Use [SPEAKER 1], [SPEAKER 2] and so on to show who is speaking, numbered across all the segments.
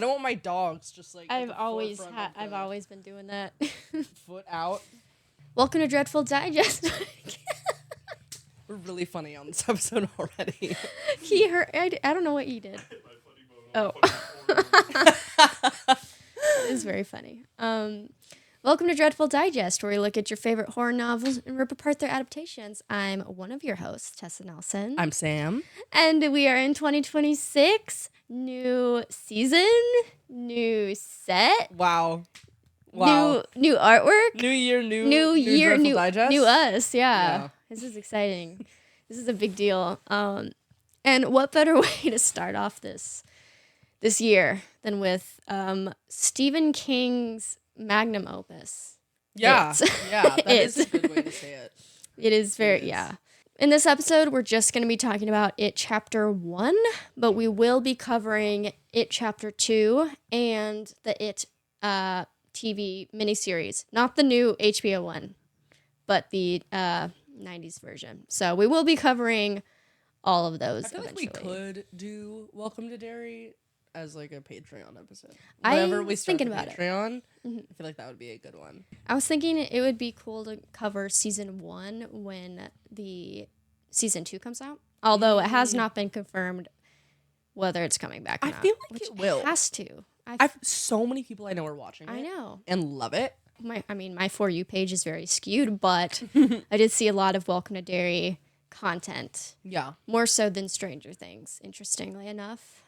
[SPEAKER 1] I don't want my dogs just like.
[SPEAKER 2] I've always been doing that.
[SPEAKER 1] Foot out.
[SPEAKER 2] Welcome to Dreadful Digest.
[SPEAKER 1] We're really funny on this episode already.
[SPEAKER 2] He heard. I don't know what he did. Oh. It is very funny. Welcome to Dreadful Digest, where we look at your favorite horror novels and rip apart their adaptations. I'm one of your hosts, Tessa Nelson.
[SPEAKER 1] I'm Sam.
[SPEAKER 2] And we are in 2026. New season, new set.
[SPEAKER 1] Wow.
[SPEAKER 2] New artwork.
[SPEAKER 1] New year, new Digest.
[SPEAKER 2] New us. Yeah. This is exciting. This is a big deal. And what better way to start off this year than with Stephen King's magnum opus.
[SPEAKER 1] Yeah. That is a good way to say it.
[SPEAKER 2] It is very, yeah. In this episode, we're just going to be talking about It Chapter 1, but we will be covering It Chapter 2 and the It TV miniseries. Not the new HBO one, but the 90s version. So we will be covering all of those eventually.
[SPEAKER 1] Like we could do Welcome to Derry as like a Patreon episode.
[SPEAKER 2] Whenever
[SPEAKER 1] we start thinking about Patreon, I feel like that would be a good one.
[SPEAKER 2] I was thinking it would be cool to cover season 1 when the season 2 comes out. Although it has not been confirmed whether it's coming back or not.
[SPEAKER 1] I feel like it will.
[SPEAKER 2] It has to.
[SPEAKER 1] I've so many people I know are watching it.
[SPEAKER 2] I know.
[SPEAKER 1] And love it.
[SPEAKER 2] My For You page is very skewed, but I did see a lot of Welcome to Derry content.
[SPEAKER 1] Yeah.
[SPEAKER 2] More so than Stranger Things, interestingly enough.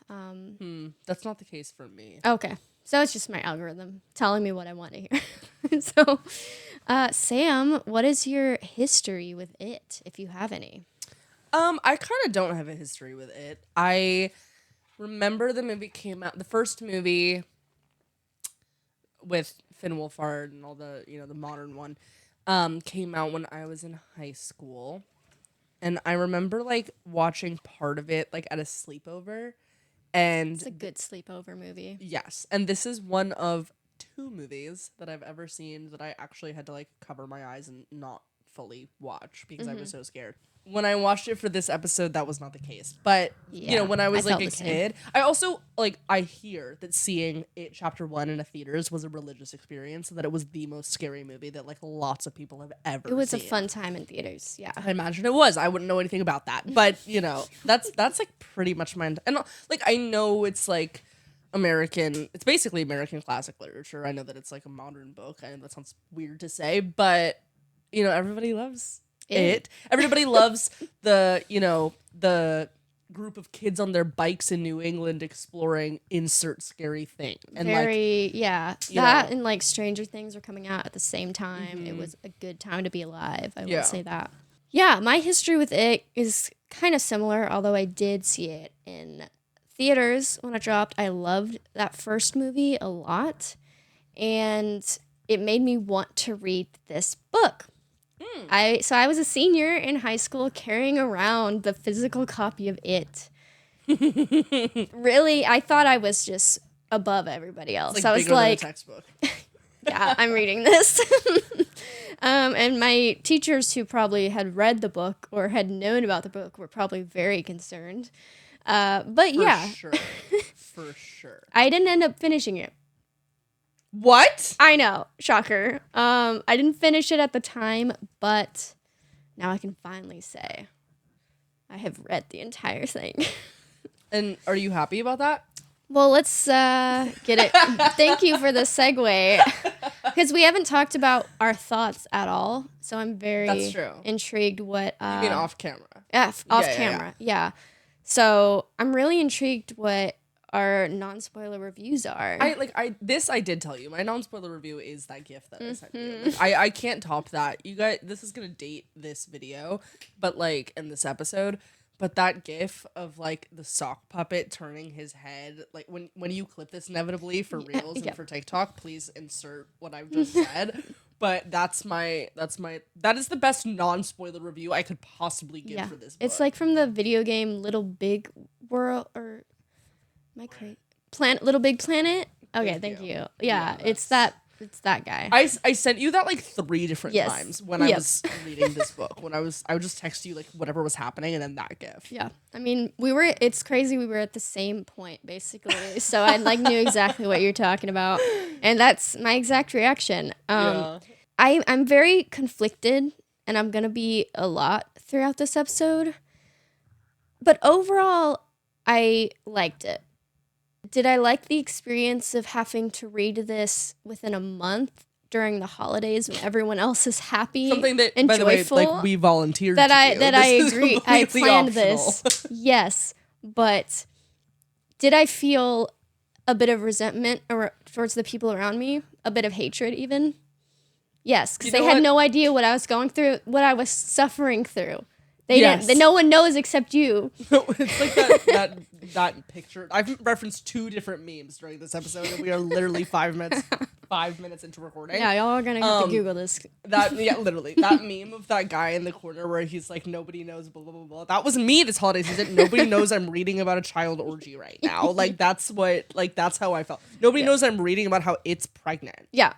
[SPEAKER 1] That's not the case for me.
[SPEAKER 2] Okay. So it's just my algorithm telling me what I want to hear. So, Sam, what is your history with it, if you have any?
[SPEAKER 1] I kind of don't have a history with it. I remember the movie came out, the first movie with Finn Wolfhard and all the, the modern one, came out when I was in high school. And I remember, like, watching part of it, like, at a sleepover. And
[SPEAKER 2] it's a good sleepover movie.
[SPEAKER 1] Yes. And this is one of 2 movies that I've ever seen that I actually had to, like, cover my eyes and not fully watch because I was so scared. When I watched it for this episode, that was not the case. But, when I was, like, a kid, I also, like, I hear that seeing It Chapter 1 in a theaters was a religious experience, and that it was the most scary movie that, like, lots of people have ever seen.
[SPEAKER 2] It was a fun time in theaters, yeah.
[SPEAKER 1] I imagine it was. I wouldn't know anything about that. But, that's like, pretty much my... And, like, I know it's, like, it's basically American classic literature. I know that it's, like, a modern book. I know that sounds weird to say, but, everybody loves... It. Everybody loves the group of kids on their bikes in New England exploring insert scary thing. And
[SPEAKER 2] that and like Stranger Things are coming out at the same time. It was a good time to be alive. I will say that. Yeah, my history with it is kind of similar, although I did see it in theaters when it dropped. I loved that first movie a lot, and it made me want to read this book. I was a senior in high school carrying around the physical copy of It. Really, I thought I was just above everybody else.
[SPEAKER 1] It's like
[SPEAKER 2] I was
[SPEAKER 1] bigger
[SPEAKER 2] like,
[SPEAKER 1] than a textbook.
[SPEAKER 2] Yeah, I'm reading this. And my teachers who probably had read the book or had known about the book were probably very concerned. But
[SPEAKER 1] For sure.
[SPEAKER 2] I didn't end up finishing it.
[SPEAKER 1] What?
[SPEAKER 2] I know. Shocker. I didn't finish it at the time, but now I can finally say I have read the entire thing.
[SPEAKER 1] And are you happy about that?
[SPEAKER 2] Well, let's get it. Thank you for the segue. Because we haven't talked about our thoughts at all. So I'm very intrigued what...
[SPEAKER 1] you mean off camera?
[SPEAKER 2] Yeah, off camera. Yeah. So I'm really intrigued what our non-spoiler reviews are.
[SPEAKER 1] I did tell you my non-spoiler review is that GIF that I sent you. Like, I can't top that. You guys, this is gonna date this video, but like in this episode, but that GIF of like the sock puppet turning his head, like when you clip this inevitably for reels and for TikTok, please insert what I've just said. But that is the best non-spoiler review I could possibly give for this book.
[SPEAKER 2] It's like from the video game Little Big World, or am I crazy? Little Big Planet? Okay, thank you. Yeah, it's that It's that guy.
[SPEAKER 1] I sent you that like 3 different times when I was reading this book. I would just text you like whatever was happening and then that gif.
[SPEAKER 2] Yeah. I mean, it's crazy. We were at the same point basically. So I like knew exactly what you're talking about. And that's my exact reaction. I'm very conflicted, and I'm going to be a lot throughout this episode. But overall, I liked it. Did I like the experience of having to read this within a month during the holidays when everyone else is happy
[SPEAKER 1] Something that,
[SPEAKER 2] and
[SPEAKER 1] by
[SPEAKER 2] joyful?
[SPEAKER 1] the way, like we volunteered
[SPEAKER 2] that
[SPEAKER 1] to
[SPEAKER 2] I
[SPEAKER 1] do.
[SPEAKER 2] that
[SPEAKER 1] This
[SPEAKER 2] I
[SPEAKER 1] is
[SPEAKER 2] agree. I
[SPEAKER 1] completely
[SPEAKER 2] planned
[SPEAKER 1] optional.
[SPEAKER 2] this. Yes, but did I feel a bit of resentment towards the people around me? A bit of hatred, even? Yes, because they had no idea what I was going through, what I was suffering through. They didn't. No one knows except you.
[SPEAKER 1] It's like that picture. I've referenced 2 different memes during this episode, and we are literally 5 minutes into recording.
[SPEAKER 2] Yeah, y'all are gonna have to Google this.
[SPEAKER 1] Literally that meme of that guy in the corner where he's like, nobody knows, blah blah blah blah. That was me this holiday season. Nobody knows I'm reading about a child orgy right now. Like that's how I felt. Nobody knows I'm reading about how it's pregnant.
[SPEAKER 2] Yeah,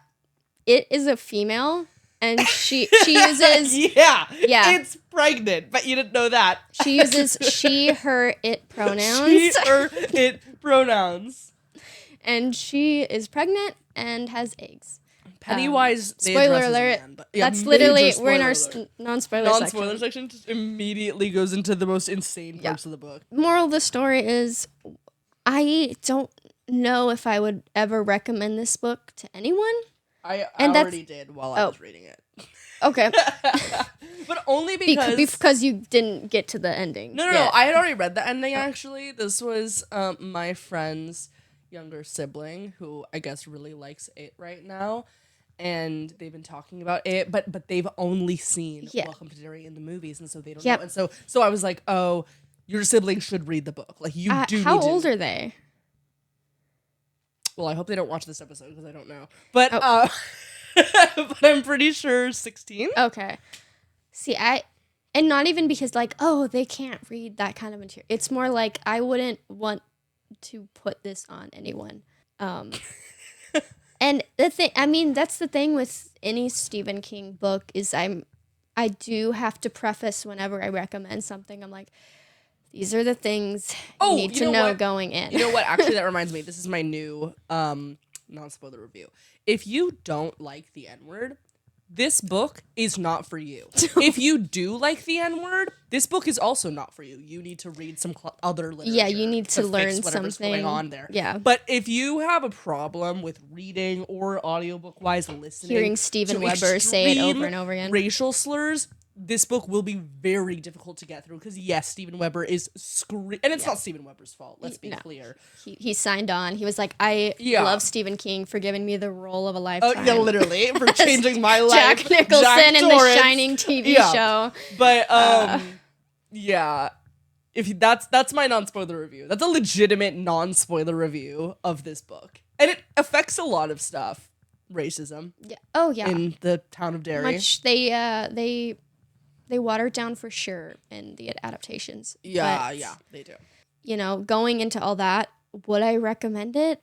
[SPEAKER 2] it is a female. And she uses
[SPEAKER 1] yeah, it's pregnant, but you didn't know that.
[SPEAKER 2] She uses she, her, it pronouns.
[SPEAKER 1] She, her, it pronouns.
[SPEAKER 2] And she is pregnant and has eggs.
[SPEAKER 1] Pennywise.
[SPEAKER 2] Spoiler alert. Man, but that's literally we're in our non-spoiler
[SPEAKER 1] section. Just immediately goes into the most insane parts of the book.
[SPEAKER 2] Moral of the story is, I don't know if I would ever recommend this book to anyone.
[SPEAKER 1] I already did while I was reading it.
[SPEAKER 2] Okay.
[SPEAKER 1] But only because
[SPEAKER 2] you didn't get to the ending.
[SPEAKER 1] No, I had already read the ending, actually. This was my friend's younger sibling, who I guess really likes it right now. And they've been talking about it, but they've only seen Welcome to Derry in the movies, and so they don't know. And so I was like, oh, your sibling should read the book. Like, you do
[SPEAKER 2] How old are they?
[SPEAKER 1] Well, I hope they don't watch this episode because I don't know. But but I'm pretty sure 16.
[SPEAKER 2] Okay. See, and not even because like, oh, they can't read that kind of material. It's more like I wouldn't want to put this on anyone. And the thing, I mean, that's the thing with any Stephen King book is I do have to preface whenever I recommend something. I'm like, these are the things you need to know going in.
[SPEAKER 1] You know what? Actually, that reminds me. This is my new non-spoiler review. If you don't like the N-word, this book is not for you. If you do like the N-word, this book is also not for you. You need to read some other literature.
[SPEAKER 2] Yeah, you need to learn
[SPEAKER 1] whatever's
[SPEAKER 2] something
[SPEAKER 1] going on there.
[SPEAKER 2] Yeah.
[SPEAKER 1] But if you have a problem with reading or audiobook-wise listening,
[SPEAKER 2] hearing Steven Weber say it over and over again,
[SPEAKER 1] racial slurs, this book will be very difficult to get through because, yes, Steven Weber is and it's not Steven Weber's fault. Let's be clear.
[SPEAKER 2] He signed on. He was like, I love Stephen King for giving me the role of a lifetime.
[SPEAKER 1] Yeah, literally, for changing my life.
[SPEAKER 2] Jack Nicholson in The Shining TV show.
[SPEAKER 1] But yeah, if that's my non-spoiler review. That's a legitimate non-spoiler review of this book, and it affects a lot of stuff. Racism.
[SPEAKER 2] Yeah. Oh yeah.
[SPEAKER 1] In the town of Derry.
[SPEAKER 2] Much they water it down for sure in the adaptations.
[SPEAKER 1] Yeah, they do.
[SPEAKER 2] You know, going into all that, would I recommend it?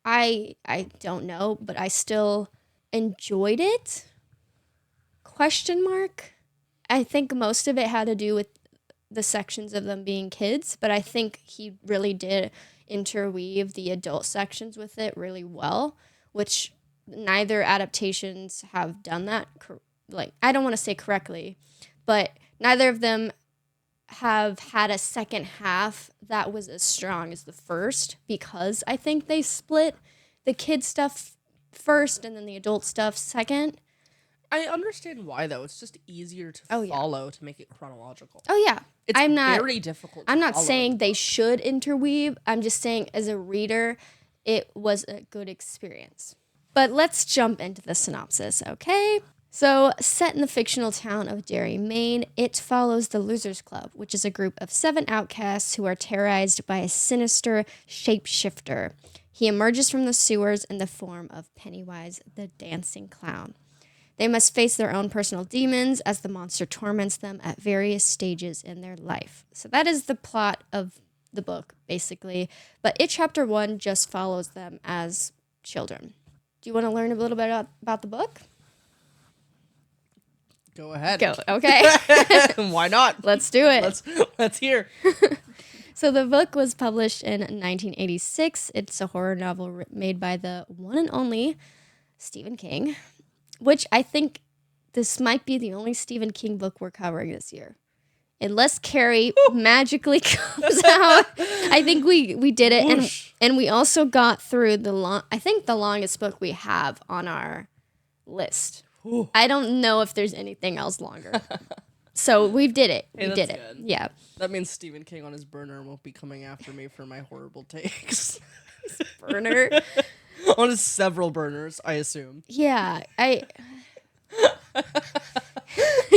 [SPEAKER 2] I don't know, but I still enjoyed it. ? I think most of it had to do with the sections of them being kids, but I think he really did interweave the adult sections with it really well, which neither adaptations have done that. Like, I don't want to say correctly, but neither of them have had a second half that was as strong as the first, because I think they split the kid stuff first and then the adult stuff second.
[SPEAKER 1] I understand why, though. It's just easier to follow to make it chronological.
[SPEAKER 2] Oh, yeah.
[SPEAKER 1] It's very difficult to
[SPEAKER 2] I'm not
[SPEAKER 1] follow.
[SPEAKER 2] saying they should interweave. I'm just saying, as a reader, it was a good experience. But let's jump into the synopsis, okay? So, set in the fictional town of Derry, Maine, it follows the Losers Club, which is a group of 7 outcasts who are terrorized by a sinister shapeshifter. He emerges from the sewers in the form of Pennywise the Dancing Clown. They must face their own personal demons as the monster torments them at various stages in their life. So that is the plot of the book, basically. But Chapter 1 just follows them as children. Do you want to learn a little bit about the book?
[SPEAKER 1] Go ahead.
[SPEAKER 2] Go. Okay.
[SPEAKER 1] Why not?
[SPEAKER 2] Let's do it.
[SPEAKER 1] Let's hear.
[SPEAKER 2] So the book was published in 1986. It's a horror novel made by the one and only Stephen King, which I think this might be the only Stephen King book we're covering this year. Unless Carrie magically comes out. I think we did it. And we also got through the longest book we have on our list.
[SPEAKER 1] Ooh.
[SPEAKER 2] I don't know if there's anything else longer. So we did it.
[SPEAKER 1] Hey,
[SPEAKER 2] we did
[SPEAKER 1] good.
[SPEAKER 2] it. Yeah.
[SPEAKER 1] That means Stephen King on his burner won't be coming after me for my horrible takes.
[SPEAKER 2] Burner.
[SPEAKER 1] On his several burners, I assume.
[SPEAKER 2] Yeah.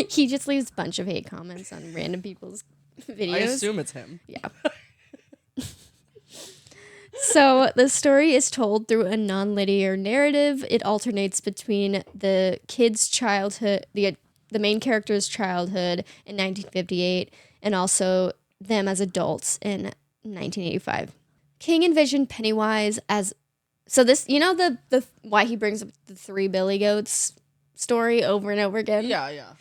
[SPEAKER 2] He just leaves a bunch of hate comments on random people's videos.
[SPEAKER 1] I assume it's him.
[SPEAKER 2] Yeah. So the story is told through a non-linear narrative. It alternates between the kid's childhood, the main character's childhood in 1958, and also them as adults in 1985. King envisioned Pennywise as this. The why he brings up the 3 billy goats story over and over again.
[SPEAKER 1] Yeah.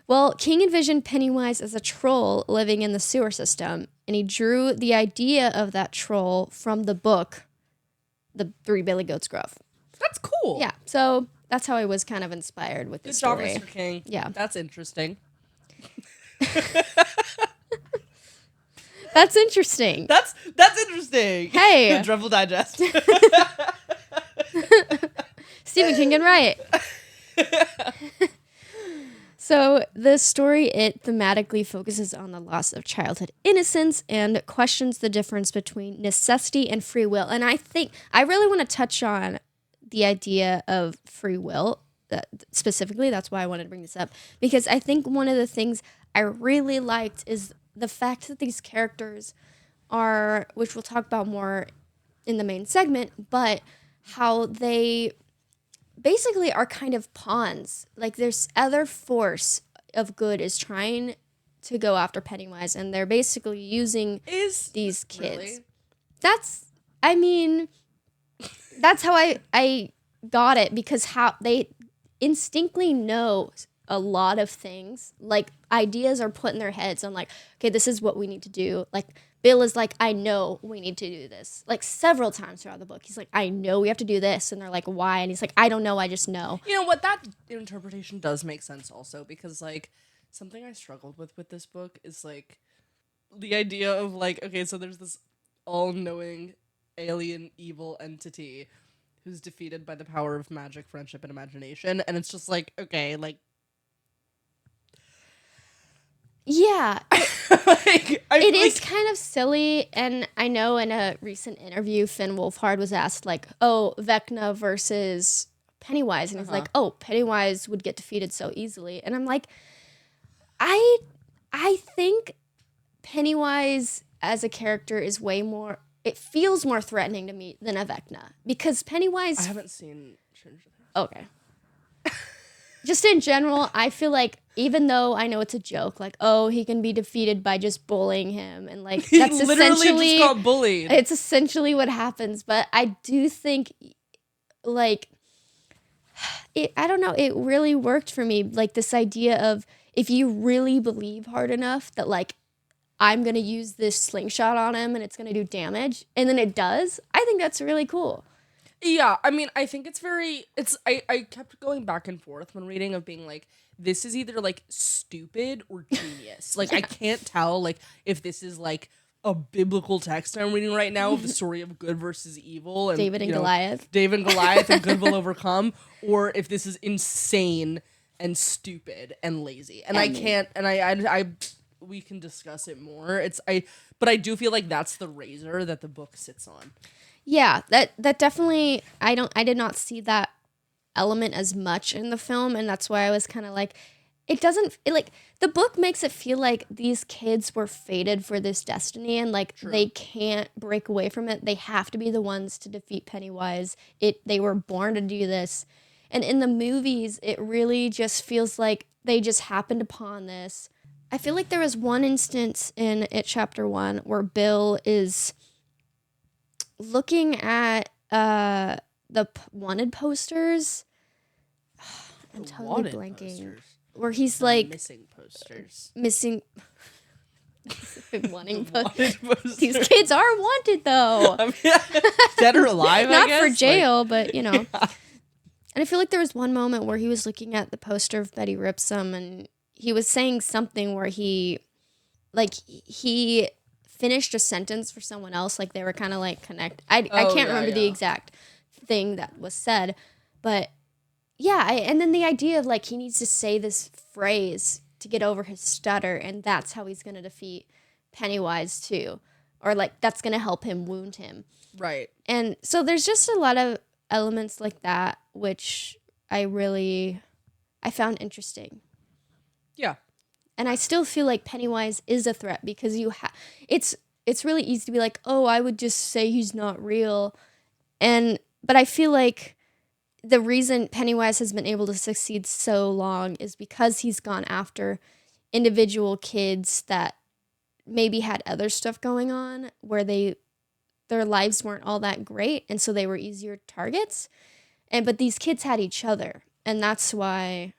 [SPEAKER 2] Well, King envisioned Pennywise as a troll living in the sewer system, and he drew the idea of that troll from the book, The 3 Billy Goats Gruff.
[SPEAKER 1] That's cool.
[SPEAKER 2] Yeah, so that's how I was kind of inspired with this story.
[SPEAKER 1] Good job, Mr. King.
[SPEAKER 2] Yeah.
[SPEAKER 1] That's interesting.
[SPEAKER 2] That's interesting.
[SPEAKER 1] That's interesting.
[SPEAKER 2] Hey.
[SPEAKER 1] Dribble Digest.
[SPEAKER 2] Stephen King and Riot. So the story, it thematically focuses on the loss of childhood innocence and questions the difference between necessity and free will. And I think I really want to touch on the idea of free will specifically. That's why I wanted to bring this up, because I think one of the things I really liked is the fact that these characters are, which we'll talk about more in the main segment, but how they basically are kind of pawns. Like there's other force of good is trying to go after Pennywise, and they're basically using these kids.
[SPEAKER 1] Really?
[SPEAKER 2] That's how I got it, because how they instinctively know a lot of things. Like ideas are put in their heads on like, okay, this is what we need to do. Like Bill is like, I know we need to do this. Like several times throughout the book, he's like, I know we have to do this. And they're like, why? And he's like, I don't know. I just know.
[SPEAKER 1] You know what? That interpretation does make sense also, because like something I struggled with this book is like the idea of like, okay, so there's this all-knowing alien evil entity who's defeated by the power of magic, friendship, and imagination. And it's just like, okay, like,
[SPEAKER 2] yeah,
[SPEAKER 1] like,
[SPEAKER 2] it is kind of silly. And I know in a recent interview, Finn Wolfhard was asked like, oh, Vecna versus Pennywise. And he's like, oh, Pennywise would get defeated so easily. And I'm like, I think Pennywise as a character is way more, it feels more threatening to me than a Vecna, because Pennywise.
[SPEAKER 1] I haven't seen Stranger Things.
[SPEAKER 2] Okay. Just in general, I feel like even though I know it's a joke, like, oh, he can be defeated by just bullying him, and like that's
[SPEAKER 1] he literally
[SPEAKER 2] essentially
[SPEAKER 1] just got bullied.
[SPEAKER 2] It's essentially what happens. But I do think, like, I don't know, it really worked for me. Like this idea of if you really believe hard enough that like I'm gonna use this slingshot on him and it's gonna do damage, and then it does. I think that's really cool.
[SPEAKER 1] Yeah, I mean, I think I kept going back and forth when reading of being like, this is either like stupid or genius. Like, yeah. I can't tell like if this is like a biblical text I'm reading right now of the story of good versus evil and
[SPEAKER 2] David and Goliath.
[SPEAKER 1] David and Goliath and good will overcome, or if this is insane and stupid and lazy. And I can't, and I we can discuss it more. But I do feel like that's the razor that the book sits on.
[SPEAKER 2] Yeah, that definitely, I did not see that element as much in the film, and that's why I was kind of like, the book makes it feel like these kids were fated for this destiny, and like True. They can't break away from it. They have to be the ones to defeat Pennywise. They were born to do this. And in the movies, it really just feels like they just happened upon this. I feel like there was one instance in It Chapter 1 where Bill is looking at wanted posters. I'm totally blanking. Where he's like
[SPEAKER 1] missing posters.
[SPEAKER 2] Missing. Wanting posters. These kids are wanted though.
[SPEAKER 1] Dead or alive,
[SPEAKER 2] Not
[SPEAKER 1] I guess.
[SPEAKER 2] For jail, but you know. Yeah. And I feel like there was one moment where he was looking at the poster of Betty Ripsum and he was saying something where he finished a sentence for someone else, like they were kind of like connect. I can't remember the exact thing that was said, but yeah, and then the idea of like he needs to say this phrase to get over his stutter, and that's how he's gonna defeat Pennywise too, or like that's gonna help him wound him.
[SPEAKER 1] Right.
[SPEAKER 2] And so there's just a lot of elements like that which I found interesting.
[SPEAKER 1] Yeah.
[SPEAKER 2] And I still feel like Pennywise is a threat because it's really easy to be like, oh, I would just say he's not real. But I feel like the reason Pennywise has been able to succeed so long is because he's gone after individual kids that maybe had other stuff going on where their lives weren't all that great, and so they were easier targets. But these kids had each other, and that's why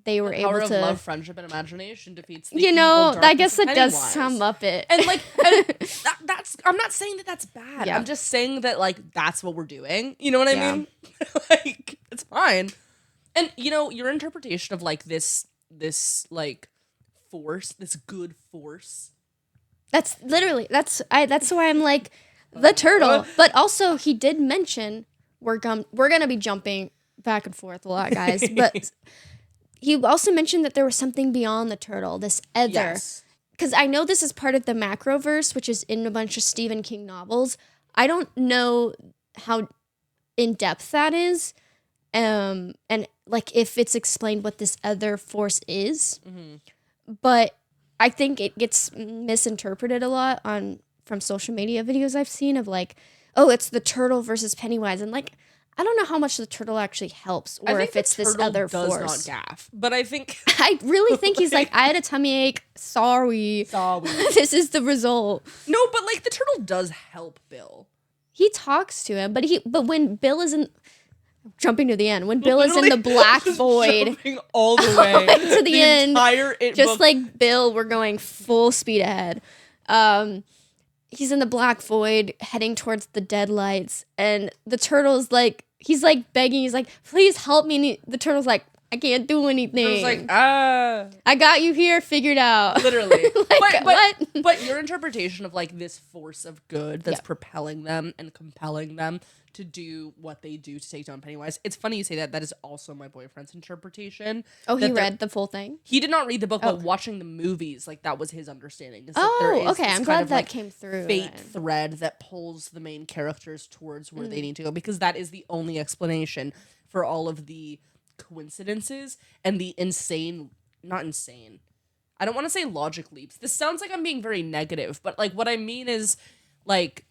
[SPEAKER 2] they were able to.
[SPEAKER 1] Power of love, friendship, and imagination defeats the
[SPEAKER 2] I guess that does sum up it.
[SPEAKER 1] And like, that's. I'm not saying that that's bad. Yeah. I'm just saying that like that's what we're doing. You know what I mean? Like it's fine. And you know your interpretation of like this like force, this good force.
[SPEAKER 2] That's why I'm like the turtle. But also he did mention we're gonna be jumping back and forth a lot, guys. But he also mentioned that there was something beyond the turtle, this other. Yes. Because I know this is part of the Macroverse, which is in a bunch of Stephen King novels. I don't know how in depth that is, and like if it's explained what this other force is. Mm-hmm. But I think it gets misinterpreted a lot from social media videos I've seen of like, oh, it's the turtle versus Pennywise, and like I don't know how much the turtle actually helps, or if it's this other force.
[SPEAKER 1] Does not gaff, but I think
[SPEAKER 2] I really think he's like, I had a tummy ache. Sorry. This is the result.
[SPEAKER 1] No, but like the turtle does help Bill.
[SPEAKER 2] He talks to him, but when Bill isn't jumping to the end, when Bill is in the black void,
[SPEAKER 1] jumping all the way
[SPEAKER 2] to the end, just like Bill, we're going full speed ahead. He's in the black void heading towards the deadlights, and the turtle's like, he's like begging, he's like, please help me. And the turtle's like, I can't do anything.
[SPEAKER 1] It's like,
[SPEAKER 2] I got you here figured out.
[SPEAKER 1] Literally.
[SPEAKER 2] Like, what?
[SPEAKER 1] But your interpretation of like this force of good that's propelling them and compelling them to do what they do to take down Pennywise. It's funny you say that. That is also my boyfriend's interpretation.
[SPEAKER 2] Oh, he read the full thing?
[SPEAKER 1] He did not read the book, but watching the movies, like that was his understanding.
[SPEAKER 2] Okay. I'm glad that came through.
[SPEAKER 1] Fate thread that pulls the main characters towards where they need to go, because that is the only explanation for all of the coincidences and the not insane. I don't want to say logic leaps. This sounds like I'm being very negative, but like what I mean is like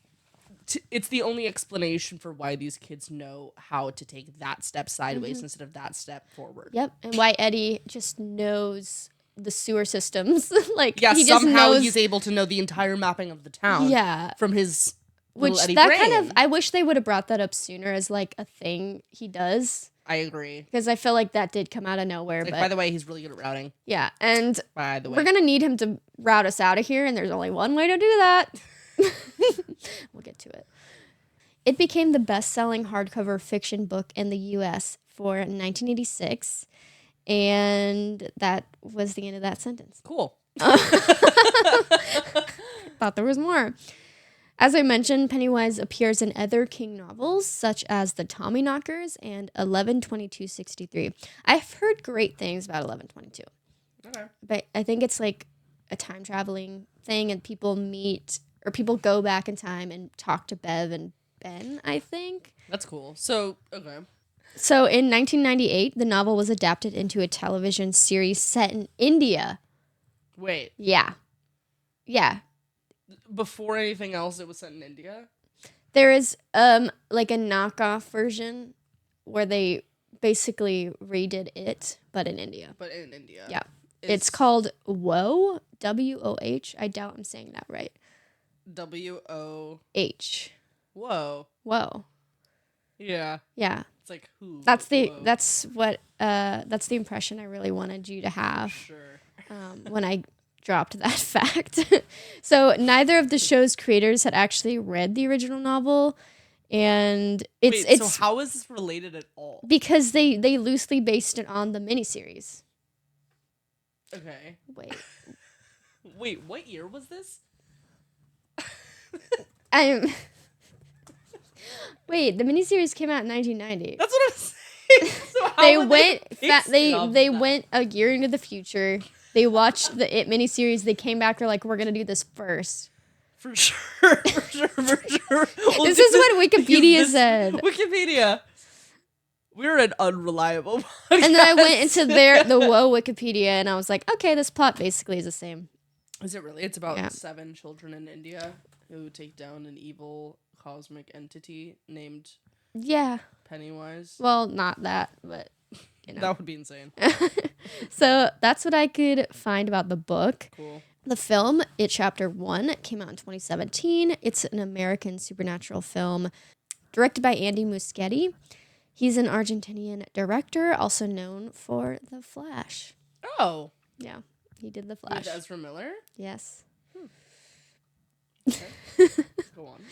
[SPEAKER 1] it's the only explanation for why these kids know how to take that step sideways instead of that step forward.
[SPEAKER 2] Yep, and why Eddie just knows the sewer systems. Like
[SPEAKER 1] yeah,
[SPEAKER 2] he
[SPEAKER 1] somehow
[SPEAKER 2] just knows...
[SPEAKER 1] he's able to know the entire mapping of the town.
[SPEAKER 2] Yeah,
[SPEAKER 1] from his
[SPEAKER 2] which
[SPEAKER 1] Eddie
[SPEAKER 2] that
[SPEAKER 1] brain.
[SPEAKER 2] Kind of. I wish they would have brought that up sooner as like a thing he does.
[SPEAKER 1] I agree.
[SPEAKER 2] Because I feel like that did come out of nowhere.
[SPEAKER 1] Like,
[SPEAKER 2] but
[SPEAKER 1] by the way, he's really good at routing.
[SPEAKER 2] Yeah, and
[SPEAKER 1] by the way,
[SPEAKER 2] we're gonna need him to route us out of here, and there's only one way to do that. We'll get to it. It became the best-selling hardcover fiction book in the U.S. for 1986, and that was the end of that sentence.
[SPEAKER 1] Cool.
[SPEAKER 2] Thought there was more. As I mentioned, Pennywise appears in other King novels, such as The Tommyknockers and 11/22/63. I've heard great things about 11/22. Okay. But I think it's like a time-traveling thing, and people meet, or people go back in time and talk to Bev and Ben, I think.
[SPEAKER 1] That's cool. So, okay.
[SPEAKER 2] So, in 1998, the novel was adapted into a television series set in India.
[SPEAKER 1] Wait.
[SPEAKER 2] Yeah.
[SPEAKER 1] Before anything else, it was set in India?
[SPEAKER 2] There is like a knockoff version where they basically redid it, but in India. Yeah. It's called Woh, W-O-H. I doubt I'm saying that right.
[SPEAKER 1] W-O...
[SPEAKER 2] H.
[SPEAKER 1] Whoa.
[SPEAKER 2] Whoa.
[SPEAKER 1] Yeah.
[SPEAKER 2] Yeah.
[SPEAKER 1] It's like who?
[SPEAKER 2] That's the impression I really wanted you to have.
[SPEAKER 1] Sure.
[SPEAKER 2] When I dropped that fact. So neither of the show's creators had actually read the original novel, and it's
[SPEAKER 1] so how is this related at all?
[SPEAKER 2] Because they loosely based it on the miniseries.
[SPEAKER 1] Okay.
[SPEAKER 2] Wait,
[SPEAKER 1] what year was this?
[SPEAKER 2] Wait, the miniseries came out in 1990.
[SPEAKER 1] That's what I'm saying. So how
[SPEAKER 2] they went a year into the future. They watched the It miniseries. They came back. They're like, we're gonna do this first.
[SPEAKER 1] For sure. Well,
[SPEAKER 2] this is what Wikipedia said.
[SPEAKER 1] Wikipedia. We're an unreliable podcast.
[SPEAKER 2] And then I went into the Whoa Wikipedia, and I was like, okay, this plot basically is the same.
[SPEAKER 1] Is it really? It's about 7 children in India who take down an evil cosmic entity named Pennywise.
[SPEAKER 2] Well, not that, but you know.
[SPEAKER 1] That would be insane.
[SPEAKER 2] So that's what I could find about the book.
[SPEAKER 1] Cool.
[SPEAKER 2] The film, It Chapter 1, came out in 2017. It's an American supernatural film directed by Andy Muschietti. He's an Argentinian director, also known for The Flash.
[SPEAKER 1] Oh.
[SPEAKER 2] Yeah, he did The Flash.
[SPEAKER 1] With Ezra Miller?
[SPEAKER 2] Yes.
[SPEAKER 1] Okay. Go on.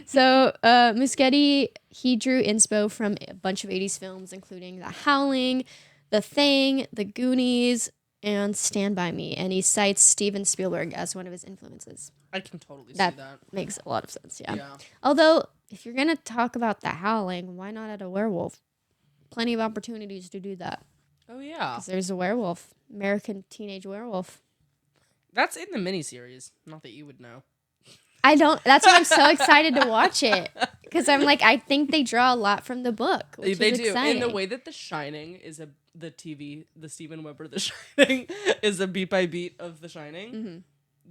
[SPEAKER 2] So, Muschietti, he drew inspo from a bunch of 80s films, including The Howling, The Thing, The Goonies, and Stand By Me. And he cites Steven Spielberg as one of his influences.
[SPEAKER 1] I can totally see that.
[SPEAKER 2] Makes a lot of sense, yeah. Although, if you're going to talk about The Howling, why not add a werewolf? Plenty of opportunities to do that.
[SPEAKER 1] Oh, yeah.
[SPEAKER 2] Because there's a werewolf. American teenage werewolf.
[SPEAKER 1] That's in the miniseries. Not that you would know.
[SPEAKER 2] I don't. That's why I'm so excited to watch it. Because I'm like, I think they draw a lot from the book. Which
[SPEAKER 1] they
[SPEAKER 2] is
[SPEAKER 1] do.
[SPEAKER 2] Exciting.
[SPEAKER 1] In the way that The Shining is the Steven Weber The Shining is a beat by beat of The Shining. Mm-hmm.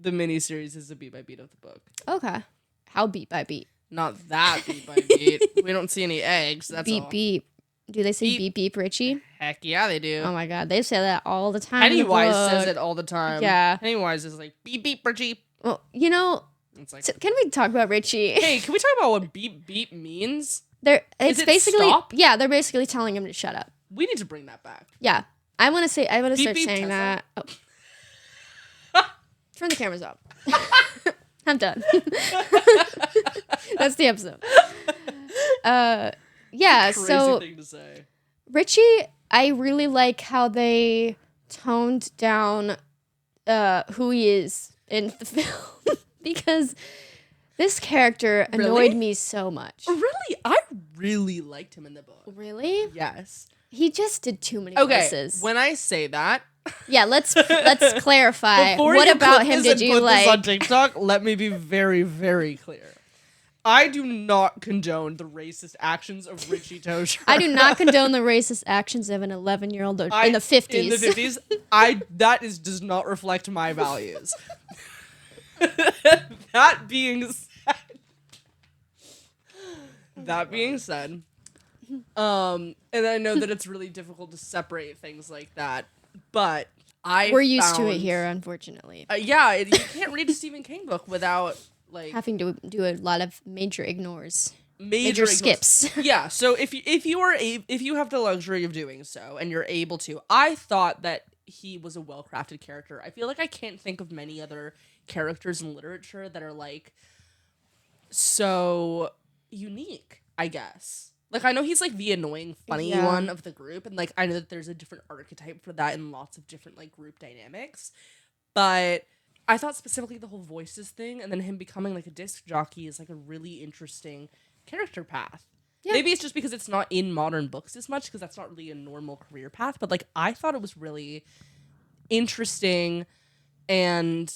[SPEAKER 1] The miniseries is a beat by beat of the book.
[SPEAKER 2] Okay. How beat by beat?
[SPEAKER 1] Not that beat by beat. We don't see any eggs. That's
[SPEAKER 2] beep,
[SPEAKER 1] all.
[SPEAKER 2] Beep. Do they say beep, beep, Richie?
[SPEAKER 1] Heck yeah, they do.
[SPEAKER 2] Oh my God. They say that all the time.
[SPEAKER 1] Pennywise says it all the time.
[SPEAKER 2] Yeah.
[SPEAKER 1] Pennywise is like, beep, beep, Richie.
[SPEAKER 2] Well, you know,
[SPEAKER 1] it's like,
[SPEAKER 2] so can we talk about Richie?
[SPEAKER 1] Hey, can we talk about what beep, beep means?
[SPEAKER 2] It's basically, stop? Yeah, they're basically telling him to shut up.
[SPEAKER 1] We need to bring that back.
[SPEAKER 2] Yeah. I want to start saying
[SPEAKER 1] Tessa?
[SPEAKER 2] that. Oh. Turn the cameras off. I'm done. That's the episode. Yeah,
[SPEAKER 1] Crazy
[SPEAKER 2] so
[SPEAKER 1] thing to say.
[SPEAKER 2] Richie, I really like how they toned down who he is in the film because this character annoyed me so much.
[SPEAKER 1] Really? I really liked him in the book.
[SPEAKER 2] Really?
[SPEAKER 1] Yes.
[SPEAKER 2] He just did too many voices.
[SPEAKER 1] When I say that,
[SPEAKER 2] yeah, let's clarify. What about him did you like?
[SPEAKER 1] This on TikTok, let me be very, very clear. I do not condone the racist actions of Richie Tozier.
[SPEAKER 2] I do not condone the racist actions of an 11-year-old in the 50s.
[SPEAKER 1] In the 50s, does not reflect my values. That being said, and I know that it's really difficult to separate things like that, but we're used
[SPEAKER 2] to it here, unfortunately.
[SPEAKER 1] You can't read a Stephen King book without
[SPEAKER 2] having to do a lot of major ignores.
[SPEAKER 1] Major
[SPEAKER 2] skips.
[SPEAKER 1] Yeah, so if you have the luxury of doing so and you're able to, I thought that he was a well-crafted character. I feel like I can't think of many other characters in literature that are like so unique, I guess. Like, I know he's like the annoying, funny one of the group, and like I know that there's a different archetype for that in lots of different like group dynamics, but I thought specifically the whole voices thing and then him becoming like a disc jockey is like a really interesting character path. Yeah. Maybe it's just because it's not in modern books as much because that's not really a normal career path, but like I thought it was really interesting and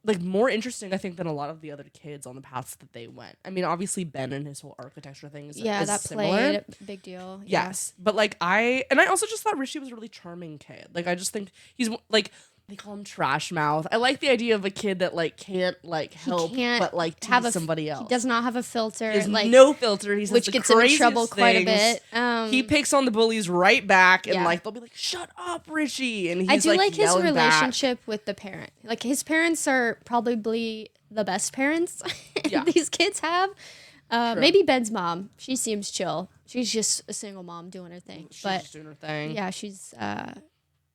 [SPEAKER 1] like more interesting, I think, than a lot of the other kids on the paths that they went. I mean, obviously Ben and his whole architecture thing is
[SPEAKER 2] that
[SPEAKER 1] similar.
[SPEAKER 2] Played a big deal.
[SPEAKER 1] Yes, but like I also just thought Richie was a really charming kid. Like I just think he's like. They call him Trash Mouth. I like the idea of a kid that like can't like help but like tease somebody else.
[SPEAKER 2] He does not have a filter.
[SPEAKER 1] He has no filter. He's
[SPEAKER 2] which gets him in trouble quite a bit.
[SPEAKER 1] He picks on the bullies right back, and like they'll be like, "Shut up, Richie!" And he's
[SPEAKER 2] I do like his relationship
[SPEAKER 1] back.
[SPEAKER 2] with the parent. Like his parents are probably the best parents these kids have. Maybe Ben's mom. She seems chill. She's just a single mom doing her thing.
[SPEAKER 1] She's just doing her thing.
[SPEAKER 2] Yeah, she's.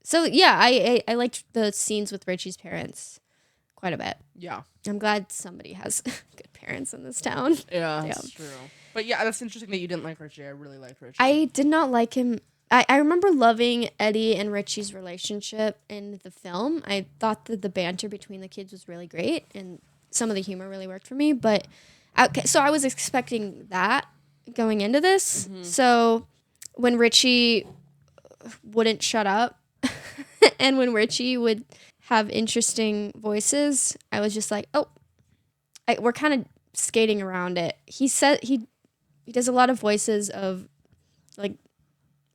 [SPEAKER 2] So yeah, I liked the scenes with Richie's parents quite a bit.
[SPEAKER 1] Yeah.
[SPEAKER 2] I'm glad somebody has good parents in this town.
[SPEAKER 1] Yeah, that's true. But yeah, that's interesting that you didn't like Richie. I really like Richie.
[SPEAKER 2] I did not like him. I remember loving Eddie and Richie's relationship in the film. I thought that the banter between the kids was really great, and some of the humor really worked for me. But so I was expecting that going into this. Mm-hmm. So when Richie wouldn't shut up, and when Richie would have interesting voices, I was just like, oh, we're kind of skating around it. He said he does a lot of voices of, like,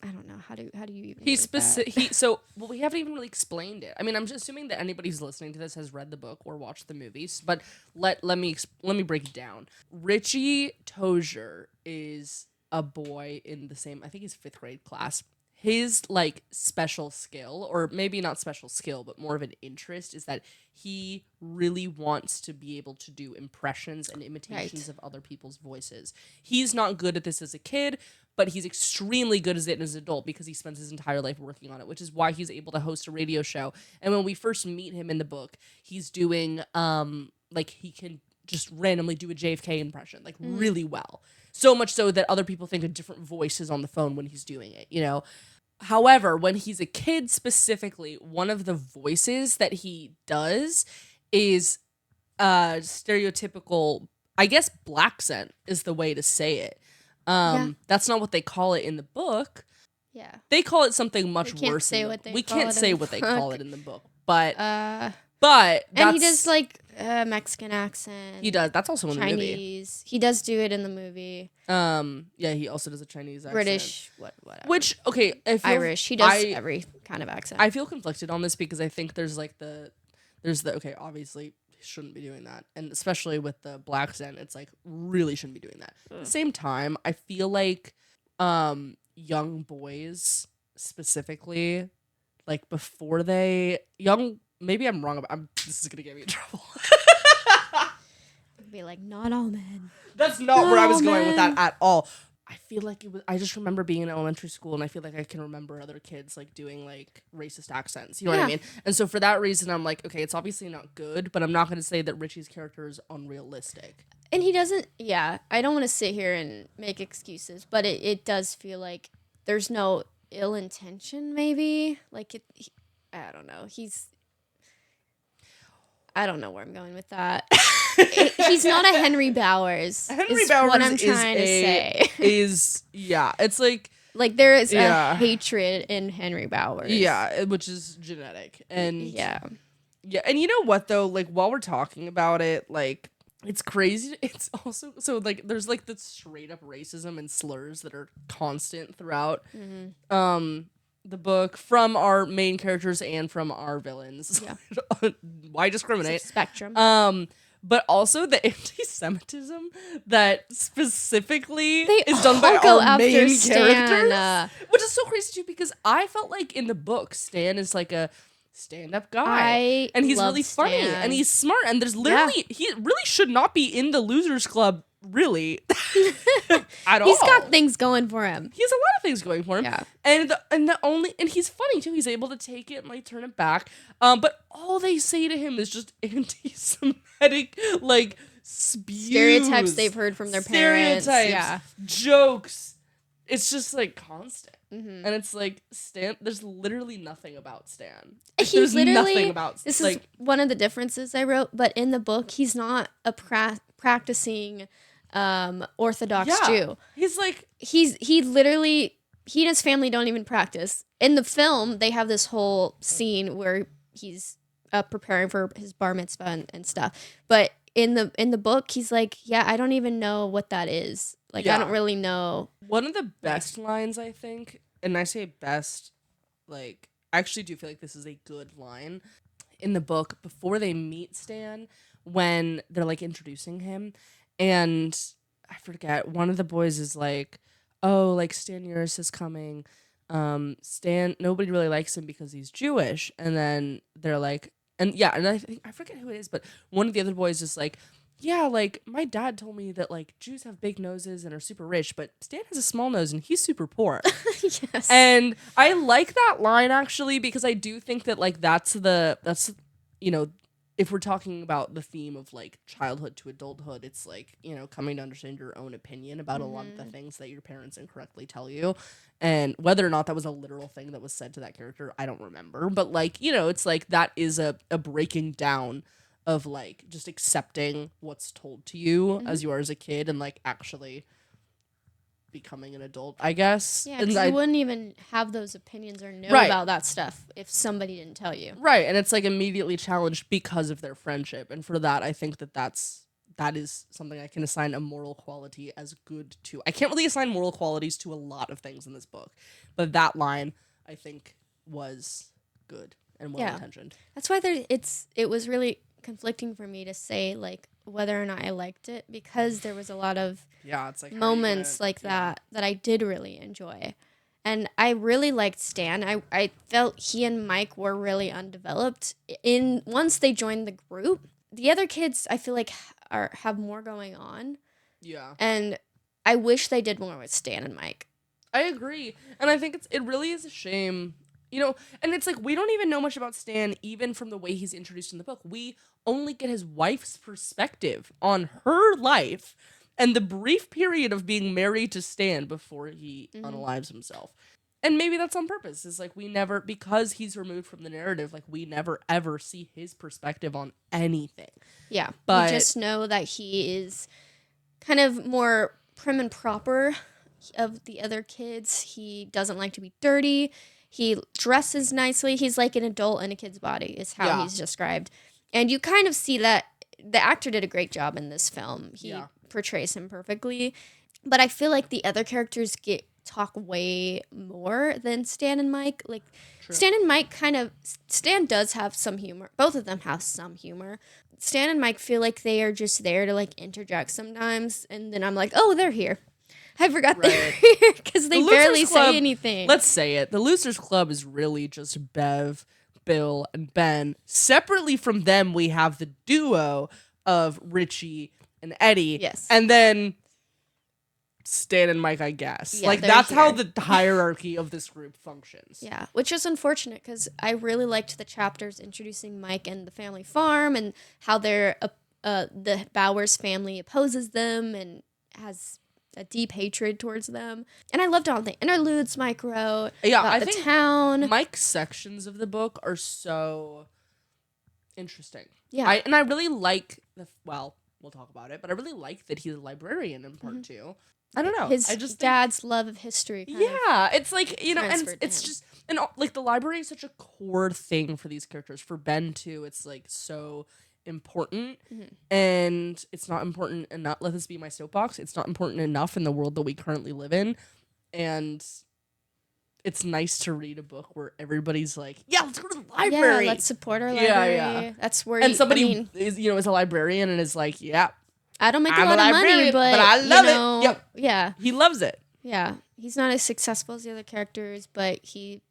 [SPEAKER 2] I don't know, how do you even
[SPEAKER 1] he's specific. Well, we haven't even really explained it. I mean, I'm just assuming that anybody who's listening to this has read the book or watched the movies, but let me break it down. Richie Tozier is a boy in the same, I think he's 5th grade class. His like special skill, or maybe not special skill, but more of an interest, is that he really wants to be able to do impressions and imitations of other people's voices. He's not good at this as a kid, but he's extremely good at it as an adult because he spends his entire life working on it, which is why he's able to host a radio show. And when we first meet him in the book, he's doing like he can just randomly do a JFK impression, like really well. So much so that other people think a different voice is on the phone when he's doing it, you know? However, when he's a kid specifically, one of the voices that he does is stereotypical, I guess black accent is the way to say it. That's not what they call it in the book.
[SPEAKER 2] Yeah.
[SPEAKER 1] They call it something much worse. We can't say what they call it in the book, but and
[SPEAKER 2] he does like Mexican accent.
[SPEAKER 1] He does. That's also in the movie.
[SPEAKER 2] Chinese. He does do it in the movie.
[SPEAKER 1] Yeah, he also does a Chinese accent.
[SPEAKER 2] British, whatever.
[SPEAKER 1] Which, okay,
[SPEAKER 2] Irish. He does every kind of accent.
[SPEAKER 1] I feel conflicted on this because I think there's okay, obviously he shouldn't be doing that, and especially with the black accent, it's like really shouldn't be doing that. At the same time, I feel like young boys specifically, like before maybe I'm wrong about. This is gonna get me in trouble.
[SPEAKER 2] Be like, not all men.
[SPEAKER 1] That's not where I was going with that at all. I feel like it was. I just remember being in elementary school, and I feel like I can remember other kids like doing like racist accents. You know what I mean? And so for that reason, I'm like, okay, it's obviously not good, but I'm not going to say that Richie's character is unrealistic.
[SPEAKER 2] And he doesn't. Yeah, I don't want to sit here and make excuses, but it does feel like there's no ill intention. Maybe like I don't know. I don't know where I'm going with that. He's not a Henry Bowers.
[SPEAKER 1] Henry Bowers
[SPEAKER 2] what I'm trying to say.
[SPEAKER 1] It's like
[SPEAKER 2] there is a hatred in Henry Bowers.
[SPEAKER 1] Yeah, which is genetic. And
[SPEAKER 2] yeah.
[SPEAKER 1] And you know what though? Like while we're talking about it, like it's crazy. It's also so like there's like the straight up racism and slurs that are constant throughout. Mm-hmm. The book from our main characters and from our villains. Yeah. Why discriminate?
[SPEAKER 2] Spectrum.
[SPEAKER 1] But also the anti-Semitism that specifically is done by our main characters. Which is so crazy too, because I felt like in the book, Stan is like a stand-up guy. And he's really funny. And he's smart. And there's literally, he really should not be in the Losers Club, really. At all.
[SPEAKER 2] He's got things going for him.
[SPEAKER 1] He has a lot of things going for him. Yeah. And he's funny too. He's able to take it and like turn it back. But all they say to him is just anti-Semitic like spews.
[SPEAKER 2] Stereotypes they've heard from their parents.
[SPEAKER 1] Jokes. It's just like constant. Mm-hmm. And it's like Stan, there's literally nothing about Stan. There's nothing about
[SPEAKER 2] this is one of the differences I wrote, but in the book he's not a practicing Orthodox Jew.
[SPEAKER 1] He's like
[SPEAKER 2] he literally he and his family don't even practice. In the film, they have this whole scene where he's preparing for his bar mitzvah and stuff. But in the book, he's like, yeah, I don't even know what that is. Like, I don't really know.
[SPEAKER 1] One of the best lines, I think, and I say best, like, I actually do feel like this is a good line in the book before they meet Stan, when they're like introducing him, and I forget, one of the boys is like, oh, like Stan Uris is coming. Stan, nobody really likes him because he's Jewish. And then they're like, and I forget who it is, but one of the other boys is like, yeah, like, my dad told me that, like, Jews have big noses and are super rich, but Stan has a small nose and he's super poor.
[SPEAKER 2] Yes.
[SPEAKER 1] And I like that line, actually, because I do think that, like, that's, you know, if we're talking about the theme of, like, childhood to adulthood, it's, like, you know, coming to understand your own opinion about a lot of the things that your parents incorrectly tell you. And whether or not that was a literal thing that was said to that character, I don't remember. But, like, you know, it's, like, that is a breaking down of, like, just accepting what's told to you as you are as a kid and, like, actually becoming an adult, I guess.
[SPEAKER 2] Yeah, because you wouldn't even have those opinions or know about that stuff if somebody didn't tell you.
[SPEAKER 1] Right, and it's, like, immediately challenged because of their friendship. And for that, I think that is something I can assign a moral quality as good to. I can't really assign moral qualities to a lot of things in this book, but that line, I think, was good and well-intentioned.
[SPEAKER 2] That's why it was really conflicting for me to say, like, whether or not I liked it, because there was a lot of
[SPEAKER 1] it's like
[SPEAKER 2] moments that I did really enjoy. And I really liked Stan. I felt he and Mike were really undeveloped. Once they joined the group, the other kids, I feel like, have more going on.
[SPEAKER 1] Yeah.
[SPEAKER 2] And I wish they did more with Stan and Mike.
[SPEAKER 1] I agree. And I think it really is a shame. You know, and it's like, we don't even know much about Stan, even from the way he's introduced in the book. We only get his wife's perspective on her life and the brief period of being married to Stan before he unalives himself. And maybe that's on purpose. It's like, we never, because he's removed from the narrative, like, we never ever see his perspective on anything.
[SPEAKER 2] Yeah. But we just know that he is kind of more prim and proper of the other kids. He doesn't like to be dirty. He dresses nicely. He's like an adult in a kid's body is how he's described. And you kind of see that the actor did a great job in this film. He portrays him perfectly. But I feel like the other characters talk way more than Stan and Mike. Like, Stan and Mike Stan does have some humor. Both of them have some humor. Stan and Mike feel like they are just there to, like, interject sometimes. And then I'm like, oh, they're here. I forgot they're here because they barely say anything.
[SPEAKER 1] Let's say it. The Losers Club is really just Bev, Bill, and Ben. Separately from them, we have the duo of Richie and Eddie.
[SPEAKER 2] Yes.
[SPEAKER 1] And then Stan and Mike, I guess.
[SPEAKER 2] Yeah,
[SPEAKER 1] like, that's how the hierarchy of this group functions.
[SPEAKER 2] Yeah, which is unfortunate because I really liked the chapters introducing Mike and the family farm and how the Bowers family opposes them and has a deep hatred towards them. And I loved all the interludes Mike wrote.
[SPEAKER 1] Yeah,
[SPEAKER 2] I think town.
[SPEAKER 1] Mike's sections of the book are so interesting.
[SPEAKER 2] Yeah.
[SPEAKER 1] I really like we'll talk about it, but I really like that he's a librarian in part 2. I don't know.
[SPEAKER 2] His dad's love of history.
[SPEAKER 1] It's like, you know, and it's just, and like, the library is such a core thing for these characters. For Ben too, it's like so important, and it's not important enough. Let this be my soapbox. It's not important enough in the world that we currently live in, and it's nice to read a book where everybody's like, yeah, let's go to the library.
[SPEAKER 2] Yeah, let's support our library. Yeah. That's where
[SPEAKER 1] somebody is a librarian and is like, yeah,
[SPEAKER 2] I don't make a lot of money, but
[SPEAKER 1] I love it. Yep.
[SPEAKER 2] Yeah.
[SPEAKER 1] He loves it.
[SPEAKER 2] Yeah. He's not as successful as the other characters, but he,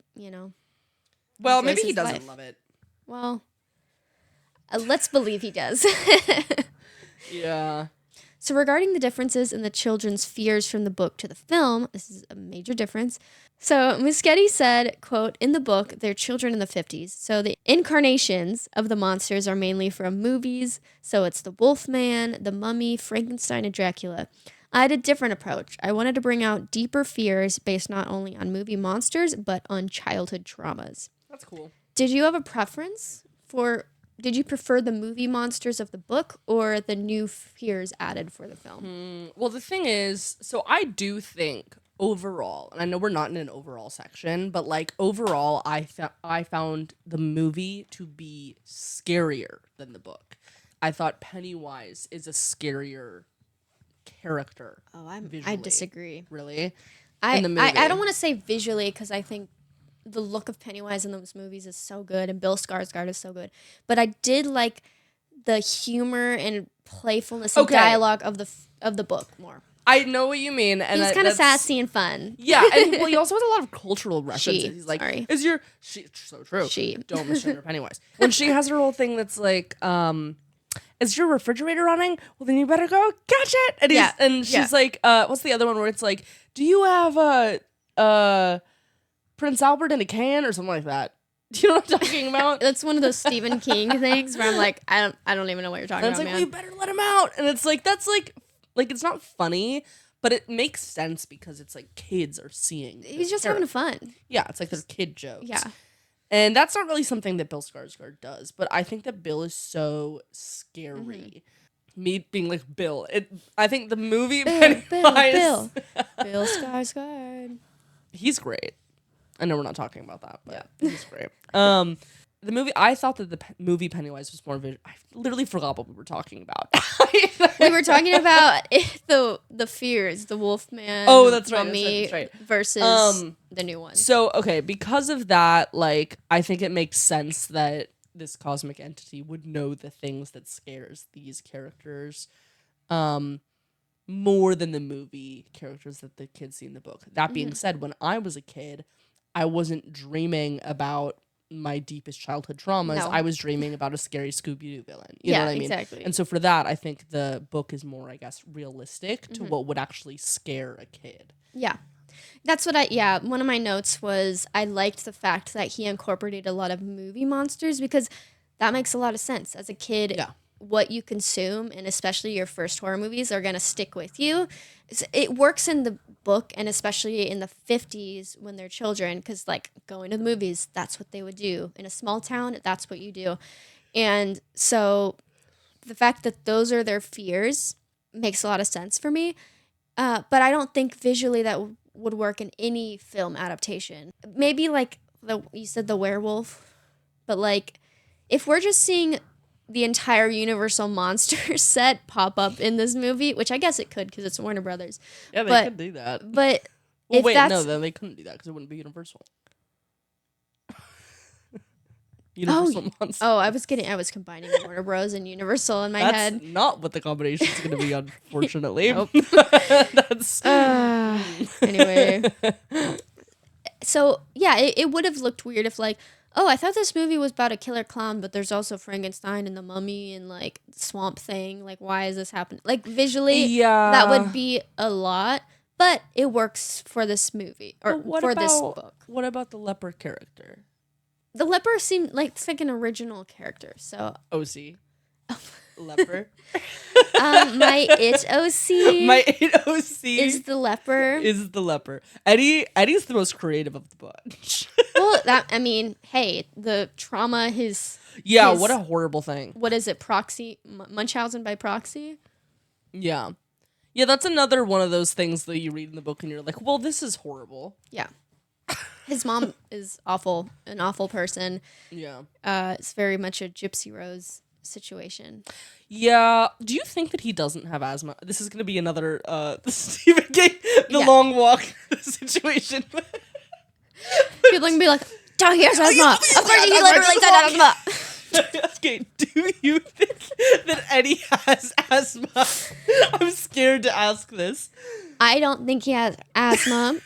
[SPEAKER 1] well, maybe he doesn't love it.
[SPEAKER 2] Well, let's believe he does.
[SPEAKER 1] Yeah.
[SPEAKER 2] So regarding the differences in the children's fears from the book to the film, this is a major difference. So Muschietti said, quote, in the book, they're children in the 50s. So the incarnations of the monsters are mainly from movies. So it's the Wolfman, the Mummy, Frankenstein, and Dracula. I had a different approach. I wanted to bring out deeper fears based not only on movie monsters, but on childhood traumas.
[SPEAKER 1] That's cool.
[SPEAKER 2] Did you have a preference did you prefer the movie monsters of the book or the new fears added for the film?
[SPEAKER 1] Well, the thing is, so I do think overall, and I know we're not in an overall section, but like overall, I found the movie to be scarier than the book. I thought Pennywise is a scarier character.
[SPEAKER 2] Oh, I disagree.
[SPEAKER 1] Really?
[SPEAKER 2] I don't want to say visually because I think the look of Pennywise in those movies is so good, and Bill Skarsgård is so good. But I did like the humor and playfulness and dialogue of the book more.
[SPEAKER 1] I know what you mean, and
[SPEAKER 2] he's kind of sassy and fun.
[SPEAKER 1] Yeah, and he also has a lot of cultural references. He's like, so true.
[SPEAKER 2] She
[SPEAKER 1] Don't misgender Pennywise. When she has her whole thing that's like,
[SPEAKER 3] is your refrigerator running? Well, then you better go catch it. And she's like, what's the other one where it's like, do you have a Prince Albert in a can or something like that? Do you know what I'm talking about?
[SPEAKER 2] That's one of those Stephen King things where I'm like, I don't even know what you're talking about,
[SPEAKER 3] like,
[SPEAKER 2] man.
[SPEAKER 3] well, you better let him out. And it's like, that's like it's not funny, but it makes sense because it's like kids are seeing.
[SPEAKER 2] He's just having fun.
[SPEAKER 3] Yeah, it's like their kid jokes.
[SPEAKER 2] Yeah.
[SPEAKER 3] And that's not really something that Bill Skarsgård does, but I think that Bill is so scary. Me being like Bill. I think the movie
[SPEAKER 2] Bill Skarsgård.
[SPEAKER 3] He's great. I know we're not talking about that, but
[SPEAKER 2] yeah.
[SPEAKER 3] he's great. The movie, I thought that the movie Pennywise was more visual. I literally forgot what we were talking about.
[SPEAKER 2] We were talking about the fears, the Wolfman.
[SPEAKER 3] Oh, that's right.
[SPEAKER 2] Versus the new one.
[SPEAKER 3] So, okay, because of that, like, I think it makes sense that this cosmic entity would know the things that scares these characters more than the movie characters that the kids see in the book. That being said, when I was a kid, I wasn't dreaming about my deepest childhood traumas.
[SPEAKER 2] No.
[SPEAKER 3] I was dreaming about a scary Scooby-Doo villain. You know what I mean?
[SPEAKER 2] Exactly.
[SPEAKER 3] And so for that, I think the book is more, I guess, realistic to what would actually scare a kid.
[SPEAKER 2] Yeah. That's what one of my notes was I liked the fact that he incorporated a lot of movie monsters because that makes a lot of sense. As a kid, what you consume, and especially your first horror movies, are going to stick with you. It works in the book, and especially in the 50s when they're children, because like going to the movies, that's what they would do. In a small town, that's what you do. And so the fact that those are their fears makes a lot of sense for me. But I don't think visually that would work in any film adaptation. Maybe like you said the werewolf, but like if we're just seeing the entire Universal Monsters set pop up in this movie, which I guess it could because it's Warner Brothers.
[SPEAKER 3] Yeah, they could do that.
[SPEAKER 2] But
[SPEAKER 3] well, wait, no, then they couldn't do that because it wouldn't be Universal. Universal Monsters.
[SPEAKER 2] Oh, I was combining Warner Bros. And Universal in my head.
[SPEAKER 3] That's not what the combination is going to be, unfortunately.
[SPEAKER 2] Nope.
[SPEAKER 3] That's
[SPEAKER 2] anyway. So yeah, it would have looked weird if like, oh, I thought this movie was about a killer clown, but there's also Frankenstein and the Mummy and like Swamp Thing. Like, why is this happening? Like visually, that would be a lot, but it works for this movie or for this book.
[SPEAKER 3] What about the leper character?
[SPEAKER 2] The leper seemed like it's like an original character. So
[SPEAKER 3] OC. Leper.
[SPEAKER 2] My it OC.
[SPEAKER 3] My it OC
[SPEAKER 2] is the leper.
[SPEAKER 3] Eddie's the most creative of the bunch.
[SPEAKER 2] Well, hey, the trauma
[SPEAKER 3] what a horrible thing.
[SPEAKER 2] What is it? Proxy Munchausen by proxy?
[SPEAKER 3] Yeah. Yeah, that's another one of those things that you read in the book and you're like, well, this is horrible.
[SPEAKER 2] Yeah. His mom is an awful person.
[SPEAKER 3] Yeah.
[SPEAKER 2] It's very much a Gypsy Rose situation.
[SPEAKER 3] Yeah. Do you think that he doesn't have asthma? This is going to be another Stephen King, long walk situation.
[SPEAKER 2] People are going to be like, oh, he has asthma. Of course he literally said asthma.
[SPEAKER 3] Okay, do you think that Eddie has asthma? I'm scared to ask this.
[SPEAKER 2] I don't think he has asthma.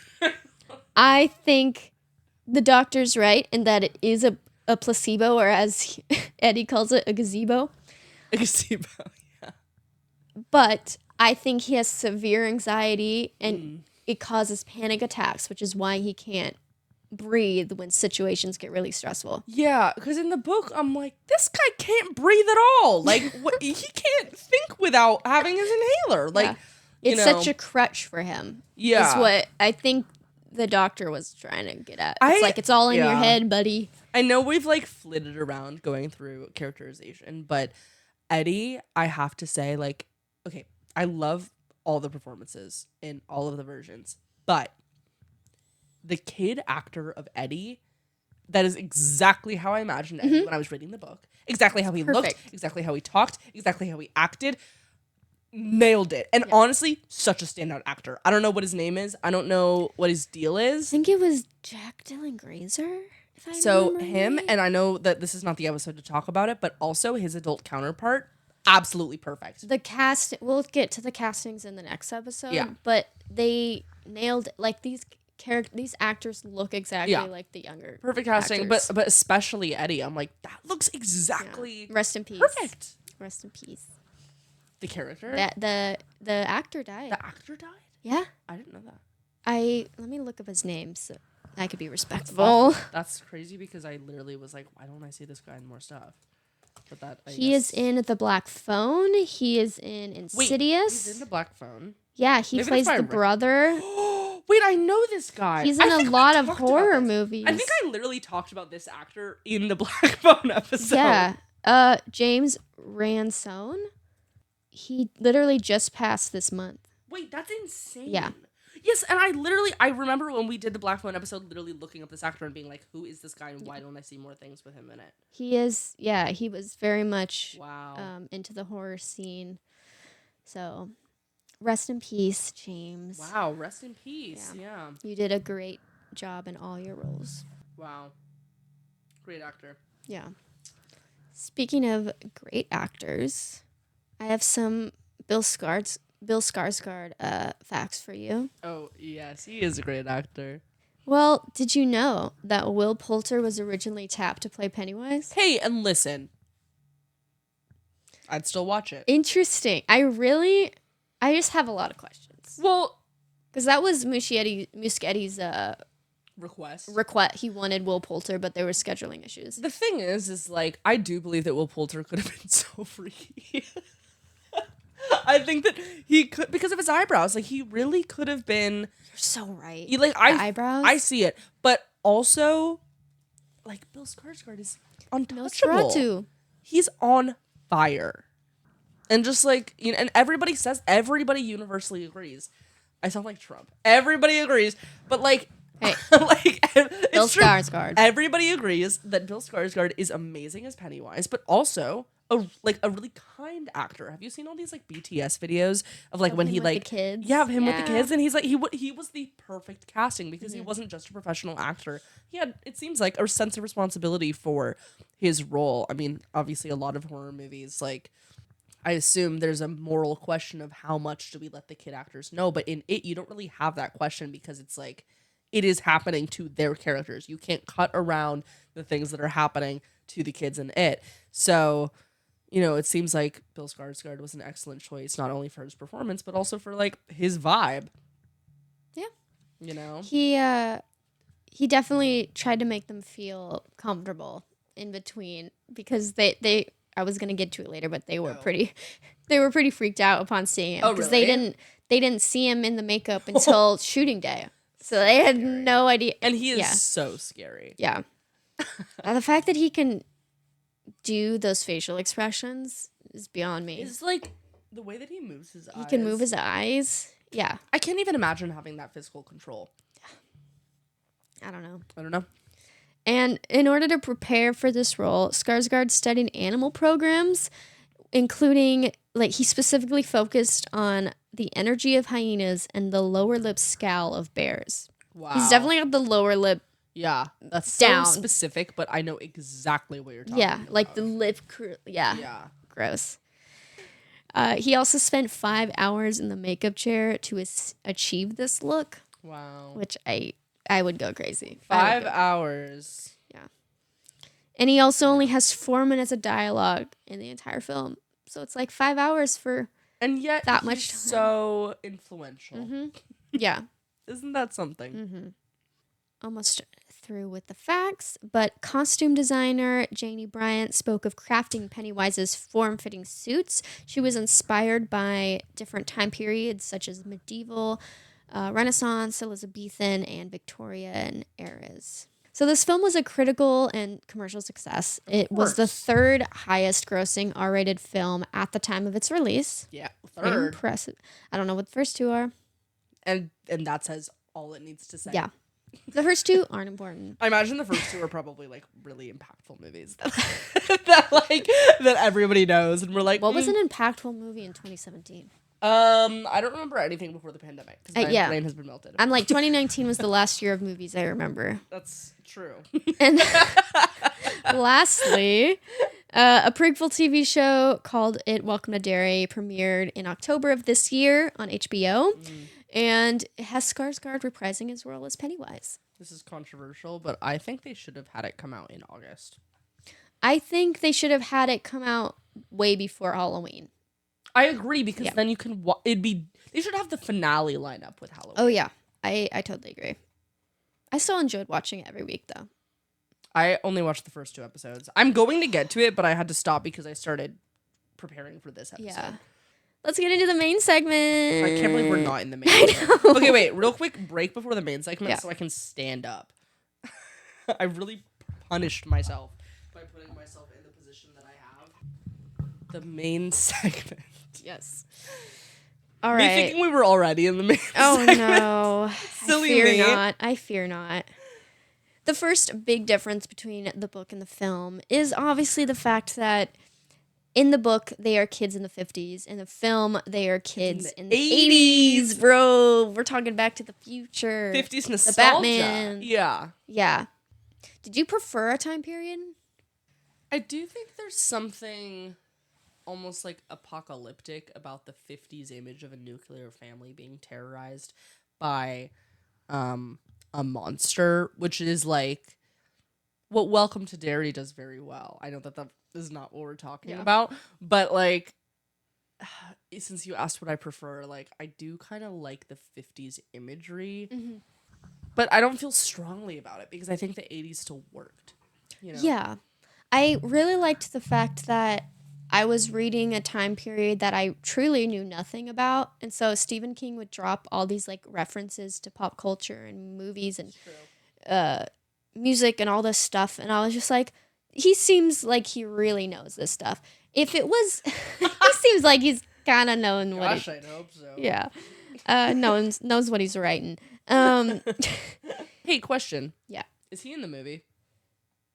[SPEAKER 2] I think the doctor's right in that it is a placebo, or as Eddie calls it, a gazebo.
[SPEAKER 3] A gazebo, yeah.
[SPEAKER 2] But I think he has severe anxiety, and it causes panic attacks, which is why he can't breathe when situations get really stressful.
[SPEAKER 3] Yeah, because in the book, I'm like, this guy can't breathe at all. Like, he can't think without having his inhaler. Like,
[SPEAKER 2] it's such a crutch for him.
[SPEAKER 3] Yeah,
[SPEAKER 2] is what I think the doctor was trying to get at. It's it's all in your head, buddy.
[SPEAKER 3] I know we've like flitted around going through characterization, but Eddie, I have to say, like, okay, I love all the performances in all of the versions, but the kid actor of Eddie, that is exactly how I imagined Eddie when I was reading the book. Exactly how he looked, exactly how he talked, exactly how he acted. Nailed it. And honestly, such a standout actor. I don't know what his name is. I don't know what his deal is.
[SPEAKER 2] I think it was Jack Dylan Grazer.
[SPEAKER 3] So him, and I know that this is not the episode to talk about it, but also his adult counterpart, absolutely perfect.
[SPEAKER 2] The cast, we'll get to the castings in the next episode.
[SPEAKER 3] Yeah.
[SPEAKER 2] But they nailed like these actors look exactly like the younger
[SPEAKER 3] perfect casting,
[SPEAKER 2] actors.
[SPEAKER 3] but especially Eddie. I'm like, that looks exactly
[SPEAKER 2] Rest in peace.
[SPEAKER 3] Perfect.
[SPEAKER 2] Rest in peace.
[SPEAKER 1] The character?
[SPEAKER 2] The actor died.
[SPEAKER 1] The actor died?
[SPEAKER 2] Yeah.
[SPEAKER 1] I didn't know that.
[SPEAKER 2] Let me look up his name so I could be respectful.
[SPEAKER 1] That's crazy because I literally was like, why don't I see this guy in more stuff? But that
[SPEAKER 2] He is in The Black Phone. He is in Insidious.
[SPEAKER 1] He's in The Black Phone.
[SPEAKER 2] Yeah, he plays the brother.
[SPEAKER 1] Wait, I know this guy.
[SPEAKER 2] He's in a lot of horror movies.
[SPEAKER 1] I think I literally talked about this actor in the Black Phone episode.
[SPEAKER 2] Yeah. James Ransone. He literally just passed this month.
[SPEAKER 1] Wait, that's insane.
[SPEAKER 2] Yeah.
[SPEAKER 1] Yes, and I remember when we did the Black Phone episode, literally looking up this actor and being like, who is this guy and why don't I see more things with him in it?
[SPEAKER 2] He was very much into the horror scene. So, rest in peace, James.
[SPEAKER 1] Wow, rest in peace. Yeah.
[SPEAKER 2] You did a great job in all your roles.
[SPEAKER 1] Wow. Great actor.
[SPEAKER 2] Yeah. Speaking of great actors, I have some Bill Skarsgård facts for you.
[SPEAKER 1] Oh, yes. He is a great actor.
[SPEAKER 2] Well, did you know that Will Poulter was originally tapped to play Pennywise?
[SPEAKER 1] Hey, and listen. I'd still watch it.
[SPEAKER 2] Interesting. I just have a lot of questions.
[SPEAKER 1] Well,
[SPEAKER 2] because that was Muschietti's
[SPEAKER 1] request.
[SPEAKER 2] He wanted Will Poulter, but there were scheduling issues.
[SPEAKER 1] The thing is like, I do believe that Will Poulter could have been so freaky. I think that he could, because of his eyebrows. Like, he really could have been.
[SPEAKER 2] You're so right.
[SPEAKER 1] Eyebrows. I see it, but also, like, Bill Skarsgård is untouchable.
[SPEAKER 2] Nosferatu.
[SPEAKER 1] He's on fire, and just like and everybody universally agrees. I sound like Trump. Everybody agrees, but like,
[SPEAKER 2] hey,
[SPEAKER 1] Bill
[SPEAKER 2] Skarsgård.
[SPEAKER 1] Everybody agrees that Bill Skarsgård is amazing as Pennywise, but also a really kind actor. Have you seen all these like BTS videos of like when he like
[SPEAKER 2] the kids?
[SPEAKER 1] Yeah, of him with the kids, and he's like he was the perfect casting because he wasn't just a professional actor. He had, it seems like, a sense of responsibility for his role. I mean, obviously a lot of horror movies, like, I assume there's a moral question of how much do we let the kid actors know, but in it you don't really have that question because it's like it is happening to their characters. You can't cut around the things that are happening to the kids in it. So, it seems like Bill Skarsgård was an excellent choice, not only for his performance, but also for like his vibe.
[SPEAKER 2] Yeah. He definitely tried to make them feel comfortable in between because I was gonna get to it later, but they were pretty freaked out upon seeing him because they didn't see him in the makeup until shooting day, so they had no idea.
[SPEAKER 1] And he is so scary.
[SPEAKER 2] Yeah. The fact that he can do those facial expressions is beyond me.
[SPEAKER 1] It's like the way that he moves his eyes.
[SPEAKER 2] He can move his eyes. Yeah.
[SPEAKER 1] I can't even imagine having that physical control.
[SPEAKER 2] I don't know. And in order to prepare for this role, Skarsgård studied animal programs, including, like, he specifically focused on the energy of hyenas and the lower lip scowl of bears.
[SPEAKER 1] Wow.
[SPEAKER 2] He's definitely got the lower lip.
[SPEAKER 1] Yeah, that's
[SPEAKER 2] down.
[SPEAKER 1] So specific, but I know exactly what you're talking about.
[SPEAKER 2] Yeah, like the lip Yeah. Gross. He also spent 5 hours in the makeup chair to achieve this look.
[SPEAKER 1] Wow.
[SPEAKER 2] Which I would go crazy.
[SPEAKER 1] 5 hours.
[SPEAKER 2] Yeah. And he also only has 4 minutes of dialogue in the entire film. So it's like 5 hours for
[SPEAKER 1] and yet
[SPEAKER 2] that much time.
[SPEAKER 1] So influential.
[SPEAKER 2] Mm-hmm. Yeah.
[SPEAKER 1] Isn't that something?
[SPEAKER 2] Mm-hmm. Almost through with the facts, but costume designer Janie Bryant spoke of crafting Pennywise's form-fitting suits. She was inspired by different time periods such as medieval, Renaissance, Elizabethan, and Victorian eras. So this film was a critical and commercial success. It was the third highest grossing R-rated film at the time of its release.
[SPEAKER 1] Yeah,
[SPEAKER 2] third. Impressive. I don't know what the first two are.
[SPEAKER 1] And that says all it needs to say.
[SPEAKER 2] Yeah. The first two aren't important.
[SPEAKER 1] I imagine the first two are probably like really impactful movies that everybody knows, and we're like,
[SPEAKER 2] what was an impactful movie in 2017?
[SPEAKER 1] I don't remember anything before the pandemic because my brain has been melted.
[SPEAKER 2] I'm like 2019 was the last year of movies I remember.
[SPEAKER 1] That's true.
[SPEAKER 2] And lastly, a prequel TV show called It Welcome to Derry premiered in October of this year on HBO. And it has Skarsgård reprising his role as Pennywise.
[SPEAKER 1] This is controversial, but I think they should have had it come out in August.
[SPEAKER 2] I think they should have had it come out way before Halloween.
[SPEAKER 3] I agree, because then you can they should have the finale line up with Halloween.
[SPEAKER 2] Oh yeah, I totally agree. I still enjoyed watching it every week though.
[SPEAKER 3] I only watched the first 2 episodes. I'm going to get to it, but I had to stop because I started preparing for this episode.
[SPEAKER 2] Yeah. Let's get into the main segment.
[SPEAKER 3] I can't believe we're not in the main segment. Okay, wait, real quick break before the main segment so I can stand up. I really punished myself by putting myself in the position that I have. The main segment.
[SPEAKER 2] Yes. All right.
[SPEAKER 3] Me thinking we were already in the main segment.
[SPEAKER 2] Oh no.
[SPEAKER 3] Silly me.
[SPEAKER 2] I fear not. The first big difference between the book and the film is obviously the fact that in the book, they are kids in the 50s. In the film, they are kids in the 80s, bro. We're talking Back to the Future.
[SPEAKER 3] 50s nostalgia.
[SPEAKER 2] The Batman.
[SPEAKER 3] Yeah.
[SPEAKER 2] Yeah. Did you prefer a time period?
[SPEAKER 3] I do think there's something almost like apocalyptic about the 50s image of a nuclear family being terrorized by a monster, which is like what Welcome to Derry does very well. I know that is not what we're talking about, but like, since you asked what I prefer, like I do kind of like the 50s imagery, but I don't feel strongly about it because I think the 80s still worked. You know?
[SPEAKER 2] Yeah. I really liked the fact that I was reading a time period that I truly knew nothing about. And so Stephen King would drop all these like references to pop culture and movies and music and all this stuff. And I was just like, he seems like he really knows this stuff. If it was, he seems like he's kind of knowing what
[SPEAKER 3] Gosh, I'd hope so.
[SPEAKER 2] Yeah. Knows what he's writing.
[SPEAKER 3] Hey, question.
[SPEAKER 2] Yeah.
[SPEAKER 3] Is he in the movie?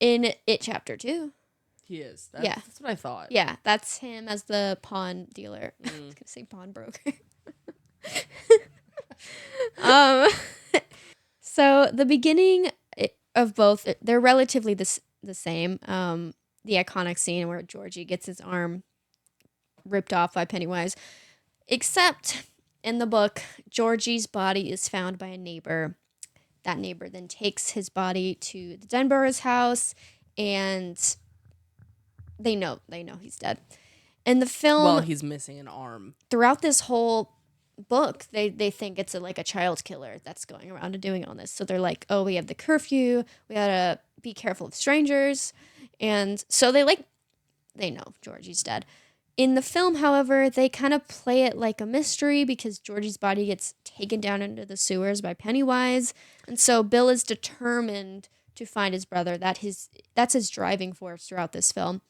[SPEAKER 2] In It Chapter 2.
[SPEAKER 3] He is.
[SPEAKER 2] Yeah.
[SPEAKER 3] That's what I thought.
[SPEAKER 2] Yeah, that's him as the pawn dealer. I was going to say pawnbroker. So the beginning of both, they're relatively the same. The iconic scene where Georgie gets his arm ripped off by Pennywise. Except in the book, Georgie's body is found by a neighbor. That neighbor then takes his body to the Denborough's house, and they know he's dead. In the film,
[SPEAKER 3] well, he's missing an arm.
[SPEAKER 2] Throughout this whole book, they think it's a child killer that's going around and doing all this. So they're like, oh, we have the curfew. We gotta be careful of strangers. And so they know Georgie's dead. In the film, however, they kind of play it like a mystery because Georgie's body gets taken down into the sewers by Pennywise. And so Bill is determined to find his brother. That's his driving force throughout this film.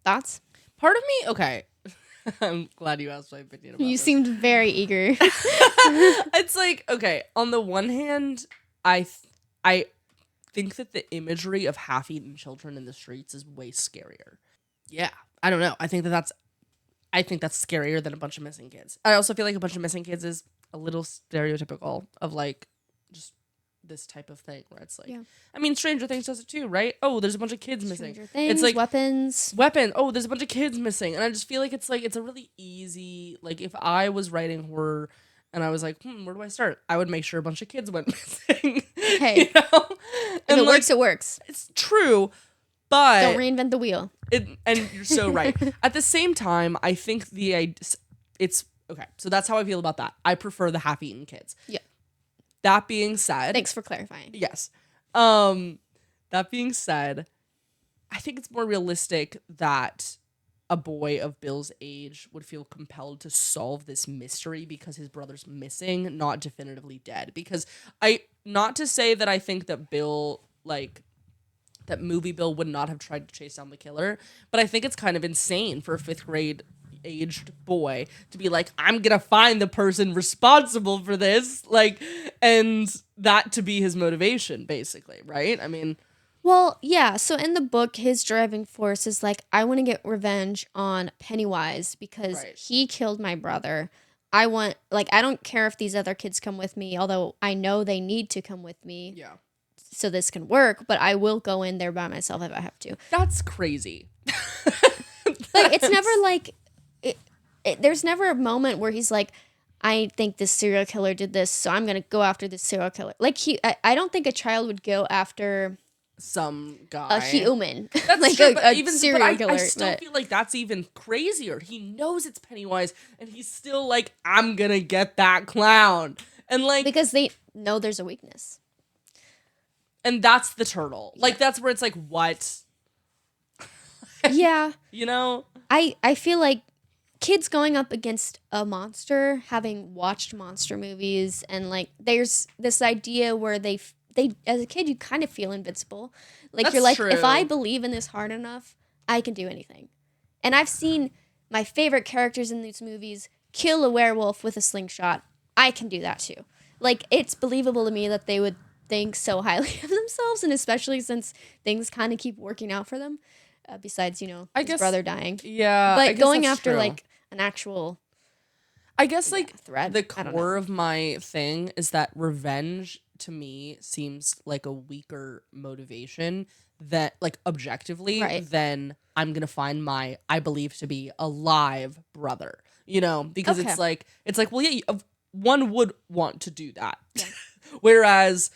[SPEAKER 2] Thoughts?
[SPEAKER 3] Part of me, okay. I'm glad you asked my opinion about
[SPEAKER 2] You
[SPEAKER 3] this.
[SPEAKER 2] seemed very eager.
[SPEAKER 3] It's like, okay, on the one hand, I think that the imagery of half-eaten children in the streets is way scarier. Yeah, I don't know. I think that's scarier than a bunch of missing kids. I also feel like a bunch of missing kids is a little stereotypical of like just this type of thing where it's like, I mean, Stranger Things does it too, right? Oh, there's a bunch of kids missing.
[SPEAKER 2] Stranger Things,
[SPEAKER 3] it's like
[SPEAKER 2] weapons.
[SPEAKER 3] Oh, there's a bunch of kids missing, and I just feel like it's a really easy, like if I was writing horror and I was like, where do I start? I would make sure a bunch of kids went missing.
[SPEAKER 2] Hey,
[SPEAKER 3] you know?
[SPEAKER 2] If it works, it works.
[SPEAKER 3] It's true, but
[SPEAKER 2] don't reinvent the wheel.
[SPEAKER 3] And you're so right. At the same time, I think it's okay. So that's how I feel about that. I prefer the half-eaten kids.
[SPEAKER 2] Yeah.
[SPEAKER 3] That being said,
[SPEAKER 2] Thanks for clarifying.
[SPEAKER 3] Yes. That being said, I think it's more realistic that a boy of Bill's age would feel compelled to solve this mystery because his brother's missing, not definitively dead. Because not to say that I think that Bill, like, that movie Bill would not have tried to chase down the killer, but I think it's kind of insane for a 5th grade aged boy to be like, I'm gonna find the person responsible for this, like, and that to be his motivation, basically, right? I mean,
[SPEAKER 2] well, yeah, so in the book, his driving force is like, I want to get revenge on Pennywise because he killed my brother. I don't care if these other kids come with me, although I know they need to come with me so this can work, but I will go in there by myself if I have to.
[SPEAKER 3] That's crazy.
[SPEAKER 2] Like, it's never like, there's never a moment where he's like, I think this serial killer did this, so I'm going to go after this serial killer. Like, I don't think a child would go after
[SPEAKER 3] some guy.
[SPEAKER 2] A human.
[SPEAKER 3] That's
[SPEAKER 2] like
[SPEAKER 3] true,
[SPEAKER 2] a serial killer.
[SPEAKER 3] I still feel like that's even crazier. He knows it's Pennywise, and he's still like, I'm gonna get that clown. And like,
[SPEAKER 2] because they know there's a weakness.
[SPEAKER 3] And that's the turtle. Like, that's where it's like, what?
[SPEAKER 2] Yeah.
[SPEAKER 3] You know?
[SPEAKER 2] I feel like kids going up against a monster, having watched monster movies, and like there's this idea where they as a kid you kind of feel invincible. Like
[SPEAKER 3] That's
[SPEAKER 2] you're like,
[SPEAKER 3] true.
[SPEAKER 2] if I believe in this hard enough, I can do anything. And I've seen my favorite characters in these movies kill a werewolf with a slingshot. I can do that too. Like, it's believable to me that they would think so highly of themselves, and especially since things kind of keep working out for them. Besides, his brother dying.
[SPEAKER 3] Yeah.
[SPEAKER 2] But going after, like, an actual...
[SPEAKER 3] I guess, like,
[SPEAKER 2] thread.
[SPEAKER 3] the core of my thing is that revenge, to me, seems like a weaker motivation that, like, objectively, than I'm gonna find my, I believe to be, alive brother. Because it's like, well, yeah, one would want to do that. Yeah. Whereas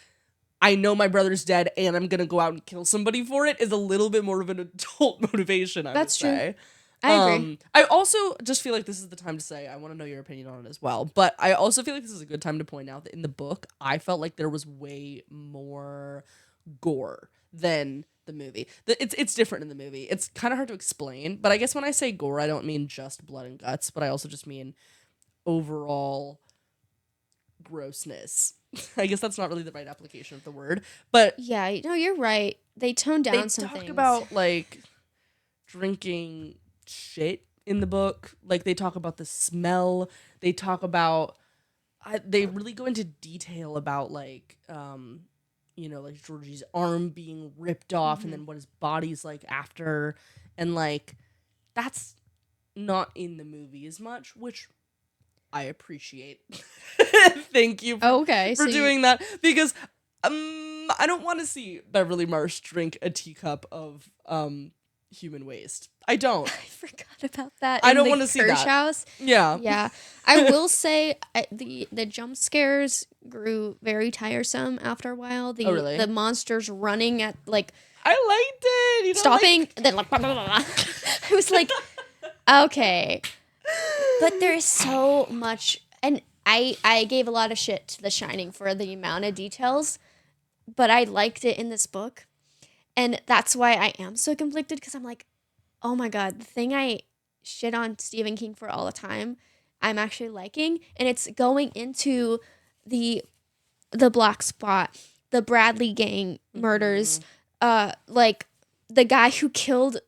[SPEAKER 3] I know my brother's dead and I'm going to go out and kill somebody for it is a little bit more of an adult motivation, I would say.
[SPEAKER 2] I agree.
[SPEAKER 3] I also just feel like this is the time to say, I want to know your opinion on it as well. But I also feel like this is a good time to point out that in the book, I felt like there was way more gore than the movie. It's different in the movie. It's kind of hard to explain. But I guess when I say gore, I don't mean just blood and guts, but I also just mean overall grossness. I guess that's not really the right application of the word, but
[SPEAKER 2] yeah, no, you're right. They toned down some things.
[SPEAKER 3] They talk about like drinking shit in the book. Like they talk about the smell. They talk about. They really go into detail about like like Georgie's arm being ripped off, and then what his body's like after, and like that's not in the movie as much, which I appreciate. Thank you for doing that, because I don't want to see Beverly Marsh drink a teacup of human waste. I don't.
[SPEAKER 2] I forgot about that.
[SPEAKER 3] I don't want to see that.
[SPEAKER 2] House.
[SPEAKER 3] Yeah.
[SPEAKER 2] I will say the jump scares grew very tiresome after a while. The monsters running at like.
[SPEAKER 3] I liked it. You
[SPEAKER 2] stopping, then like blah, blah, blah, blah. I was like, okay. But there is so much, and I gave a lot of shit to The Shining for the amount of details, but I liked it in this book, and that's why I am so conflicted, because I'm like, oh my god, the thing I shit on Stephen King for all the time, I'm actually liking, and it's going into the Black Spot, the Bradley gang murders, like the guy who killed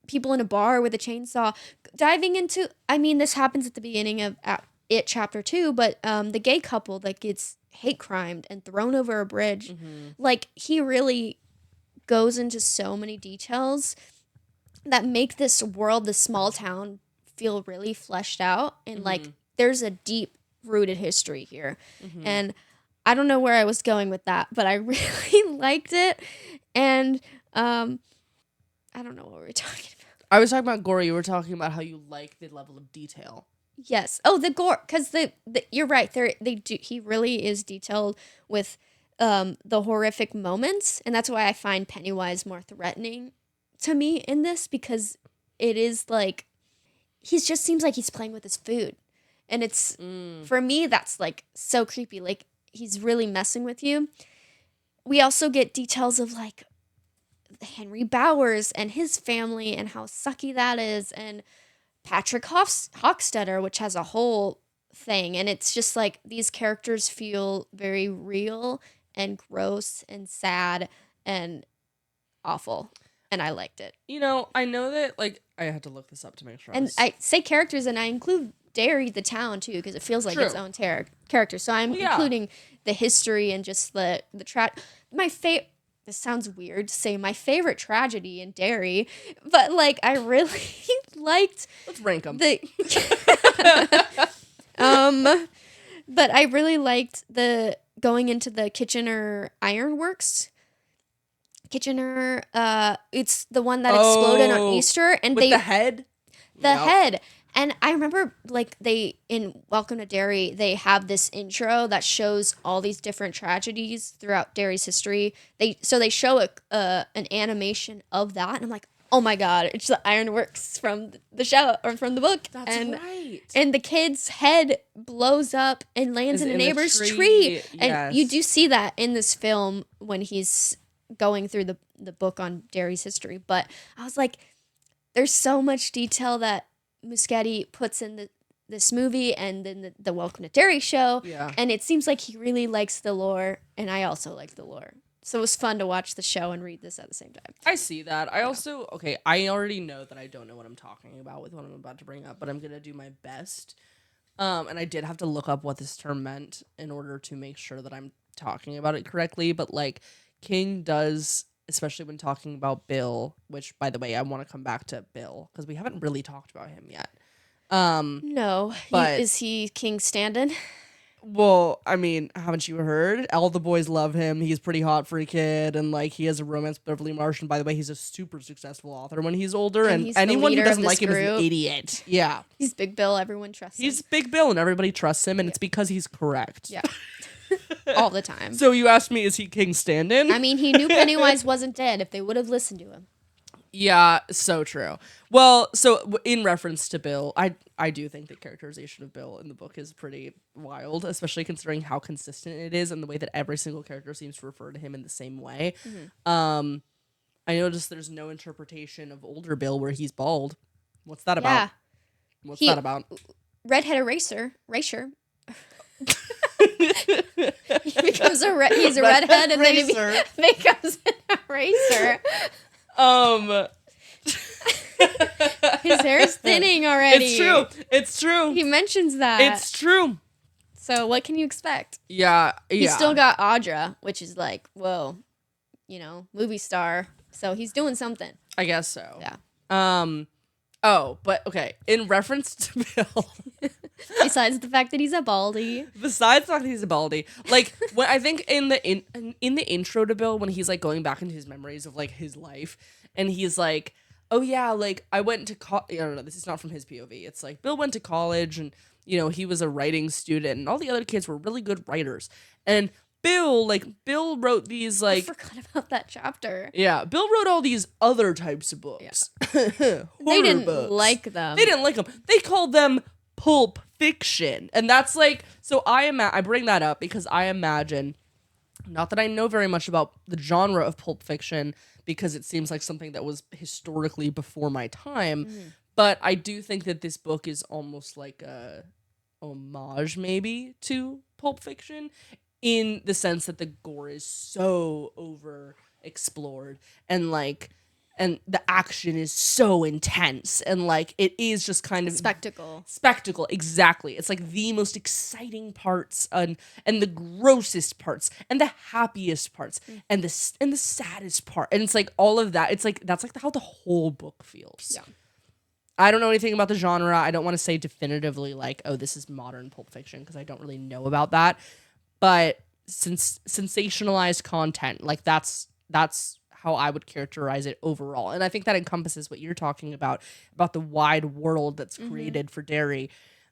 [SPEAKER 2] people in a bar with a chainsaw, diving into, I mean, this happens at the beginning of It Chapter 2, but the gay couple that gets hate crimed and thrown over a bridge, like, he really goes into so many details that make this world, this small town, feel really fleshed out, and like, there's a deep rooted history here, and I don't know where I was going with that, but I really liked it, and I don't know what we were talking about.
[SPEAKER 3] I was talking about gore. You were talking about how you like the level of detail.
[SPEAKER 2] Yes. Oh, the gore, because the you're right. They do. He really is detailed with the horrific moments, and that's why I find Pennywise more threatening to me in this, because it is like he just seems like he's playing with his food, and it's for me that's like so creepy. Like, he's really messing with you. We also get details of like Henry Bowers and his family and how sucky that is, and Patrick Hochstetter, which has a whole thing, and it's just like these characters feel very real and gross and sad and awful, and I liked it.
[SPEAKER 3] I know that, like, I had to look this up to make sure.
[SPEAKER 2] And I say characters, and I include Derry, the town, too, because it feels like its own character. So I'm including the history and just the this sounds weird to say my favorite tragedy in Derry, but like I really liked.
[SPEAKER 3] Let's rank them.
[SPEAKER 2] But I really liked the going into the Kitchener Ironworks. Kitchener, it's the one that exploded on Easter, and
[SPEAKER 3] with the head.
[SPEAKER 2] The head. And I remember, like, they, in Welcome to Derry, they have this intro that shows all these different tragedies throughout Derry's history. They show an animation of that, and I'm like, oh my god, it's the ironworks from the show, or from the book.
[SPEAKER 3] That's right.
[SPEAKER 2] And the kid's head blows up and lands in a neighbor's tree.
[SPEAKER 3] Yes.
[SPEAKER 2] And you do see that in this film when he's going through the book on Derry's history. But I was like, there's so much detail that Muschietti puts in this movie and then the Welcome to Derry show.
[SPEAKER 3] Yeah.
[SPEAKER 2] And it seems like he really likes the lore, and I also like the lore. So it was fun to watch the show and read this at the same time.
[SPEAKER 3] I see that. I also, I already know that I don't know what I'm talking about with what I'm about to bring up, but I'm going to do my best. And I did have to look up what this term meant in order to make sure that I'm talking about it correctly. But, like, King does, especially when talking about Bill, which, by the way, I want to come back to Bill because we haven't really talked about him yet.
[SPEAKER 2] No.
[SPEAKER 3] But
[SPEAKER 2] is he King Stand-in?
[SPEAKER 3] Well, I mean, haven't you heard? All the boys love him. He's pretty hot for a kid, and, like, he has a romance with Beverly Marsh. And by the way, he's a super successful author when he's older, and anyone who doesn't like him is an idiot. Yeah.
[SPEAKER 2] He's Big Bill. Everyone trusts him.
[SPEAKER 3] He's Big Bill, and everybody trusts him, and it's because he's correct.
[SPEAKER 2] Yeah. All the time.
[SPEAKER 3] So you asked me, is he King Stand-in?
[SPEAKER 2] I mean, he knew Pennywise wasn't dead if they would have listened to him.
[SPEAKER 3] Yeah, so true. Well, so in reference to Bill, I do think the characterization of Bill in the book is pretty wild, especially considering how consistent it is and the way that every single character seems to refer to him in the same way. Mm-hmm. I noticed there's no interpretation of older Bill where he's bald. What's that about? What's that about?
[SPEAKER 2] Redhead eraser. He becomes he's a redhead and then he becomes an eraser. His hair's thinning already.
[SPEAKER 3] It's true.
[SPEAKER 2] He mentions that.
[SPEAKER 3] It's true.
[SPEAKER 2] So what can you expect?
[SPEAKER 3] Yeah.
[SPEAKER 2] He's still got Audra, which is like, whoa, movie star. So he's doing something.
[SPEAKER 3] I guess so.
[SPEAKER 2] Yeah.
[SPEAKER 3] Oh, but okay. In reference to Bill,
[SPEAKER 2] besides the fact that he's a baldy.
[SPEAKER 3] Like, when I think in the intro to Bill, when he's like going back into his memories of like his life, and he's like, oh yeah, like I went to college. I don't know. This is not from his POV. It's like Bill went to college, and he was a writing student, and all the other kids were really good writers, and Bill wrote these, like...
[SPEAKER 2] I forgot about that chapter.
[SPEAKER 3] Yeah, Bill wrote all these other types of books. Yeah.
[SPEAKER 2] They didn't like them.
[SPEAKER 3] They called them pulp fiction. And that's like... So I bring that up because I imagine... Not that I know very much about the genre of pulp fiction, because it seems like something that was historically before my time, but I do think that this book is almost like a homage, maybe, to pulp fiction, in the sense that the gore is so over explored and the action is so intense, and like it is just kind of spectacle, exactly. It's like the most exciting parts and the grossest parts and the happiest parts and the saddest part, and it's like all of that. It's like that's like how the whole book feels.
[SPEAKER 2] Yeah.
[SPEAKER 3] I don't know anything about the genre. I don't want to say definitively like, oh, this is modern pulp fiction, because I don't really know about that. But sensationalized content, like that's how I would characterize it overall. And I think that encompasses what you're talking about the wide world that's created for Derry,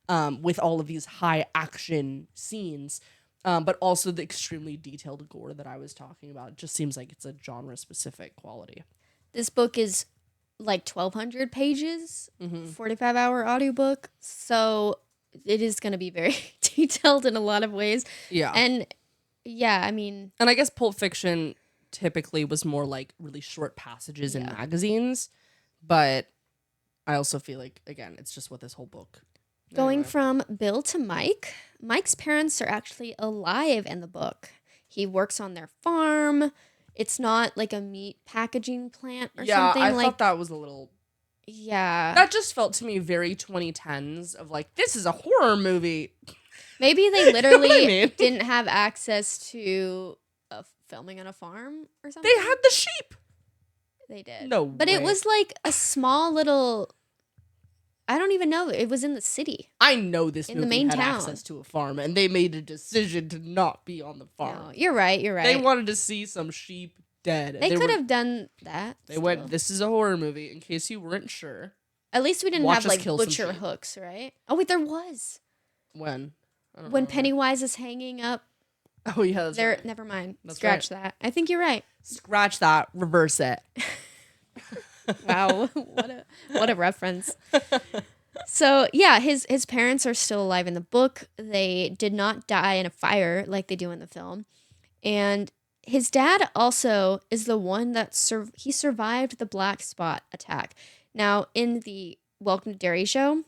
[SPEAKER 3] with all of these high action scenes, but also the extremely detailed gore that I was talking about. It just seems like it's a genre specific quality.
[SPEAKER 2] This book is like 1,200 pages, 45-hour audiobook. So it is going to be very detailed in a lot of ways.
[SPEAKER 3] Yeah.
[SPEAKER 2] And yeah, I mean...
[SPEAKER 3] And I guess Pulp Fiction typically was more like really short passages in magazines. But I also feel like, again, it's just what this whole book...
[SPEAKER 2] Going from Bill to Mike, Mike's parents are actually alive in the book. He works on their farm. It's not like a meat packaging plant or something.
[SPEAKER 3] Yeah, I thought that was a little...
[SPEAKER 2] Yeah.
[SPEAKER 3] That just felt to me very 2010s of like, this is a horror movie.
[SPEAKER 2] Maybe they literally didn't have access to filming on a farm or something.
[SPEAKER 3] They had the sheep.
[SPEAKER 2] They did.
[SPEAKER 3] No
[SPEAKER 2] But
[SPEAKER 3] way.
[SPEAKER 2] it was like a small little... I don't even know. It was in the city.
[SPEAKER 3] I know this movie
[SPEAKER 2] the main
[SPEAKER 3] had
[SPEAKER 2] town.
[SPEAKER 3] access to a farm, and they made a decision to not be on the farm.
[SPEAKER 2] No, you're right.
[SPEAKER 3] They wanted to see some sheep dead.
[SPEAKER 2] They could have done that.
[SPEAKER 3] They went, this is a horror movie, in case you weren't sure.
[SPEAKER 2] At least we didn't
[SPEAKER 3] Watch
[SPEAKER 2] have
[SPEAKER 3] us
[SPEAKER 2] like
[SPEAKER 3] kill some
[SPEAKER 2] butcher
[SPEAKER 3] sheep.
[SPEAKER 2] hooks, right? Oh wait, there was.
[SPEAKER 3] When? I don't
[SPEAKER 2] When
[SPEAKER 3] remember.
[SPEAKER 2] Pennywise is hanging up.
[SPEAKER 3] Oh yeah, that's
[SPEAKER 2] There.
[SPEAKER 3] right.
[SPEAKER 2] Never mind.
[SPEAKER 3] That's
[SPEAKER 2] Scratch that. I think you're right.
[SPEAKER 3] Scratch that. Reverse it.
[SPEAKER 2] Wow, what a reference. So yeah, his parents are still alive in the book. They did not die in a fire like they do in the film, and his dad also is the one that he survived the black spot attack. Now in the Welcome to Derry show,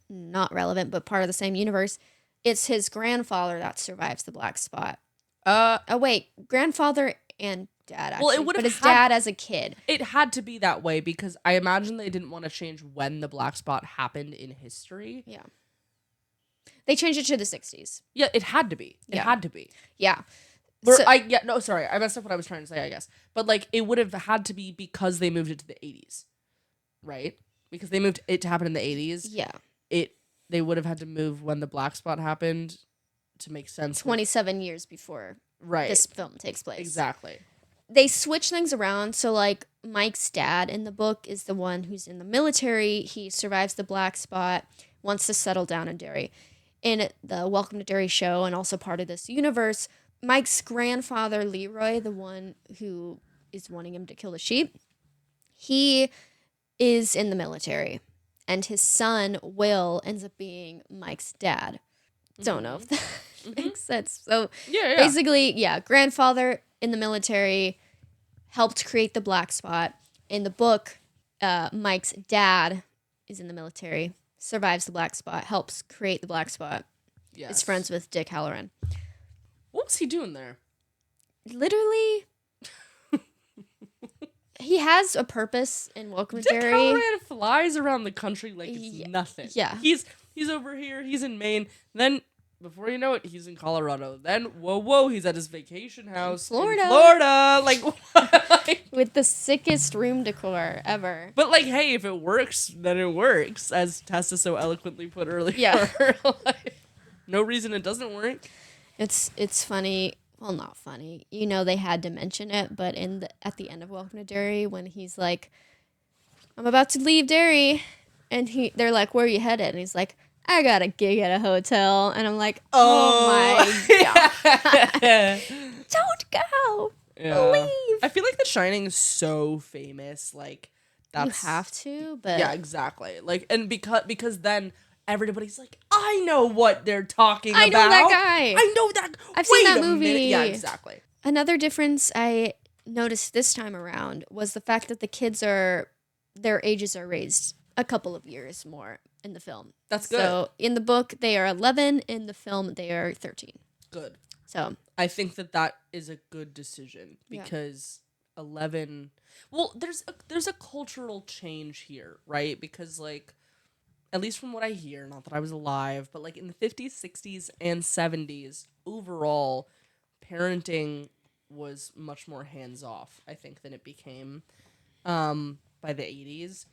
[SPEAKER 2] not relevant but part of the same universe, it's his grandfather that survives the black spot. Oh wait, grandfather and dad actually.
[SPEAKER 3] Well,
[SPEAKER 2] but his dad as a kid.
[SPEAKER 3] It had to be that way because I imagine they didn't want to change when the black spot happened in history.
[SPEAKER 2] Yeah. They changed it to the 60s.
[SPEAKER 3] Yeah, it had to be. It had to be.
[SPEAKER 2] Yeah.
[SPEAKER 3] I messed up what I was trying to say, I guess. But like it would have had to be because they moved it to the 80s. Right? Because they moved it to happen in the 80s.
[SPEAKER 2] Yeah.
[SPEAKER 3] They would have had to move when the black spot happened to make sense.
[SPEAKER 2] 27 years before this film takes place.
[SPEAKER 3] Exactly.
[SPEAKER 2] They switch things around. So, like, Mike's dad in the book is the one who's in the military. He survives the black spot, wants to settle down in Derry. In the Welcome to Derry show, and also part of this universe, Mike's grandfather, Leroy, the one who is wanting him to kill the sheep, he is in the military. And his son, Will, ends up being Mike's dad. Don't know if that makes sense. So, basically, grandfather in the military helped create the black spot. In the book, Mike's dad is in the military, survives the black spot, helps create the black spot. Yes. Is friends with Dick Halloran.
[SPEAKER 3] What was he doing there?
[SPEAKER 2] Literally, he has a purpose in Welcome to Derry.
[SPEAKER 3] Dick Halloran flies around the country like it's nothing.
[SPEAKER 2] Yeah.
[SPEAKER 3] He's over here, he's in Maine, then before you know it, he's in Colorado. Then, whoa, he's at his vacation house in Florida. Like, what?
[SPEAKER 2] With the sickest room decor ever.
[SPEAKER 3] But, like, hey, if it works, then it works, as Tessa so eloquently put earlier.
[SPEAKER 2] Yeah.
[SPEAKER 3] Like, no reason it doesn't work.
[SPEAKER 2] It's funny. Well, not funny. You know, they had to mention it, but at the end of Welcome to Derry, when he's like, I'm about to leave Derry, and they're like, where are you headed? And he's like, I got a gig at a hotel. And I'm like, oh my God. Don't go. Yeah. Leave.
[SPEAKER 3] I feel like The Shining is so famous. Like, that's...
[SPEAKER 2] You have to, but...
[SPEAKER 3] Yeah, exactly. Like, and because then everybody's like, I know what they're talking about.
[SPEAKER 2] I know that guy.
[SPEAKER 3] I know that.
[SPEAKER 2] I've seen that movie.
[SPEAKER 3] Minute. Yeah, exactly.
[SPEAKER 2] Another difference I noticed this time around was the fact that the kids their ages are raised a couple of years more in the film.
[SPEAKER 3] That's good.
[SPEAKER 2] So in the book, they are 11. In the film, they are 13.
[SPEAKER 3] Good.
[SPEAKER 2] So
[SPEAKER 3] I think that is a good decision because 11. Well, there's a cultural change here, right? Because like, at least from what I hear, not that I was alive, but like in the 50s, 60s, and 70s, overall, parenting was much more hands off, I think, than it became by the 80s.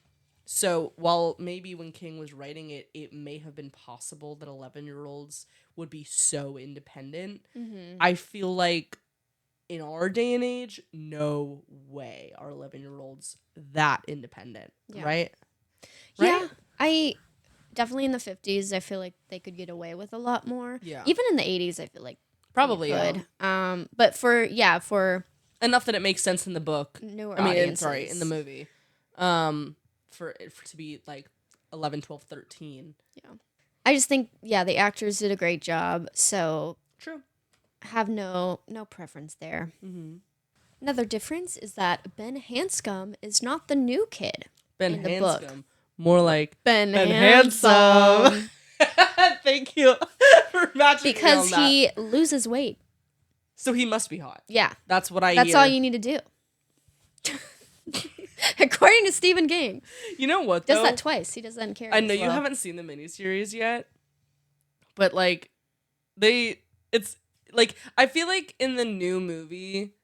[SPEAKER 3] So while maybe when King was writing it, it may have been possible that 11-year-olds would be so independent. Mm-hmm. I feel like in our day and age, no way are 11-year-olds that independent, right?
[SPEAKER 2] Yeah, I definitely in the 50s, I feel like they could get away with a lot more. Yeah. Even in the 80s, I feel like
[SPEAKER 3] probably
[SPEAKER 2] could. But for
[SPEAKER 3] enough that it makes sense in the book.
[SPEAKER 2] Newer audiences.
[SPEAKER 3] In the movie. For it to be like 11, 12, 13.
[SPEAKER 2] Yeah. I just think, the actors did a great job. So
[SPEAKER 3] true.
[SPEAKER 2] Have no preference there. Mm-hmm. Another difference is that Ben Hanscom is not the new kid in the book.
[SPEAKER 3] More like
[SPEAKER 2] Ben Handsome.
[SPEAKER 3] Thank you for matching
[SPEAKER 2] because
[SPEAKER 3] me on
[SPEAKER 2] he loses weight.
[SPEAKER 3] So he must be hot.
[SPEAKER 2] Yeah.
[SPEAKER 3] That's what I hear.
[SPEAKER 2] That's all you need to do. According to Stephen King.
[SPEAKER 3] You know what, though?
[SPEAKER 2] Does that twice. He does that in Carrie.
[SPEAKER 3] I know you haven't seen the miniseries yet, but like, it's like, I feel like in the new movie,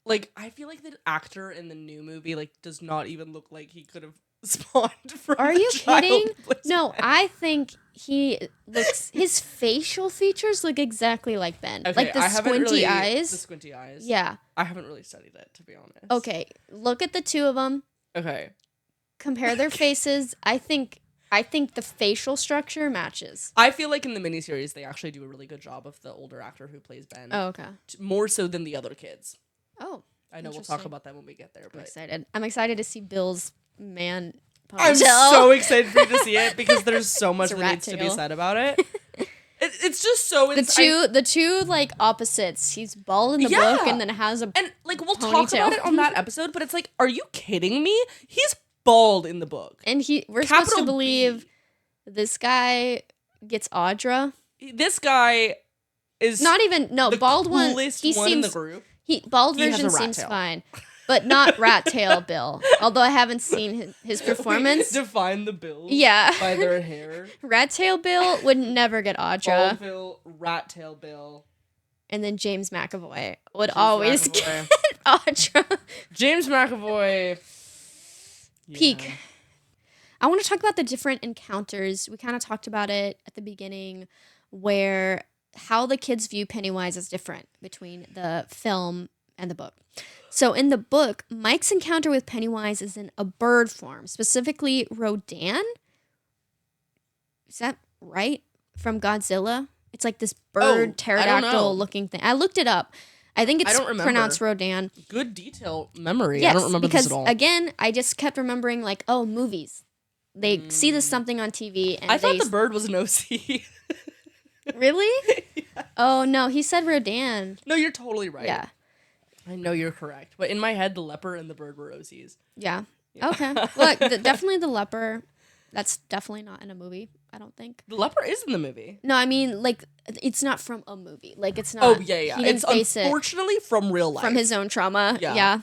[SPEAKER 3] like, I feel like the actor in the new movie, like, does not even look like he could have spawned from
[SPEAKER 2] Are you kidding? No, I think he looks, his facial features look exactly like Ben.
[SPEAKER 3] Okay,
[SPEAKER 2] like the squinty eyes.
[SPEAKER 3] The squinty eyes.
[SPEAKER 2] Yeah.
[SPEAKER 3] I haven't really studied it, to be honest.
[SPEAKER 2] Okay, look at the two of them.
[SPEAKER 3] Okay.
[SPEAKER 2] compare their faces. I think the facial structure matches.
[SPEAKER 3] I feel like in the miniseries, they actually do a really good job of the older actor who plays Ben.
[SPEAKER 2] Oh, okay.
[SPEAKER 3] More so than the other kids.
[SPEAKER 2] Oh,
[SPEAKER 3] I know we'll talk about that when we get there. But
[SPEAKER 2] I'm excited to see Bill's man ponytail.
[SPEAKER 3] I'm so excited for you to see it because there's so much that needs to be said about it. It's just so
[SPEAKER 2] the two like opposites. He's bald in the book and then has a
[SPEAKER 3] and like we'll talk about it on that episode, but it's like, are you kidding me? He's bald in the book,
[SPEAKER 2] and we're supposed to believe this guy gets Audra.
[SPEAKER 3] This guy is
[SPEAKER 2] not even the bald one.
[SPEAKER 3] He seems
[SPEAKER 2] in the group. Bald version seems fine. But not Rat Tail Bill. Although I haven't seen his performance.
[SPEAKER 3] Define the Bills
[SPEAKER 2] by
[SPEAKER 3] their hair.
[SPEAKER 2] Rat Tail Bill would never get Audra.
[SPEAKER 3] Bald Bill, Rat Tail Bill.
[SPEAKER 2] And then James McAvoy would always get Audra.
[SPEAKER 3] James McAvoy.
[SPEAKER 2] Peak. Yeah. I want to talk about the different encounters. We kind of talked about it at the beginning where how the kids view Pennywise is different between the film and the book. So in the book, Mike's encounter with Pennywise is in a bird form, specifically Rodan. Is that right? From Godzilla? It's like this bird pterodactyl looking thing. I looked it up. I think it's pronounced Rodan.
[SPEAKER 3] Good detail memory. Yes, I don't remember this at all.
[SPEAKER 2] Again, I just kept remembering like, movies. They see this something on TV. And
[SPEAKER 3] I thought the bird was an OC.
[SPEAKER 2] Really? Yeah. Oh, no. He said Rodan.
[SPEAKER 3] No, you're totally right.
[SPEAKER 2] Yeah.
[SPEAKER 3] I know you're correct. But in my head, the leper and the bird were OCs.
[SPEAKER 2] Yeah. Okay. Look, definitely the leper. That's definitely not in a movie, I don't think.
[SPEAKER 3] The leper is in the movie.
[SPEAKER 2] No, I mean, like, it's not from a movie. Like, it's not.
[SPEAKER 3] Oh, yeah. It's unfortunately from real life.
[SPEAKER 2] From his own trauma. Yeah.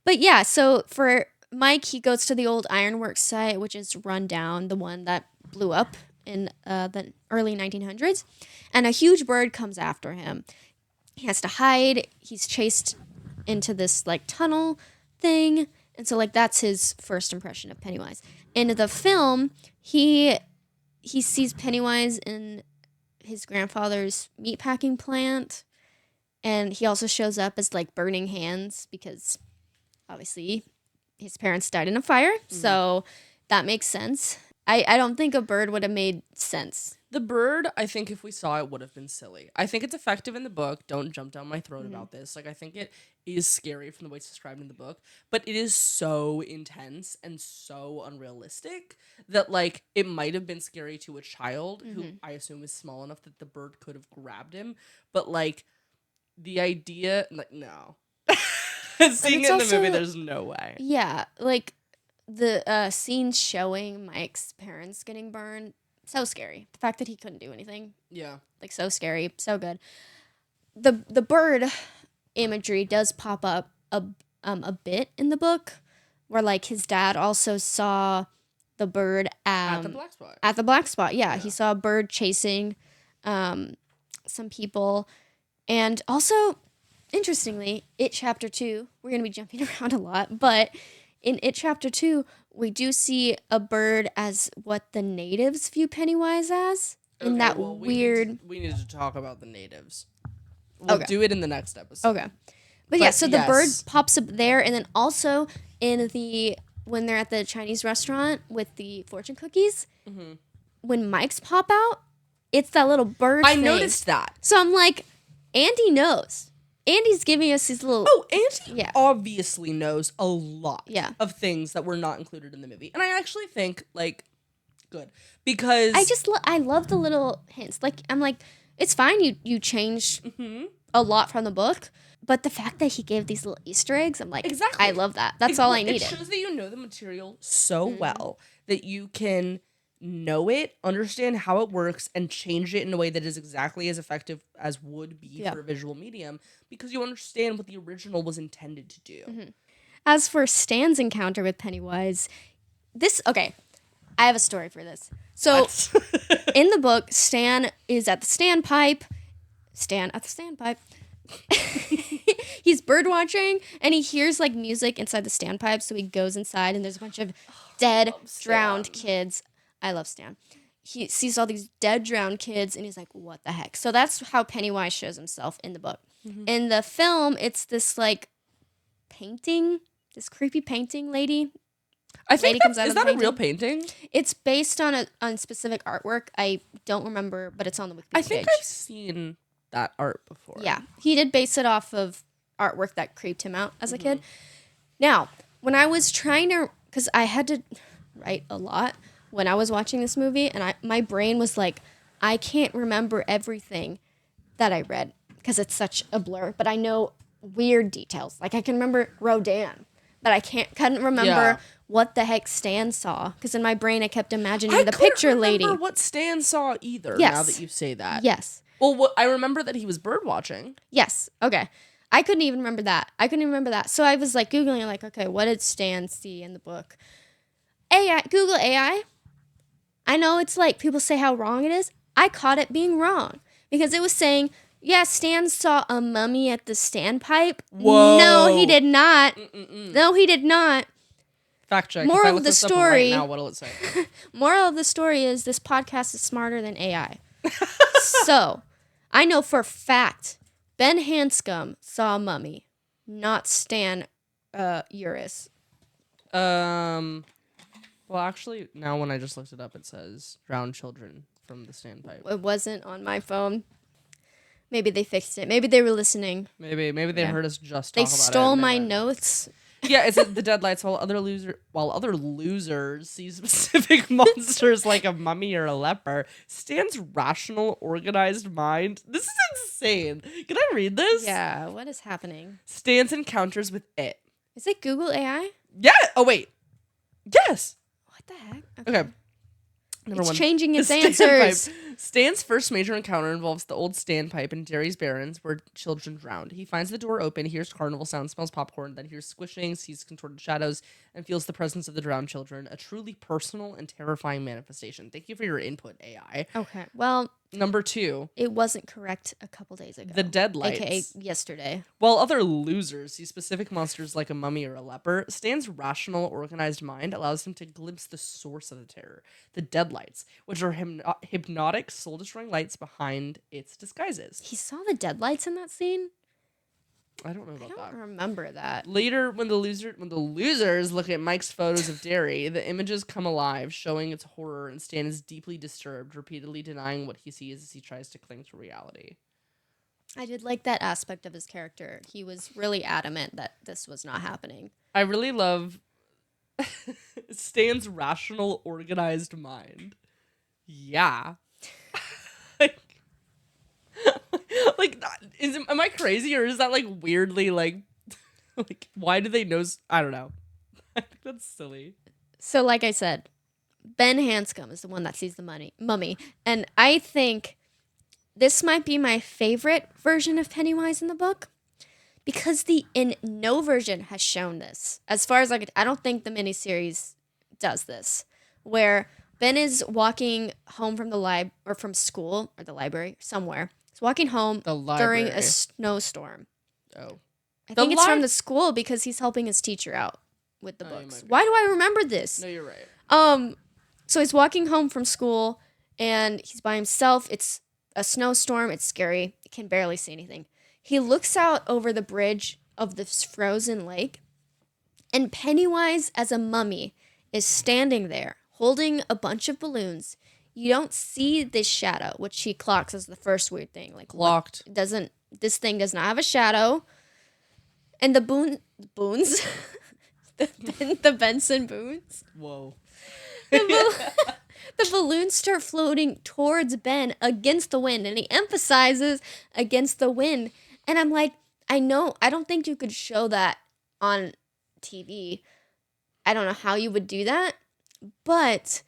[SPEAKER 2] But yeah, so for Mike, he goes to the old ironworks site, which is run down, the one that blew up in the early 1900s. And a huge bird comes after him. He has to hide. He's chased into this like tunnel thing. And so like that's his first impression of Pennywise. In the film, he sees Pennywise in his grandfather's meatpacking plant. And he also shows up as like burning hands because obviously his parents died in a fire. Mm-hmm. So that makes sense. I don't think a bird would have made sense.
[SPEAKER 3] The bird, I think if we saw it, would have been silly. I think it's effective in the book. Don't jump down my throat about this. Like, I think it is scary from the way it's described in the book, but it is so intense and so unrealistic that, like, it might have been scary to a child who I assume is small enough that the bird could have grabbed him. But, like, the idea, like, no. Seeing it in the movie, there's no way.
[SPEAKER 2] Yeah, like, the scene showing Mike's parents getting burned, so scary. The fact that he couldn't do anything.
[SPEAKER 3] Yeah.
[SPEAKER 2] Like, so scary. So good. The bird imagery does pop up a bit in the book where, like, his dad also saw the bird
[SPEAKER 3] at the black spot.
[SPEAKER 2] At the black spot, yeah. He saw a bird chasing some people. And also, interestingly, It Chapter 2, we're going to be jumping around a lot, but in It Chapter 2, we do see a bird as what the natives view Pennywise as. In that weird...
[SPEAKER 3] We need to talk about the natives. We'll do it in the next episode.
[SPEAKER 2] Okay. But yeah, so the bird pops up there, and then also when they're at the Chinese restaurant with the fortune cookies, when Mike's pop out, it's that little bird thing.
[SPEAKER 3] I noticed that.
[SPEAKER 2] So I'm like, Andy knows. Andy's giving us these little...
[SPEAKER 3] Oh, Andy obviously knows a lot of things that were not included in the movie. And I actually think, like, good. Because...
[SPEAKER 2] I love the little hints. Like, I'm like, it's fine you changed a lot from the book. But the fact that he gave these little Easter eggs, I'm like, exactly. I love that. That's all I needed.
[SPEAKER 3] It shows that you know the material so well that you can know it, understand how it works, and change it in a way that is exactly as effective as would be for a visual medium because you understand what the original was intended to do.
[SPEAKER 2] As for Stan's encounter with Pennywise, I have a story for this. So in the book, Stan is at the standpipe. He's bird watching and he hears like music inside the standpipe, so he goes inside and there's a bunch of dead, drowned kids. I love Stan. He sees all these dead, drowned kids, and he's like, what the heck? So that's how Pennywise shows himself in the book. In the film, it's this, like, painting, this creepy painting lady.
[SPEAKER 3] I think
[SPEAKER 2] lady comes out
[SPEAKER 3] is
[SPEAKER 2] of the
[SPEAKER 3] that a real
[SPEAKER 2] painting.
[SPEAKER 3] painting?
[SPEAKER 2] It's based on specific artwork. I don't remember, but it's on the Wikipedia
[SPEAKER 3] I think
[SPEAKER 2] page.
[SPEAKER 3] I've seen that art before.
[SPEAKER 2] Yeah, he did base it off of artwork that creeped him out as a kid. Now, when I was trying to, because I had to write a lot when I was watching this movie, and my brain was like, I can't remember everything that I read because it's such a blur, but I know weird details. Like I can remember Rodin, but I couldn't remember what the heck Stan saw, because in my brain I kept imagining the picture lady.
[SPEAKER 3] I couldn't remember what Stan saw either.
[SPEAKER 2] Yes.
[SPEAKER 3] Now that you say that.
[SPEAKER 2] Yes.
[SPEAKER 3] Well, I remember that he was bird watching.
[SPEAKER 2] Yes. Okay. I couldn't even remember that. So I was like Googling, like, okay, what did Stan see in the book? Google AI. I know it's like people say how wrong it is. I caught it being wrong because it was saying, yeah, Stan saw a mummy at the standpipe.
[SPEAKER 3] Whoa.
[SPEAKER 2] No, he did not. No, he did not.
[SPEAKER 3] Fact check.
[SPEAKER 2] Moral
[SPEAKER 3] if I
[SPEAKER 2] of
[SPEAKER 3] look
[SPEAKER 2] the
[SPEAKER 3] this up
[SPEAKER 2] story.
[SPEAKER 3] right now, what'll it say?
[SPEAKER 2] Moral of the story is this podcast is smarter than AI. So, I know for a fact Ben Hanscom saw a mummy, not Stan Uris.
[SPEAKER 3] Well, actually, now when I just looked it up, it says drowned children from the standpipe.
[SPEAKER 2] It wasn't on my phone. Maybe they fixed it. Maybe they were listening.
[SPEAKER 3] Maybe they heard us just talk
[SPEAKER 2] They
[SPEAKER 3] about it. They
[SPEAKER 2] stole my notes.
[SPEAKER 3] Yeah, it's the deadlights while other losers see specific monsters like a mummy or a leper. Stan's rational, organized mind. This is insane. Can I read this?
[SPEAKER 2] Yeah, what is happening?
[SPEAKER 3] Stan's encounters with it.
[SPEAKER 2] Is it Google AI?
[SPEAKER 3] Yeah. Oh wait. Yes.
[SPEAKER 2] What the heck?
[SPEAKER 3] Okay. Number
[SPEAKER 2] It's
[SPEAKER 3] one.
[SPEAKER 2] changing its
[SPEAKER 3] The
[SPEAKER 2] answers.
[SPEAKER 3] standpipe. Stan's first major encounter involves the old standpipe in Derry's Barrens where children drowned. He finds the door open, hears carnival sounds, smells popcorn, then hears squishing, sees contorted shadows, and feels the presence of the drowned children. A truly personal and terrifying manifestation. Thank you for your input, AI.
[SPEAKER 2] Okay. Well,
[SPEAKER 3] Number 2.
[SPEAKER 2] it wasn't correct a couple days ago.
[SPEAKER 3] The deadlights.
[SPEAKER 2] AKA yesterday.
[SPEAKER 3] While other losers see specific monsters like a mummy or a leper, Stan's rational, organized mind allows him to glimpse the source of the terror, the deadlights, which are hypnotic, soul-destroying lights behind its disguises.
[SPEAKER 2] He saw the deadlights in that scene?
[SPEAKER 3] I don't know
[SPEAKER 2] I
[SPEAKER 3] about that.
[SPEAKER 2] don't remember that.
[SPEAKER 3] Later, when the losers look at Mike's photos of Derry, the images come alive, showing its horror, and Stan is deeply disturbed, repeatedly denying what he sees as he tries to cling to reality.
[SPEAKER 2] I did like that aspect of his character. He was really adamant that this was not happening.
[SPEAKER 3] I really love Stan's rational, organized mind. Yeah. Am I crazy, or is that like weirdly like why do they know? I don't know. I think that's silly.
[SPEAKER 2] So, like I said, Ben Hanscom is the one that sees the mummy. And I think this might be my favorite version of Pennywise in the book because no version has shown this. As far as I don't think the miniseries does this, where Ben is walking home from from school or the library somewhere. He's walking home during a snowstorm.
[SPEAKER 3] Oh.
[SPEAKER 2] I think it's from the school because he's helping his teacher out with the books. Why do I remember this?
[SPEAKER 3] No, you're right.
[SPEAKER 2] So he's walking home from school and he's by himself. It's a snowstorm. It's scary. He can barely see anything. He looks out over the bridge of this frozen lake, and Pennywise as a mummy is standing there holding a bunch of balloons. You don't see this shadow, which he clocks as the first weird thing. Like
[SPEAKER 3] Clocked.
[SPEAKER 2] This thing does not have a shadow. And the boons, the Benson boons.
[SPEAKER 3] Whoa.
[SPEAKER 2] The balloons start floating towards Ben against the wind, and he emphasizes against the wind. And I'm like, I don't think you could show that on TV. I don't know how you would do that, but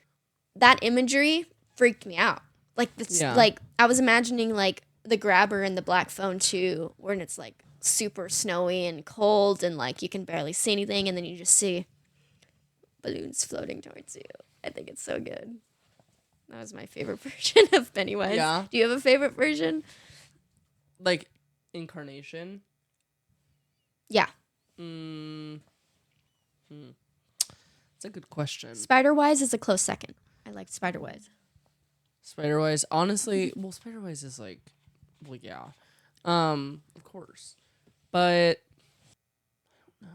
[SPEAKER 2] that imagery freaked me out. Like this, like I was imagining like the grabber in the black phone too, when it's like super snowy and cold and like you can barely see anything, and then you just see balloons floating towards you. I think it's so good. That was my favorite version of Pennywise.
[SPEAKER 3] Yeah.
[SPEAKER 2] Do you have a favorite version?
[SPEAKER 3] Like incarnation?
[SPEAKER 2] Yeah.
[SPEAKER 3] That's a good question.
[SPEAKER 2] Spider-Wise is a close second. I liked Spider-Wise.
[SPEAKER 3] Spider-Wise, honestly, well, Spider-Wise is like, well, yeah, of course, but I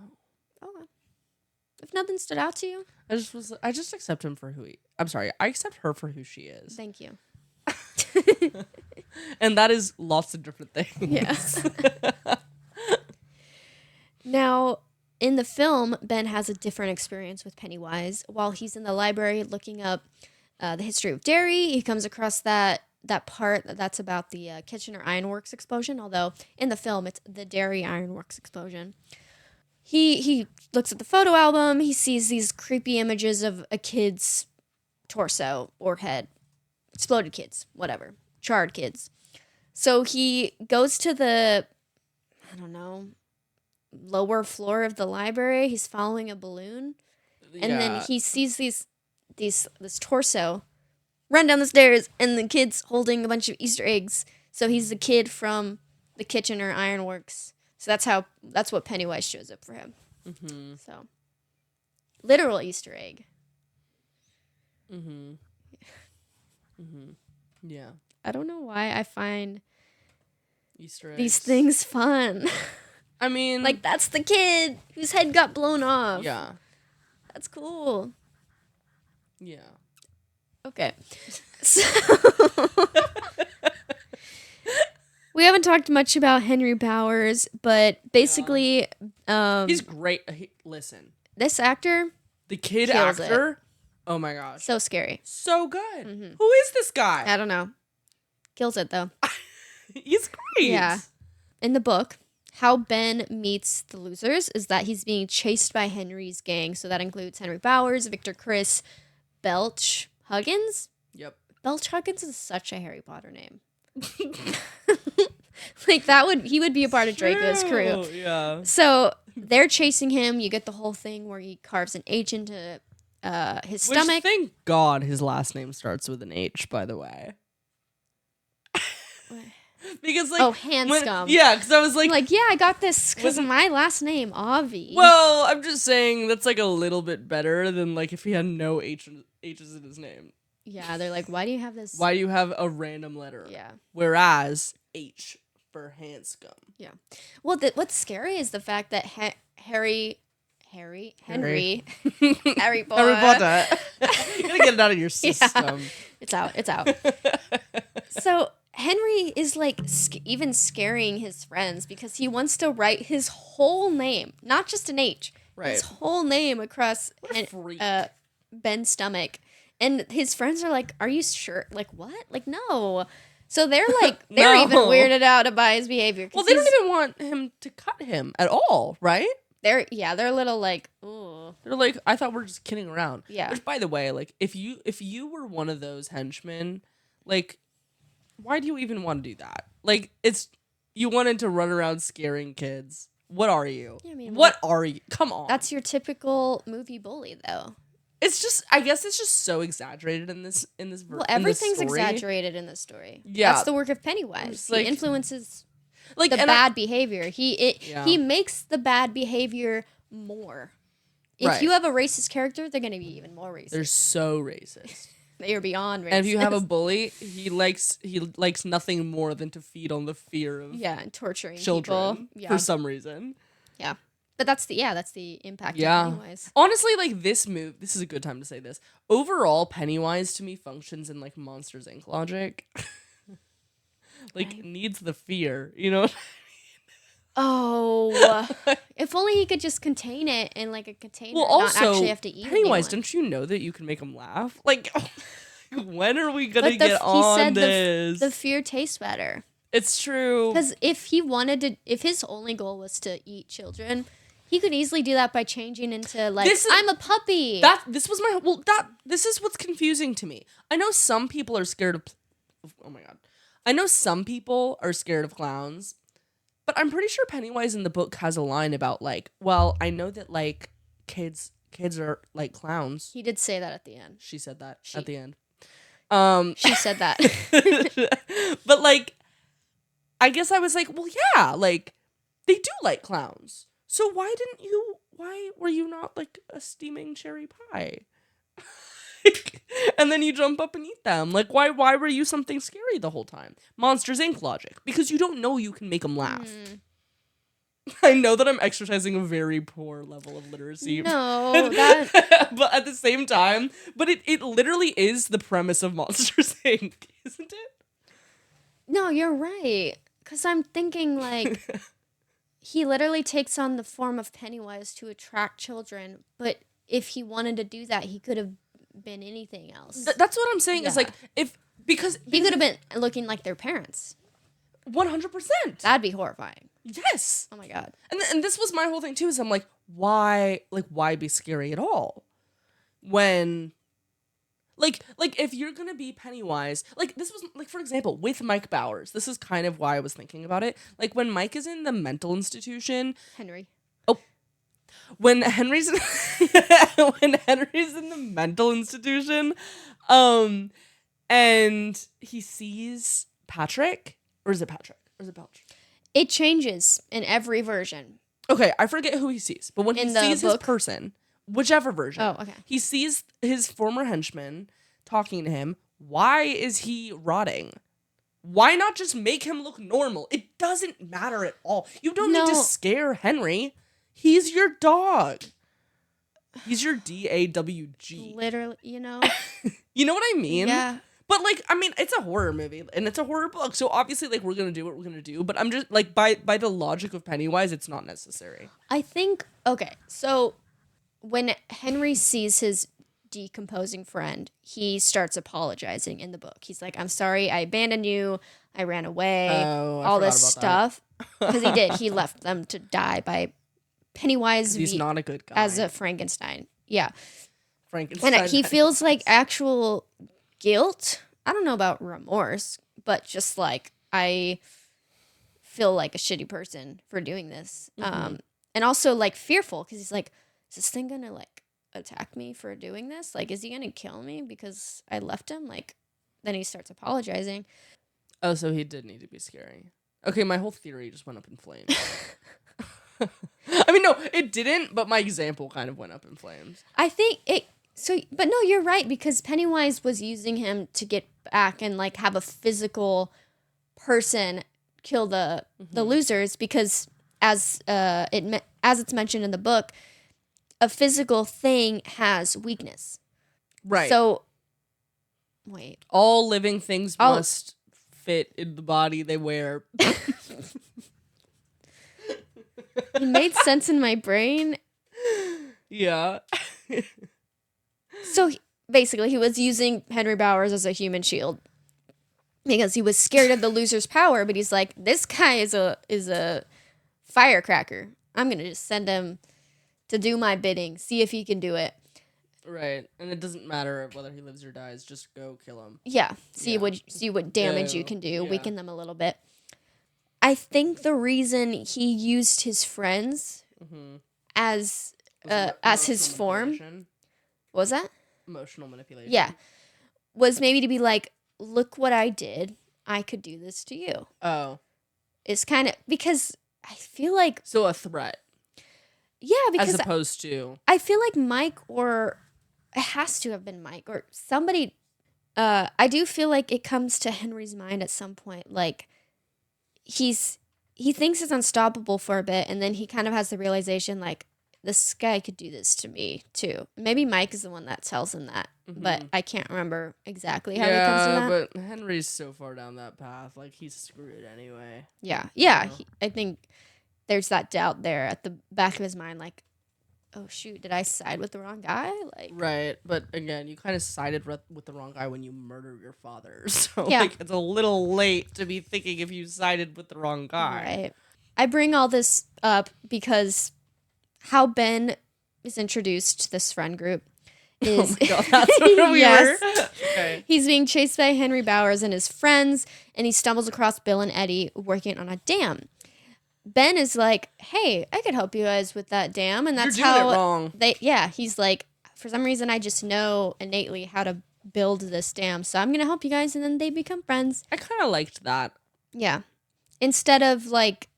[SPEAKER 3] don't know.
[SPEAKER 2] Okay. If nothing stood out to you,
[SPEAKER 3] I just accept him for who he. I'm sorry, I accept her for who she is.
[SPEAKER 2] thank you.
[SPEAKER 3] And that is lots of different things.
[SPEAKER 2] Yes. Now, in the film, Ben has a different experience with Pennywise. While he's in the library looking up the history of dairy, he comes across that part that's about the Kitchener Ironworks explosion. Although in the film, it's the Dairy Ironworks explosion. He looks at the photo album. He sees these creepy images of a kid's torso or head, exploded kids, whatever, charred kids. So he goes to the, I don't know, lower floor of the library. He's following a balloon, and then he sees this torso run down the stairs, and the kid's holding a bunch of Easter eggs. So he's the kid from the Kitchener Ironworks. So that's what Pennywise shows up for him.
[SPEAKER 3] Mm-hmm.
[SPEAKER 2] So literal Easter egg.
[SPEAKER 3] Mm-hmm. Mm-hmm. Yeah.
[SPEAKER 2] I don't know why I find
[SPEAKER 3] Easter eggs.
[SPEAKER 2] these things fun.
[SPEAKER 3] I mean,
[SPEAKER 2] Like, that's the kid whose head got blown off.
[SPEAKER 3] yeah.
[SPEAKER 2] That's cool.
[SPEAKER 3] Yeah.
[SPEAKER 2] Okay. So we haven't talked much about Henry Bowers, but basically,
[SPEAKER 3] He's great. Listen,
[SPEAKER 2] this actor,
[SPEAKER 3] the kid
[SPEAKER 2] kills
[SPEAKER 3] actor. Oh my gosh,
[SPEAKER 2] so scary.
[SPEAKER 3] so good.
[SPEAKER 2] Mhm.
[SPEAKER 3] Who is this guy?
[SPEAKER 2] I don't know. Kills it, though.
[SPEAKER 3] He's great.
[SPEAKER 2] Yeah. In the book, how Ben meets the losers is that he's being chased by Henry's gang. So that includes Henry Bowers, Victor Criss, Belch Huggins.
[SPEAKER 3] Yep.
[SPEAKER 2] Belch Huggins is such a Harry Potter name. Like, he would be a part of Draco's crew.
[SPEAKER 3] Yeah.
[SPEAKER 2] So they're chasing him. You get the whole thing where he carves an H into his stomach.
[SPEAKER 3] Thank God his last name starts with an H, by the way. Because like
[SPEAKER 2] Hanscom.
[SPEAKER 3] Yeah, because I was like,
[SPEAKER 2] yeah, I got this because of my last name, Avi.
[SPEAKER 3] well, I'm just saying that's like a little bit better than like if he had no H's in his name.
[SPEAKER 2] Yeah, they're like, why do you have this?
[SPEAKER 3] Why do you have a random letter?
[SPEAKER 2] Yeah.
[SPEAKER 3] Whereas H for Hanscom.
[SPEAKER 2] Yeah. Well, what's scary is the fact that Henry Potter.
[SPEAKER 3] Harry Potter. You gotta get it out of your system.
[SPEAKER 2] Yeah, it's out. So Henry is like even scaring his friends because he wants to write his whole name, not just an H, his whole name across Ben's stomach. And his friends are like, "Are you sure? Like what? Like no." So they're like, they're
[SPEAKER 3] No.
[SPEAKER 2] even weirded out by his behavior.
[SPEAKER 3] Well, they don't even want him to cut him at all, right?
[SPEAKER 2] They're a little like, ooh.
[SPEAKER 3] They're like, I thought we're just kidding around.
[SPEAKER 2] Yeah.
[SPEAKER 3] Which, by the way, like, if you were one of those henchmen, like, why do you even want to do that? Like, you wanted to run around scaring kids. What are you?
[SPEAKER 2] Yeah, I mean,
[SPEAKER 3] what are you? Come on.
[SPEAKER 2] That's your typical movie bully, though.
[SPEAKER 3] It's just, I guess it's just so exaggerated in this
[SPEAKER 2] Well, everything's exaggerated in this story.
[SPEAKER 3] Yeah.
[SPEAKER 2] That's the work of Pennywise.
[SPEAKER 3] Like,
[SPEAKER 2] he influences
[SPEAKER 3] like
[SPEAKER 2] the bad behavior. He makes the bad behavior more. If you have a racist character, they're going to be even more racist.
[SPEAKER 3] They're so racist.
[SPEAKER 2] They are beyond racist.
[SPEAKER 3] And if you have a bully, he likes nothing more than to feed on the fear of
[SPEAKER 2] and torturing
[SPEAKER 3] children
[SPEAKER 2] people. Yeah.
[SPEAKER 3] for some reason.
[SPEAKER 2] Yeah. But that's the impact of Pennywise.
[SPEAKER 3] Honestly, like this is a good time to say this. Overall, Pennywise to me functions in like Monsters Inc. logic. Like needs the fear, you know?
[SPEAKER 2] Oh, if only he could just contain it in like a container.
[SPEAKER 3] Well,
[SPEAKER 2] and
[SPEAKER 3] also,
[SPEAKER 2] not actually have to eat
[SPEAKER 3] Pennywise,
[SPEAKER 2] anyone.
[SPEAKER 3] don't you know that you can make him laugh? Like, when are we gonna
[SPEAKER 2] But
[SPEAKER 3] get on
[SPEAKER 2] he said
[SPEAKER 3] this?
[SPEAKER 2] the fear tastes better.
[SPEAKER 3] It's true.
[SPEAKER 2] Because if his only goal was to eat children, he could easily do that by changing into like, I'm a puppy.
[SPEAKER 3] This is what's confusing to me. I know some people are scared of. Oh my god. I know some people are scared of clowns, but I'm pretty sure Pennywise in the book has a line about like, well, I know that like kids are like clowns.
[SPEAKER 2] He did say that at the end.
[SPEAKER 3] She said that at the end.
[SPEAKER 2] She said that.
[SPEAKER 3] But like, I guess I was like, well, yeah, like they do like clowns. So why were you not like a steaming cherry pie? And then you jump up and eat them. Like, why were you something scary the whole time? Monsters Inc. logic. Because you don't know you can make them laugh. I know that I'm exercising a very poor level of literacy.
[SPEAKER 2] No, that...
[SPEAKER 3] But at the same time, but it literally is the premise of Monsters, Inc., isn't it?
[SPEAKER 2] No, you're right. Because I'm thinking, like, he literally takes on the form of Pennywise to attract children. But if he wanted to do that, he could have been anything else.
[SPEAKER 3] That's what I'm saying, is like, because
[SPEAKER 2] he could have been looking like their parents.
[SPEAKER 3] 100%.
[SPEAKER 2] That'd be horrifying.
[SPEAKER 3] Yes.
[SPEAKER 2] Oh my God.
[SPEAKER 3] And this was my whole thing too, is I'm like, why be scary at all? When like if you're gonna be Pennywise, like this was like, for example, with Mike Bowers, this is kind of why I was thinking about it. Like when Mike is in the mental institution.
[SPEAKER 2] Henry.
[SPEAKER 3] Oh. When Henry's when Henry's in the mental institution, and he sees Patrick, or is it Patrick? Or is it Belch?
[SPEAKER 2] It changes in every version.
[SPEAKER 3] Okay, I forget who he sees, but when he sees his person, whichever version, he sees his former henchman talking to him. Why is he rotting? Why not just make him look normal? It doesn't matter at all. You don't need to scare Henry. He's your dog. He's your DAWG.
[SPEAKER 2] Literally, you know.
[SPEAKER 3] You know what I mean?
[SPEAKER 2] Yeah.
[SPEAKER 3] But, like, I mean, it's a horror movie, and it's a horror book, so obviously, like, we're gonna do what we're gonna do, but I'm just, like, by the logic of Pennywise, it's not necessary.
[SPEAKER 2] I think, okay, so when Henry sees his decomposing friend, he starts apologizing in the book. He's like, I'm sorry, I abandoned you, I ran away, all this stuff. Because he did. He left them to die by Pennywise.
[SPEAKER 3] He's not a good guy.
[SPEAKER 2] As a Frankenstein. Yeah.
[SPEAKER 3] Frankenstein.
[SPEAKER 2] And he feels like actual guilt. I don't know about remorse, but just like, I feel like a shitty person for doing this. And also like fearful, because he's like, is this thing gonna like attack me for doing this? Like, is he gonna kill me because I left him? Like, then he starts apologizing.
[SPEAKER 3] Oh, so he did need to be scary. Okay, my whole theory just went up in flames. I mean, no, it didn't, but my example kind of went up in flames.
[SPEAKER 2] I think it... So, but no, you're right, because Pennywise was using him to get back and, like, have a physical person kill the losers, because as it's mentioned in the book, a physical thing has weakness.
[SPEAKER 3] Right.
[SPEAKER 2] So, wait.
[SPEAKER 3] All living things must fit in the body they wear.
[SPEAKER 2] It made sense in my brain.
[SPEAKER 3] Yeah.
[SPEAKER 2] So basically, he was using Henry Bowers as a human shield because he was scared of the loser's power. But he's like, this guy is a firecracker. I'm gonna just send him to do my bidding, see if he can do it.
[SPEAKER 3] Right, and it doesn't matter whether he lives or dies. Just go kill him.
[SPEAKER 2] Yeah, see what damage you can do, weaken them a little bit. I think the reason he used his friends as his form. What was that?
[SPEAKER 3] Emotional manipulation.
[SPEAKER 2] Yeah. Was maybe to be like, look what I did. I could do this to you.
[SPEAKER 3] Oh.
[SPEAKER 2] It's kind of, because I feel like...
[SPEAKER 3] So a threat.
[SPEAKER 2] Yeah, because...
[SPEAKER 3] As opposed to...
[SPEAKER 2] I feel like Mike, or... It has to have been Mike, or somebody... I do feel like it comes to Henry's mind at some point, like, he thinks it's unstoppable for a bit, and then he kind of has the realization, like, this guy could do this to me too. Maybe Mike is the one that tells him that, but I can't remember exactly how he comes to that.
[SPEAKER 3] But Henry's so far down that path, like, he's screwed anyway.
[SPEAKER 2] Yeah. I think there's that doubt there at the back of his mind, like, oh shoot, did I side with the wrong guy? Like,
[SPEAKER 3] right, but again, you kind of sided with the wrong guy when you murdered your father, so like, it's a little late to be thinking if you sided with the wrong guy. Right.
[SPEAKER 2] I bring all this up because how Ben is introduced to this friend group is...
[SPEAKER 3] Oh my God, that's where we were? Okay.
[SPEAKER 2] He's being chased by Henry Bowers and his friends, and he stumbles across Bill and Eddie working on a dam. Ben is like, hey, I could help you guys with that dam, and that's
[SPEAKER 3] You're doing it wrong.
[SPEAKER 2] He's like, for some reason, I just know innately how to build this dam, so I'm going to help you guys, and then they become friends.
[SPEAKER 3] I kind of liked that.
[SPEAKER 2] Yeah. Instead of, like,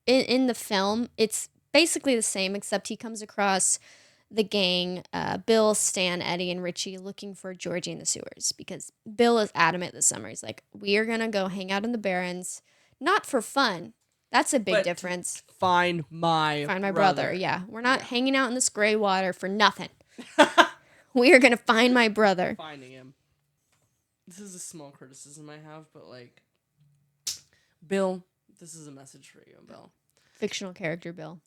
[SPEAKER 2] in the film, it's basically the same, except he comes across the gang, Bill, Stan, Eddie, and Richie, looking for Georgie in the sewers, because Bill is adamant this summer. He's like, we are going to go hang out in the Barrens, not for fun, That's a big difference.
[SPEAKER 3] Find my
[SPEAKER 2] brother. Yeah. We're not hanging out in this gray water for nothing. We are going to find my brother.
[SPEAKER 3] Finding him. This is a small criticism I have, but like, Bill, this is a message for you, Bill.
[SPEAKER 2] Fictional character Bill.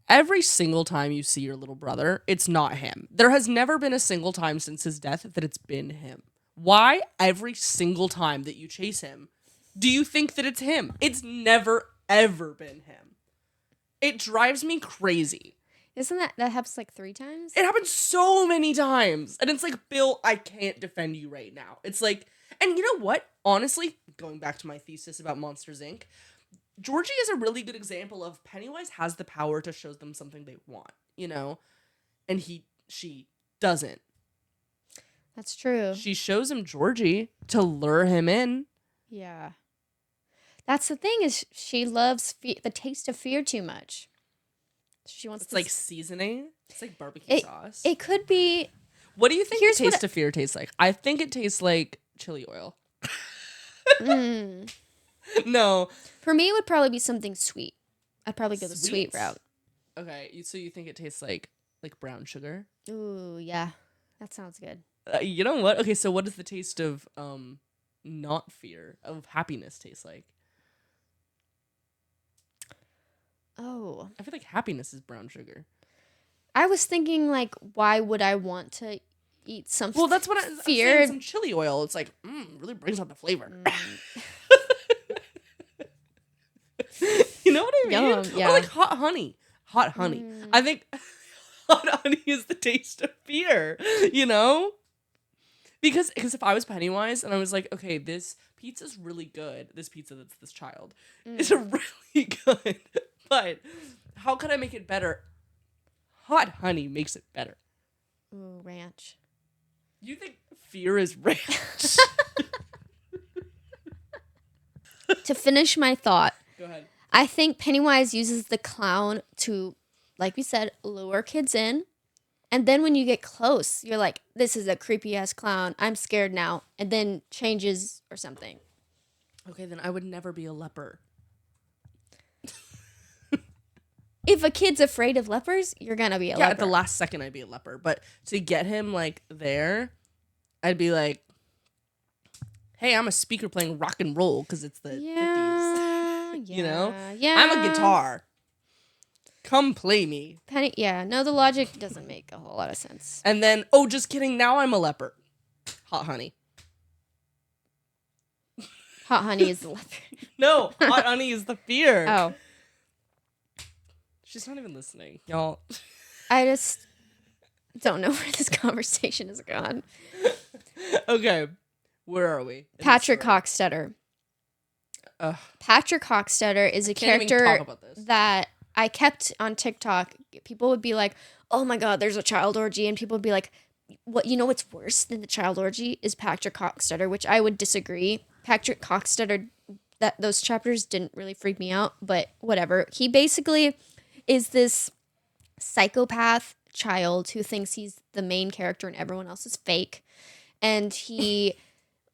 [SPEAKER 3] Every single time you see your little brother, it's not him. There has never been a single time since his death that it's been him. Why every single time that you chase him, do you think that it's him? It's never, ever been him. It drives me crazy.
[SPEAKER 2] Isn't that happens like 3 times?
[SPEAKER 3] It happens so many times. And it's like, Bill, I can't defend you right now. It's like, and you know what? Honestly, going back to my thesis about Monsters, Inc., Georgie is a really good example of Pennywise has the power to show them something they want, you know? And she doesn't.
[SPEAKER 2] That's true.
[SPEAKER 3] She shows him Georgie to lure him in.
[SPEAKER 2] Yeah. That's the thing is she loves the taste of fear too much. She wants
[SPEAKER 3] like seasoning. It's like barbecue sauce.
[SPEAKER 2] It could be.
[SPEAKER 3] What do you think the taste of fear tastes like? I think it tastes like chili oil. No.
[SPEAKER 2] For me, it would probably be something sweet. I'd probably go the sweet route.
[SPEAKER 3] Okay, so you think it tastes like brown sugar?
[SPEAKER 2] Ooh, yeah. That sounds good.
[SPEAKER 3] You know what? Okay, so what does the taste of not fear, of happiness taste like?
[SPEAKER 2] Oh.
[SPEAKER 3] I feel like happiness is brown sugar.
[SPEAKER 2] I was thinking, like, why would I want to eat something?
[SPEAKER 3] Well, that's what I'm saying. Some chili oil. It's like, really brings out the flavor. You know what I mean?
[SPEAKER 2] Yum, yeah.
[SPEAKER 3] Or like hot honey. Hot honey. I think hot honey is the taste of fear, you know? Because if I was Pennywise and I was like, okay, this pizza's really good. This pizza that's this child is really good. But how could I make it better? Hot honey makes it better.
[SPEAKER 2] Ooh, ranch.
[SPEAKER 3] You think fear is ranch?
[SPEAKER 2] To finish my thought.
[SPEAKER 3] Go ahead.
[SPEAKER 2] I think Pennywise uses the clown to, like we said, lure kids in. And then when you get close, you're like, this is a creepy-ass clown. I'm scared now. And then changes or something.
[SPEAKER 3] Okay, then I would never be a leper.
[SPEAKER 2] If a kid's afraid of lepers, you're going to be a leper.
[SPEAKER 3] Yeah, at the last second, I'd be a leper. But to get him, like, there, I'd be like, hey, I'm a speaker playing rock and roll because it's the 50s. You know?
[SPEAKER 2] Yeah.
[SPEAKER 3] I'm a guitar. Come play me.
[SPEAKER 2] No, the logic doesn't make a whole lot of sense.
[SPEAKER 3] And then, just kidding, now I'm a leper. Hot honey.
[SPEAKER 2] Hot honey is the leper.
[SPEAKER 3] No, hot honey is the fear.
[SPEAKER 2] Oh.
[SPEAKER 3] She's not even listening, y'all.
[SPEAKER 2] I just don't know where this conversation has gone.
[SPEAKER 3] Okay, where are we?
[SPEAKER 2] Patrick Hockstetter. Patrick Hockstetter is a character that I kept on TikTok. People would be like, oh my God, there's a child orgy. And people would be like, what? You know what's worse than the child orgy is Patrick Hockstetter, which I would disagree. Patrick Hockstetter, those chapters didn't really freak me out, but whatever. He basically is this psychopath child who thinks he's the main character and everyone else is fake. And he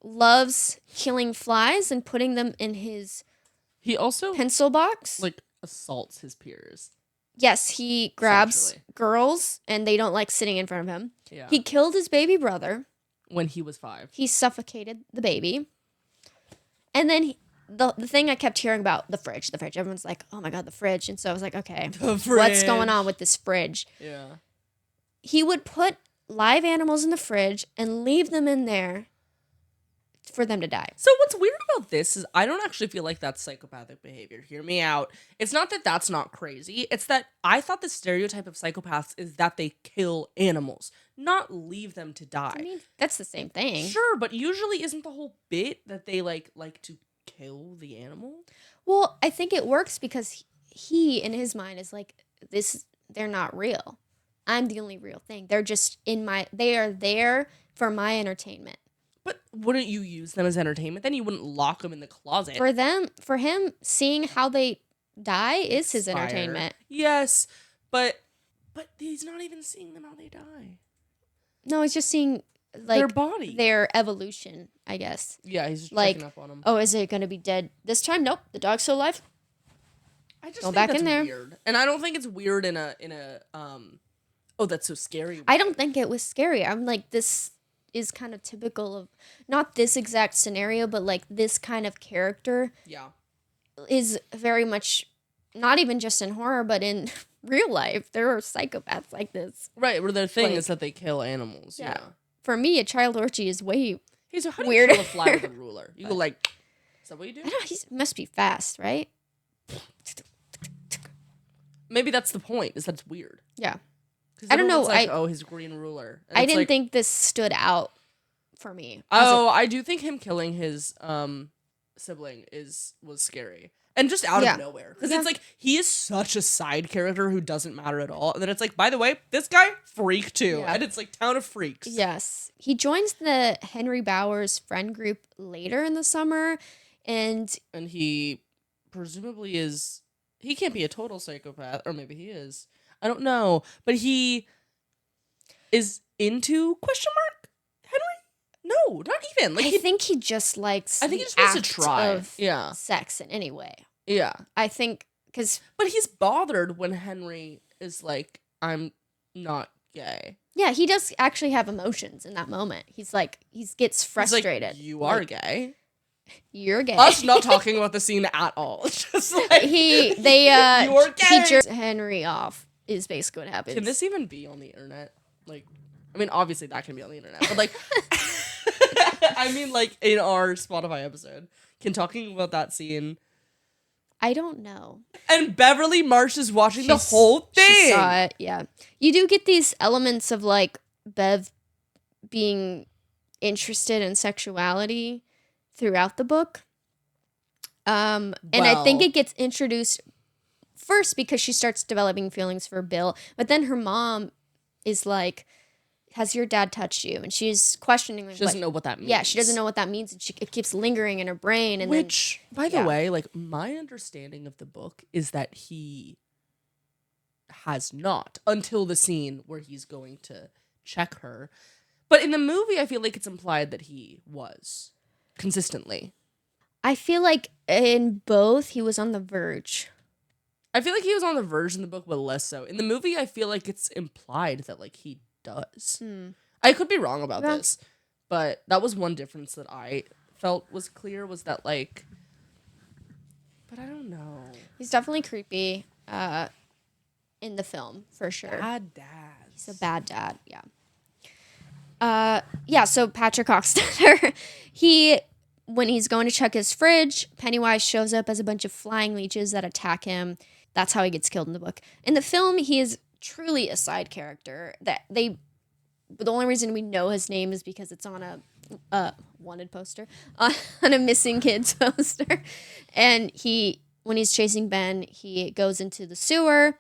[SPEAKER 2] loves killing flies and putting them in his pencil box.
[SPEAKER 3] Like assaults his peers.
[SPEAKER 2] Yes, he grabs girls and they don't like sitting in front of him.
[SPEAKER 3] Yeah.
[SPEAKER 2] He killed his baby brother.
[SPEAKER 3] When he was 5.
[SPEAKER 2] He suffocated the baby. And then the thing I kept hearing about, the fridge. Everyone's like, oh my God, the fridge. And so I was like, okay, what's going on with this fridge?
[SPEAKER 3] Yeah.
[SPEAKER 2] He would put live animals in the fridge and leave them in there for them to die.
[SPEAKER 3] So what's weird about this is I don't actually feel like that's psychopathic behavior. Hear me out. It's not that that's not crazy. It's that I thought the stereotype of psychopaths is that they kill animals, not leave them to die.
[SPEAKER 2] I mean, that's the same thing.
[SPEAKER 3] Sure, but usually isn't the whole bit that they like to kill the animal?
[SPEAKER 2] Well, I think it works because he in his mind is like, they're not real. I'm the only real thing. They're just they are there for my entertainment.
[SPEAKER 3] But wouldn't you use them as entertainment? Then you wouldn't lock them in the closet.
[SPEAKER 2] For him, seeing how they die is his entertainment.
[SPEAKER 3] Yes, but he's not even seeing them how they die.
[SPEAKER 2] No, he's just seeing like
[SPEAKER 3] their body,
[SPEAKER 2] their evolution, I guess.
[SPEAKER 3] Yeah, he's just
[SPEAKER 2] like,
[SPEAKER 3] checking up on them.
[SPEAKER 2] Oh, is it going to be dead this time? Nope, the dog's still alive.
[SPEAKER 3] I just
[SPEAKER 2] Go
[SPEAKER 3] think
[SPEAKER 2] back
[SPEAKER 3] that's
[SPEAKER 2] in there.
[SPEAKER 3] weird, and I don't think it's weird in a oh, that's so scary way.
[SPEAKER 2] I don't think it was scary. I'm like, this is kind of typical of not this exact scenario, but like this kind of character.
[SPEAKER 3] Yeah,
[SPEAKER 2] is very much not even just in horror, but in real life. There are psychopaths like this.
[SPEAKER 3] right. Where their thing is that they kill animals. Yeah.
[SPEAKER 2] For me, a child orgy is way
[SPEAKER 3] Hey, so how do
[SPEAKER 2] weirder.
[SPEAKER 3] you kill a fly with a ruler? You go like, is that what you do?
[SPEAKER 2] I don't know. He must be fast, right?
[SPEAKER 3] Maybe that's the point. Is that it's weird.
[SPEAKER 2] Yeah.
[SPEAKER 3] 'Cause
[SPEAKER 2] I don't know.
[SPEAKER 3] everyone's like, oh, his green ruler. And
[SPEAKER 2] I
[SPEAKER 3] it's
[SPEAKER 2] didn't
[SPEAKER 3] like,
[SPEAKER 2] think this stood out for me.
[SPEAKER 3] oh, I do think him killing his sibling was scary. And just out of nowhere. Because it's like, he is such a side character who doesn't matter at all. And then it's like, by the way, this guy, freak too.
[SPEAKER 2] Yeah.
[SPEAKER 3] And it's like Town of Freaks.
[SPEAKER 2] Yes. He joins the Henry Bowers friend group later in the summer. And
[SPEAKER 3] he presumably is, he can't be a total psychopath. Or maybe he is. I don't know. But he is into question mark Henry? No, not even. Like
[SPEAKER 2] I think he just likes
[SPEAKER 3] I think he
[SPEAKER 2] the
[SPEAKER 3] just wants to
[SPEAKER 2] act
[SPEAKER 3] try.
[SPEAKER 2] of
[SPEAKER 3] Yeah.
[SPEAKER 2] sex in any way.
[SPEAKER 3] Yeah.
[SPEAKER 2] I think because
[SPEAKER 3] But he's bothered when Henry is like, I'm not gay.
[SPEAKER 2] yeah, he does actually have emotions in that moment. He's like, he gets frustrated.
[SPEAKER 3] He's like, you are
[SPEAKER 2] Like,
[SPEAKER 3] gay.
[SPEAKER 2] You're gay.
[SPEAKER 3] Us not talking about the scene at all. It's just like
[SPEAKER 2] You're
[SPEAKER 3] gay.
[SPEAKER 2] he jerks Henry off is basically what happens.
[SPEAKER 3] Can this even be on the internet? Like, I mean, obviously that can be on the internet, but like, I mean, like in our Spotify episode, can talking about that scene?
[SPEAKER 2] I don't know.
[SPEAKER 3] And Beverly Marsh is watching the whole thing.
[SPEAKER 2] She saw it, yeah. You do get these elements of like Bev being interested in sexuality throughout the book. And I think it gets introduced first because she starts developing feelings for Bill, but then her mom is like, has your dad touched you? And she's questioning. Like,
[SPEAKER 3] she doesn't know what that means.
[SPEAKER 2] Yeah, she doesn't know what that means. And it keeps lingering in her brain. And
[SPEAKER 3] Which,
[SPEAKER 2] then,
[SPEAKER 3] by the way, like my understanding of the book is that he has not until the scene where he's going to check her. But in the movie, I feel like it's implied that he was consistently.
[SPEAKER 2] I feel like in both, he was on the verge.
[SPEAKER 3] I feel like he was on the verge in the book, but less so. In the movie, I feel like it's implied that like he does. I could be wrong about this, but that was one difference that I felt was clear was that like, but I don't know.
[SPEAKER 2] He's definitely creepy in the film, for sure.
[SPEAKER 3] Bad dad.
[SPEAKER 2] He's a bad dad, yeah. Yeah, so Patrick Hockstetter, when he's going to check his fridge, Pennywise shows up as a bunch of flying leeches that attack him. That's how he gets killed in the book. In the film, he is truly a side character. The only reason we know his name is because it's on a wanted poster, on a missing kids poster. And when he's chasing Ben, he goes into the sewer,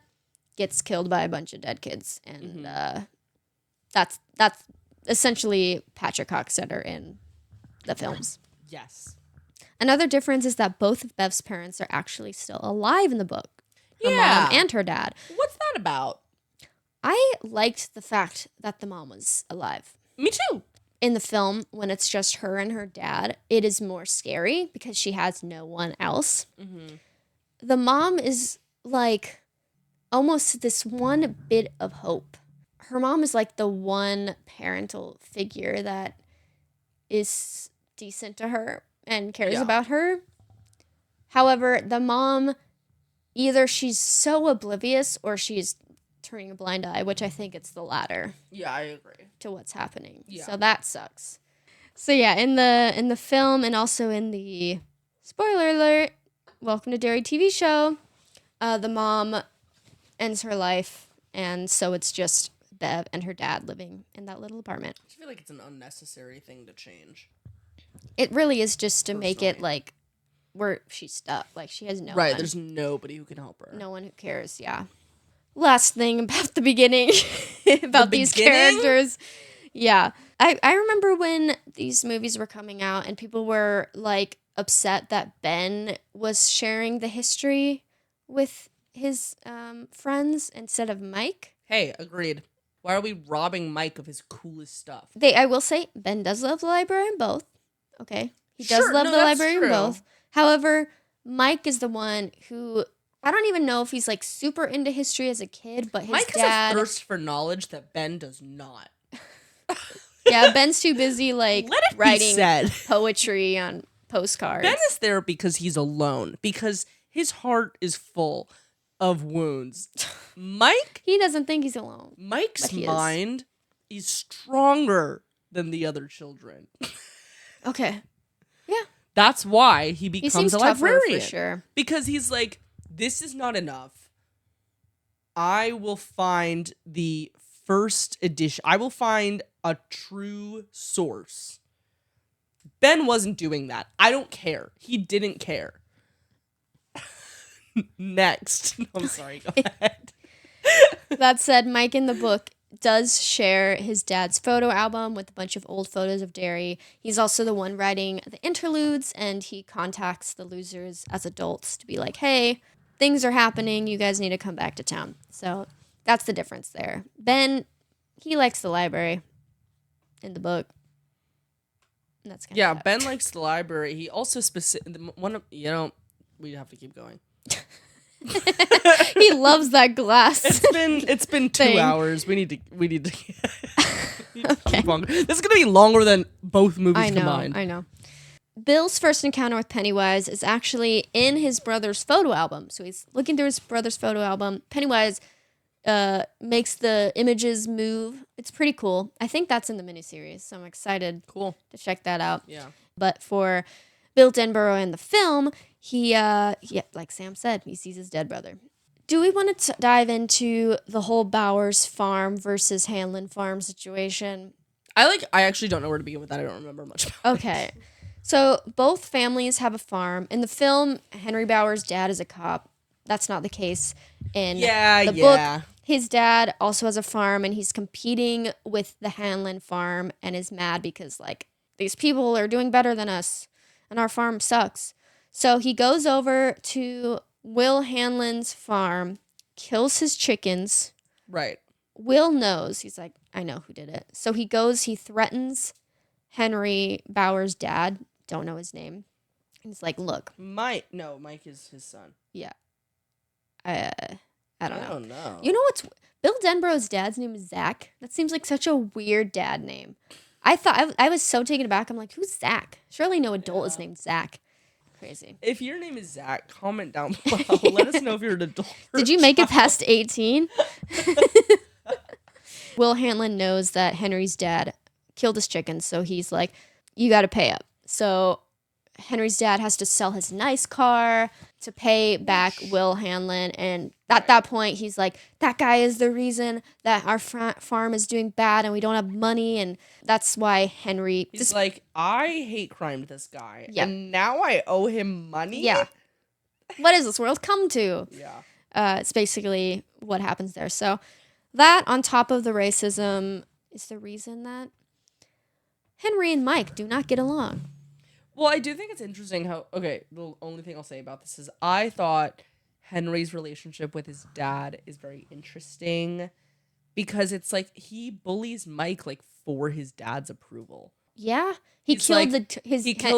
[SPEAKER 2] gets killed by a bunch of dead kids. And that's essentially Patrick Hockstetter in the films.
[SPEAKER 3] Yes.
[SPEAKER 2] Another difference is that both of Bev's parents are actually still alive in the book. Her mom and her dad.
[SPEAKER 3] What's that about?
[SPEAKER 2] I liked the fact that the mom was alive.
[SPEAKER 3] Me too.
[SPEAKER 2] In the film, when it's just her and her dad, it is more scary because she has no one else. The mom is like almost this one bit of hope. Her mom is like the one parental figure that is decent to her and cares about her. However, the mom, either she's so oblivious or she's turning a blind eye, which I think it's the latter.
[SPEAKER 3] Yeah, I agree.
[SPEAKER 2] To what's happening.
[SPEAKER 3] Yeah.
[SPEAKER 2] So that sucks. So yeah, in the film and also in the spoiler alert, Welcome to Derry TV show, the mom ends her life, and so it's just Bev and her dad living in that little apartment.
[SPEAKER 3] I feel like it's an unnecessary thing to change.
[SPEAKER 2] It really is just to make it like where she's stuck. Like she has no one.
[SPEAKER 3] There's nobody who can help her.
[SPEAKER 2] No one who cares, yeah. Last thing about the beginning, about these characters. Yeah. I remember when these movies were coming out and people were like upset that Ben was sharing the history with his friends instead of Mike.
[SPEAKER 3] Hey, agreed. Why are we robbing Mike of his coolest stuff?
[SPEAKER 2] I will say, Ben does love the library in both. Okay. He does
[SPEAKER 3] Sure,
[SPEAKER 2] love
[SPEAKER 3] no,
[SPEAKER 2] the
[SPEAKER 3] that's
[SPEAKER 2] library in
[SPEAKER 3] true.
[SPEAKER 2] both. However, Mike is the one who, I don't even know if he's like super into history as a kid, but his
[SPEAKER 3] Mike
[SPEAKER 2] dad.
[SPEAKER 3] has a thirst for knowledge that Ben does not.
[SPEAKER 2] Yeah, Ben's too busy like
[SPEAKER 3] Let it be
[SPEAKER 2] writing
[SPEAKER 3] said.
[SPEAKER 2] poetry on postcards.
[SPEAKER 3] Ben is there because he's alone, because his heart is full of wounds.
[SPEAKER 2] He doesn't think he's alone.
[SPEAKER 3] Mike's
[SPEAKER 2] but he
[SPEAKER 3] mind is stronger than the other children.
[SPEAKER 2] Okay. Yeah.
[SPEAKER 3] That's why he
[SPEAKER 2] He
[SPEAKER 3] becomes
[SPEAKER 2] seems
[SPEAKER 3] a
[SPEAKER 2] tougher
[SPEAKER 3] librarian.
[SPEAKER 2] for sure.
[SPEAKER 3] Because he's like, this is not enough. I will find the first edition. I will find a true source. Ben wasn't doing that. I don't care. He didn't care. Next. I'm sorry. Go ahead.
[SPEAKER 2] That said, Mike in the book does share his dad's photo album with a bunch of old photos of Derry. He's also the one writing the interludes, and he contacts the losers as adults to be like, hey, things are happening. You guys need to come back to town. So that's the difference there. Ben, he likes the library in the book. And that's kind of
[SPEAKER 3] Ben likes the library. He also we have to keep going.
[SPEAKER 2] He loves that glass.
[SPEAKER 3] It's been 2
[SPEAKER 2] thing.
[SPEAKER 3] hours. We need to
[SPEAKER 2] Okay.
[SPEAKER 3] keep on. This is gonna be longer than both movies combined.
[SPEAKER 2] I know. Bill's first encounter with Pennywise is actually in his brother's photo album. So he's looking through his brother's photo album. Pennywise makes the images move. It's pretty cool. I think that's in the miniseries, so I'm excited
[SPEAKER 3] Cool.
[SPEAKER 2] to check that out.
[SPEAKER 3] Yeah.
[SPEAKER 2] But for Bill Denborough in the film, he like Sam said, he sees his dead brother. Do we want to dive into the whole Bowers farm versus Hanlon farm situation?
[SPEAKER 3] I actually don't know where to begin with that. I don't remember much about
[SPEAKER 2] Okay. So both families have a farm. In the film, Henry Bowers' dad is a cop. That's not the case in the book. His dad also has a farm, and he's competing with the Hanlon farm and is mad because, like, these people are doing better than us, and our farm sucks. So he goes over to Will Hanlon's farm, kills his chickens.
[SPEAKER 3] Right.
[SPEAKER 2] Will knows. He's like, I know who did it. So he goes, he threatens Henry Bowers' dad. Don't know his name. He's like, look.
[SPEAKER 3] Mike is his son.
[SPEAKER 2] Yeah. I don't know.
[SPEAKER 3] I don't know.
[SPEAKER 2] You know what's Bill Denborough's dad's name is Zach. That seems like such a weird dad name. I thought I was so taken aback. I'm like, who's Zach? Surely no adult is named Zach. Crazy.
[SPEAKER 3] If your name is Zach, comment down below. Let us know if you're an adult.
[SPEAKER 2] Did you make it past 18? Will Hanlon knows that Henry's dad killed his chickens, so he's like, you got to pay up. So Henry's dad has to sell his nice car to pay back Will Hanlon. And at that point, he's like, that guy is the reason that our farm is doing bad and we don't have money. And that's why Henry...
[SPEAKER 3] He's like, I hate crimed this guy.
[SPEAKER 2] Yeah.
[SPEAKER 3] And now I owe him money?
[SPEAKER 2] Yeah. What is this world come to?
[SPEAKER 3] Yeah.
[SPEAKER 2] It's basically what happens there. So that on top of the racism is the reason that Henry and Mike do not get along.
[SPEAKER 3] Well, I do think it's interesting how, okay, the only thing I'll say about this is I thought Henry's relationship with his dad is very interesting because it's like he bullies Mike like for his dad's approval.
[SPEAKER 2] Yeah. He kills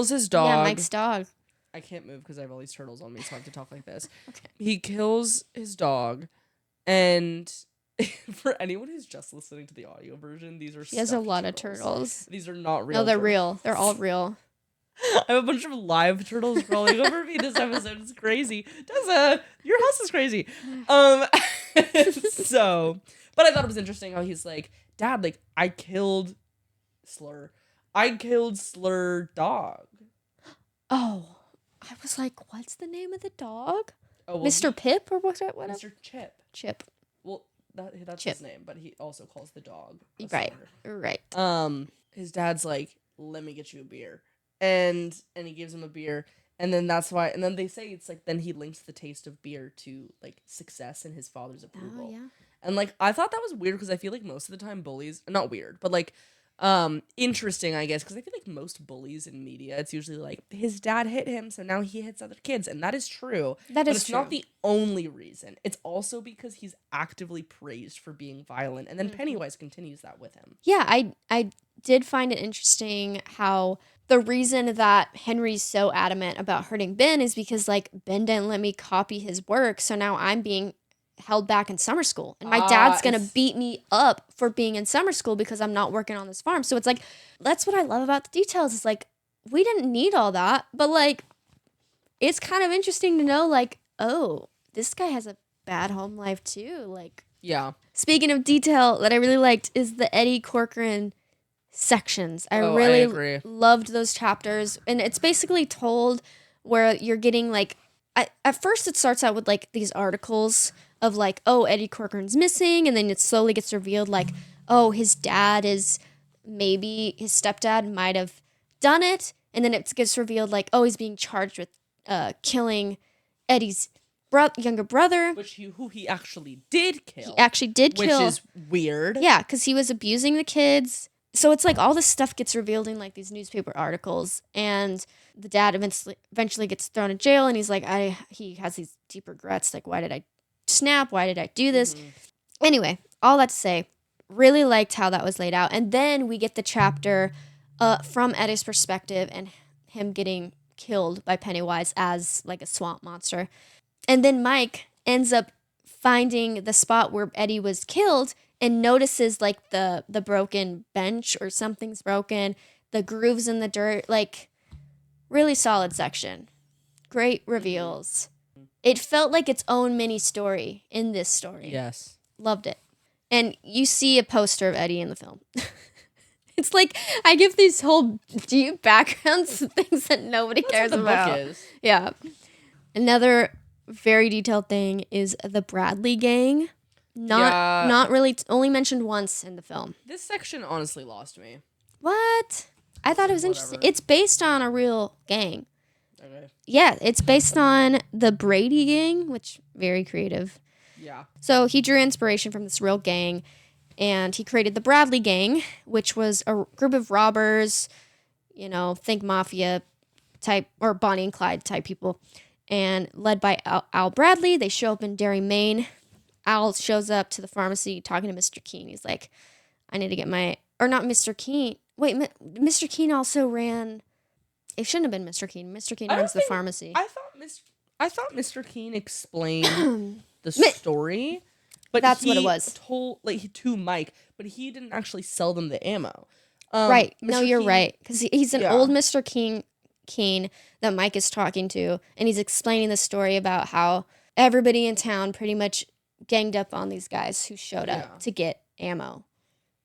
[SPEAKER 3] his dog.
[SPEAKER 2] Yeah, Mike's dog.
[SPEAKER 3] I can't move because I have all these turtles on me, so I have to talk like this.
[SPEAKER 2] Okay.
[SPEAKER 3] He kills his dog, and for anyone who's just listening to the audio version, these are
[SPEAKER 2] He has a lot of turtles.
[SPEAKER 3] These are not real.
[SPEAKER 2] No, they're
[SPEAKER 3] turtles.
[SPEAKER 2] real. They're all real.
[SPEAKER 3] I have a bunch of live turtles crawling over me this episode. It's crazy. Tessa, your house is crazy. So, but I thought it was interesting how he's like, Dad, like, I killed Slur dog.
[SPEAKER 2] Oh, I was like, what's the name of the dog?
[SPEAKER 3] Oh, well,
[SPEAKER 2] Mr. Pip or whatever?
[SPEAKER 3] Mr. Chip.
[SPEAKER 2] Chip.
[SPEAKER 3] Well, that's
[SPEAKER 2] Chip.
[SPEAKER 3] his name, but he also calls the dog.
[SPEAKER 2] Right.
[SPEAKER 3] Slur.
[SPEAKER 2] Right.
[SPEAKER 3] His dad's like, let me get you a beer. And he gives him a beer, and then that's why, and then they say it's like, then he links the taste of beer to like success and his father's approval.
[SPEAKER 2] Oh, yeah.
[SPEAKER 3] And like, I thought that was weird because I feel like most of the time bullies, not weird, but like Interesting, I guess, because I feel like most bullies in media, it's usually like his dad hit him, so now he hits other kids, and that is true.
[SPEAKER 2] That
[SPEAKER 3] but
[SPEAKER 2] is
[SPEAKER 3] it's
[SPEAKER 2] true.
[SPEAKER 3] not the only reason. It's also because he's actively praised for being violent, and then Pennywise continues that with him.
[SPEAKER 2] Yeah, I did find it interesting how the reason that Henry's so adamant about hurting Ben is because, like, Ben didn't let me copy his work, so now I'm being held back in summer school. And my dad's going to beat me up for being in summer school because I'm not working on this farm. So it's like, that's what I love about the details. It's like, we didn't need all that, but, like, it's kind of interesting to know, like, oh, this guy has a bad home life too. Like,
[SPEAKER 3] yeah.
[SPEAKER 2] Speaking of detail that I really liked is the Eddie Corcoran sections. I really loved those chapters. And it's basically told where you're getting, like, at first it starts out with, like, these articles of, like, oh, Eddie Corcoran's missing. And then it slowly gets revealed, like, oh, his dad is, maybe his stepdad might have done it. And then it gets revealed, like, oh, he's being charged with killing Eddie's younger brother.
[SPEAKER 3] Who he actually did kill.
[SPEAKER 2] He actually did kill.
[SPEAKER 3] Which is weird.
[SPEAKER 2] Yeah, because he was abusing the kids. So it's like all this stuff gets revealed in, like, these newspaper articles. And the dad eventually gets thrown in jail. And he's like, he has these deep regrets. Like, why did I snap? Why did I do this? Anyway, all that to say, really liked how that was laid out. And then we get the chapter from Eddie's perspective and him getting killed by Pennywise as, like, a swamp monster. And then Mike ends up finding the spot where Eddie was killed and notices, like, the broken bench or something's broken, the grooves in the dirt, like, really solid section. Great reveals. It felt like its own mini story in this story.
[SPEAKER 3] Yes.
[SPEAKER 2] Loved it. And you see a poster of Eddie in the film. It's like I give these whole deep backgrounds to things that nobody cares about. Book is. Yeah. Another very detailed thing is the Bradley gang. Not really, only mentioned once in the film.
[SPEAKER 3] This section honestly lost me.
[SPEAKER 2] What? I thought it was interesting. It's based on a real gang.
[SPEAKER 3] Okay.
[SPEAKER 2] Yeah, it's based on the Brady gang, which very creative.
[SPEAKER 3] Yeah.
[SPEAKER 2] So he drew inspiration from this real gang, and he created the Bradley gang, which was a group of robbers, you know, think mafia type or Bonnie and Clyde type people, and led by Al Bradley. They show up in Derry, Maine. Al shows up to the pharmacy talking to Mr. Keene. He's like, I need to get or not Mr. Keene. Wait, Mr. Keene also ran. It shouldn't have been Mr. Keene. Mr. Keene runs the pharmacy.
[SPEAKER 3] I thought Mr. Keene explained the story, but
[SPEAKER 2] that's what it was.
[SPEAKER 3] Told to Mike, but he didn't actually sell them the ammo.
[SPEAKER 2] Right? No, you're right, because he's an old Mr. Keene that Mike is talking to, and he's explaining the story about how everybody in town pretty much ganged up on these guys who showed up to get ammo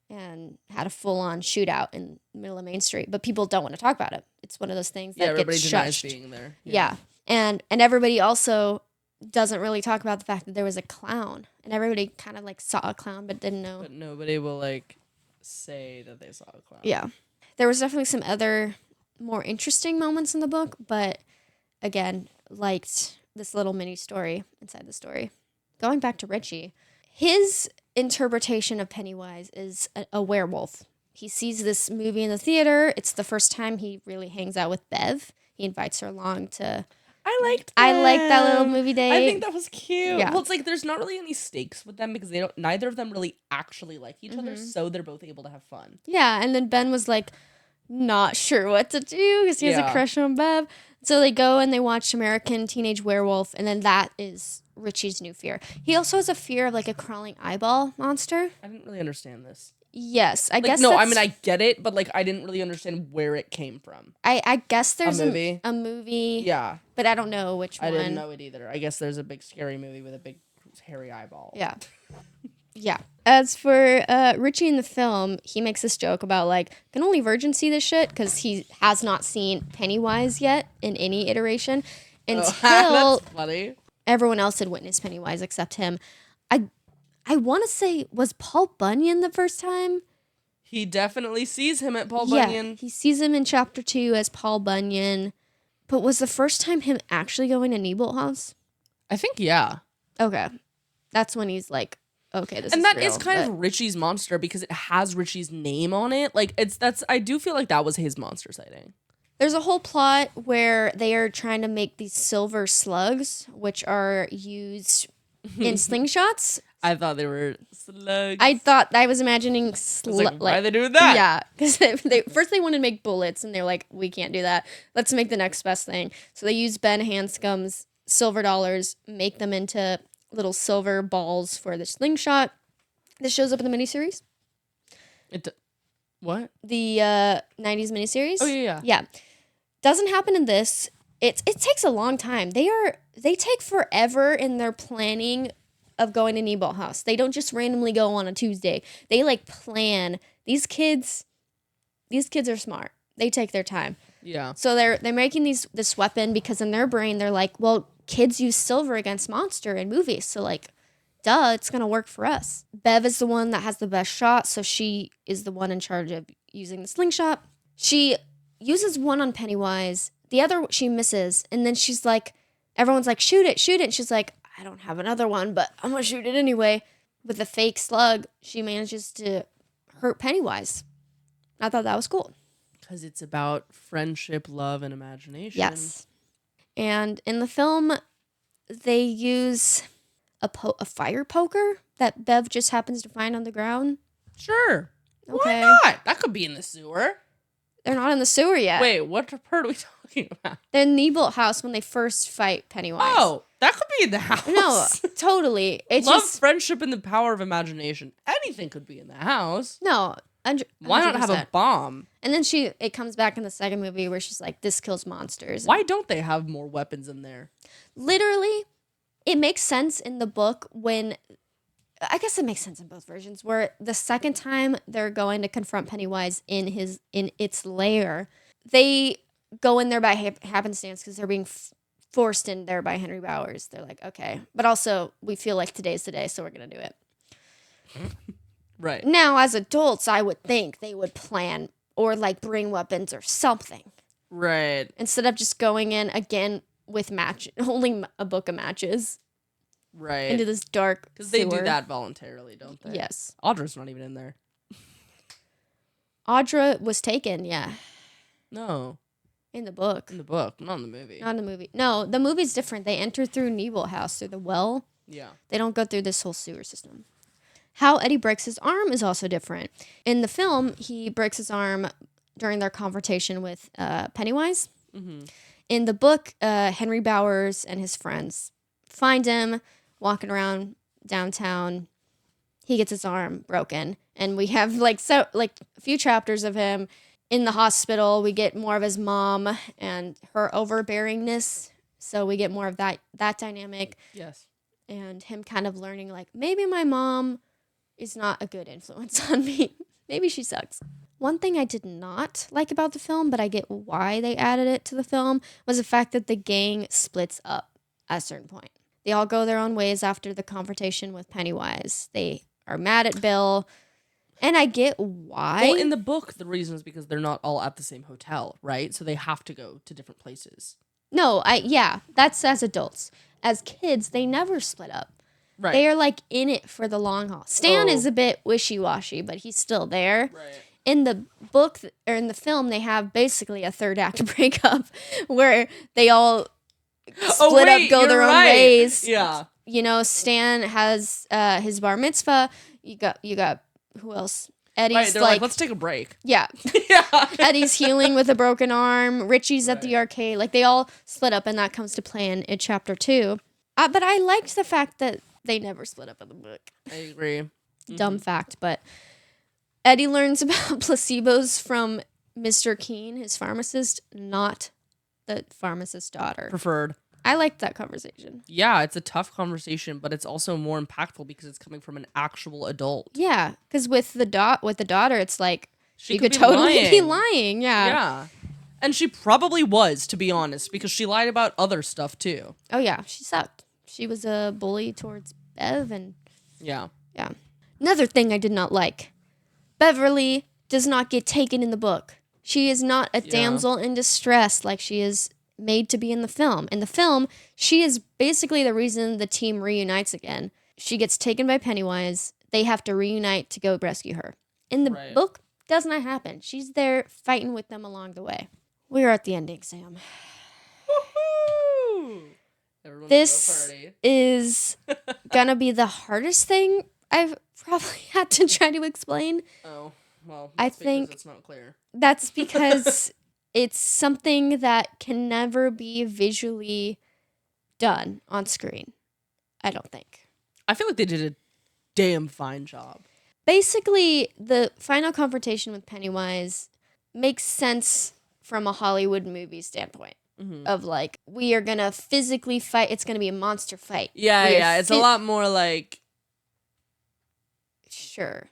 [SPEAKER 2] and had a full-on shootout in the middle of Main Street. But people don't want to talk about it. It's one of those things that
[SPEAKER 3] everybody
[SPEAKER 2] gets
[SPEAKER 3] denies
[SPEAKER 2] shushed.
[SPEAKER 3] Being there.
[SPEAKER 2] Yeah. And everybody also doesn't really talk about the fact that there was a clown. And everybody kind of, like, saw a clown but didn't know.
[SPEAKER 3] But nobody will, like, say that they saw a clown.
[SPEAKER 2] Yeah. There was definitely some other more interesting moments in the book, but again, liked this little mini story inside the story. Going back to Richie, his interpretation of Pennywise is a werewolf. He sees this movie in the theater. It's the first time he really hangs out with Bev. He invites her along to...
[SPEAKER 3] I liked
[SPEAKER 2] that little movie date.
[SPEAKER 3] I think that was cute.
[SPEAKER 2] Yeah.
[SPEAKER 3] Well, it's like there's not really any stakes with them because neither of them really actually like each other, so they're both able to have fun.
[SPEAKER 2] Yeah, and then Ben was like not sure what to do because he has a crush on Bev. So they go and they watch American Teenage Werewolf, and then that is Richie's new fear. He also has a fear of, like, a crawling eyeball monster.
[SPEAKER 3] I didn't really understand this.
[SPEAKER 2] Yes, I guess.
[SPEAKER 3] No, I mean, I get it, but, like, I didn't really understand where it came from.
[SPEAKER 2] I guess there's
[SPEAKER 3] a movie.
[SPEAKER 2] A movie.
[SPEAKER 3] Yeah.
[SPEAKER 2] But I don't know which one.
[SPEAKER 3] I didn't know it either. I guess there's a big scary movie with a big hairy eyeball.
[SPEAKER 2] Yeah. Yeah. As for Richie in the film, he makes this joke about, like, can only virgins see this shit? Because he has not seen Pennywise yet in any iteration until
[SPEAKER 3] that's funny.
[SPEAKER 2] Everyone else had witnessed Pennywise except him. I want to say, was Paul Bunyan the first time?
[SPEAKER 3] He definitely sees him at Paul Bunyan.
[SPEAKER 2] Yeah, he sees him in chapter 2 as Paul Bunyan. But was the first time him actually going to Neibolt House?
[SPEAKER 3] I think, yeah.
[SPEAKER 2] Okay. That's when he's, like, okay, this
[SPEAKER 3] and
[SPEAKER 2] is
[SPEAKER 3] that
[SPEAKER 2] real,
[SPEAKER 3] is kind of Richie's monster because it has Richie's name on it. Like I do feel like that was his monster sighting.
[SPEAKER 2] There's a whole plot where they are trying to make these silver slugs, which are used in slingshots.
[SPEAKER 3] I thought they were slugs.
[SPEAKER 2] I was imagining
[SPEAKER 3] why are they doing that?
[SPEAKER 2] Yeah, because they first they wanted to make bullets, and they're like, we can't do that. Let's make the next best thing. So they use Ben Hanscom's silver dollars, make them into little silver balls for the slingshot. This shows up in the miniseries.
[SPEAKER 3] What?
[SPEAKER 2] The 90s miniseries.
[SPEAKER 3] Oh yeah.
[SPEAKER 2] Yeah. Doesn't happen in this. It takes a long time. They take forever in their planning of going to Neighbor House. They don't just randomly go on a Tuesday. They like plan. These kids are smart. They take their time.
[SPEAKER 3] Yeah.
[SPEAKER 2] So they're making this weapon because in their brain they're like, well, kids use silver against monster in movies. So like, duh, it's gonna work for us. Bev is the one that has the best shot, so she is the one in charge of using the slingshot. She uses one on Pennywise, the other she misses, and then she's like, everyone's like, shoot it. And she's like, I don't have another one, but I'm gonna shoot it anyway. With a fake slug, she manages to hurt Pennywise. I thought that was cool.
[SPEAKER 3] Because it's about friendship, love, and imagination.
[SPEAKER 2] Yes. And in the film, they use a fire poker that Bev just happens to find on the ground.
[SPEAKER 3] Sure.
[SPEAKER 2] Okay.
[SPEAKER 3] Why not? That could be in the sewer.
[SPEAKER 2] They're not in the sewer yet.
[SPEAKER 3] Wait, what part are we talking about?
[SPEAKER 2] They're in Neighbor House when they first fight Pennywise.
[SPEAKER 3] Oh, that could be in the house.
[SPEAKER 2] No, totally. It's
[SPEAKER 3] Love,
[SPEAKER 2] just
[SPEAKER 3] friendship, and the power of imagination. Anything could be in the house.
[SPEAKER 2] no.
[SPEAKER 3] Why not have a
[SPEAKER 2] 100%.
[SPEAKER 3] bomb?
[SPEAKER 2] And then it comes back in the second movie where she's like, this kills monsters.
[SPEAKER 3] Why don't they have more weapons in there?
[SPEAKER 2] Literally, it makes sense in the book when, I guess it makes sense in both versions, where the second time they're going to confront Pennywise in its lair, they go in there by happenstance because they're being forced in there by Henry Bowers. They're like, okay. But also, we feel like today's the day, so we're going to do it.
[SPEAKER 3] Right.
[SPEAKER 2] Now, as adults, I would think they would plan or like bring weapons or something.
[SPEAKER 3] Right.
[SPEAKER 2] Instead of just going in again with holding a book of matches.
[SPEAKER 3] Right.
[SPEAKER 2] Into this dark
[SPEAKER 3] Because they do that voluntarily, don't they?
[SPEAKER 2] Yes.
[SPEAKER 3] Audra's not even in there.
[SPEAKER 2] Audra was taken, yeah.
[SPEAKER 3] No.
[SPEAKER 2] In the book.
[SPEAKER 3] In the book, not in the movie.
[SPEAKER 2] Not in the movie. No, the movie's different. They enter through Nebel House, through the well.
[SPEAKER 3] Yeah.
[SPEAKER 2] They don't go through this whole sewer system. How Eddie breaks his arm is also different. In the film, he breaks his arm during their confrontation with Pennywise. Mm-hmm. In the book, Henry Bowers and his friends find him walking around downtown. He gets his arm broken, and we have a few chapters of him in the hospital. We get more of his mom and her overbearingness, so we get more of that dynamic.
[SPEAKER 3] Yes.
[SPEAKER 2] And him kind of learning, like, maybe my mom is not a good influence on me. Maybe she sucks. One thing I did not like about the film, but I get why they added it to the film, was the fact that the gang splits up at a certain point. They all go their own ways after the confrontation with Pennywise. They are mad at Bill, and I get why.
[SPEAKER 3] Well, in the book, the reason is because they're not all at the same hotel, right? So they have to go to different places.
[SPEAKER 2] No, that's as adults. As kids, they never split up.
[SPEAKER 3] Right.
[SPEAKER 2] They are like in it for the long haul. Stan is a bit wishy-washy, but he's still there.
[SPEAKER 3] Right.
[SPEAKER 2] In the book or in the film, they have basically a third act breakup where they all split up, go their own ways.
[SPEAKER 3] Yeah.
[SPEAKER 2] You know, Stan has his bar mitzvah. You got who else? Eddie's
[SPEAKER 3] right, they're like, let's take a break.
[SPEAKER 2] Yeah.
[SPEAKER 3] Yeah.
[SPEAKER 2] Eddie's healing with a broken arm. Richie's at the arcade. Like, they all split up, and that comes to play in chapter 2. But I liked the fact that they never split up in the book.
[SPEAKER 3] I agree.
[SPEAKER 2] Dumb fact, but Eddie learns about placebos from Mr. Keene, his pharmacist, not the pharmacist's daughter.
[SPEAKER 3] Preferred.
[SPEAKER 2] I liked that conversation.
[SPEAKER 3] Yeah, it's a tough conversation, but it's also more impactful because it's coming from an actual adult.
[SPEAKER 2] Yeah, because with the daughter, it's like she could
[SPEAKER 3] be
[SPEAKER 2] totally be lying. Yeah.
[SPEAKER 3] Yeah. And she probably was, to be honest, because she lied about other stuff too.
[SPEAKER 2] Oh yeah, she sucked. She was a bully towards Bev, and
[SPEAKER 3] yeah.
[SPEAKER 2] Another thing I did not like: Beverly does not get taken in the book. She is not a damsel in distress like she is made to be in the film. In the film, she is basically the reason the team reunites again. She gets taken by Pennywise. They have to reunite to go rescue her. In the book, does not happen. She's there fighting with them along the way. We're at the ending, Sam. This is gonna be the hardest thing I've probably had to try to explain.
[SPEAKER 3] Oh, well,
[SPEAKER 2] I think
[SPEAKER 3] it's not clear.
[SPEAKER 2] That's because it's something that can never be visually done on screen. I don't think.
[SPEAKER 3] I feel like they did a damn fine job.
[SPEAKER 2] Basically, the final confrontation with Pennywise makes sense from a Hollywood movie standpoint. Of like, we are gonna physically fight. It's gonna be a monster fight.
[SPEAKER 3] Yeah. It's a lot more like.
[SPEAKER 2] Sure.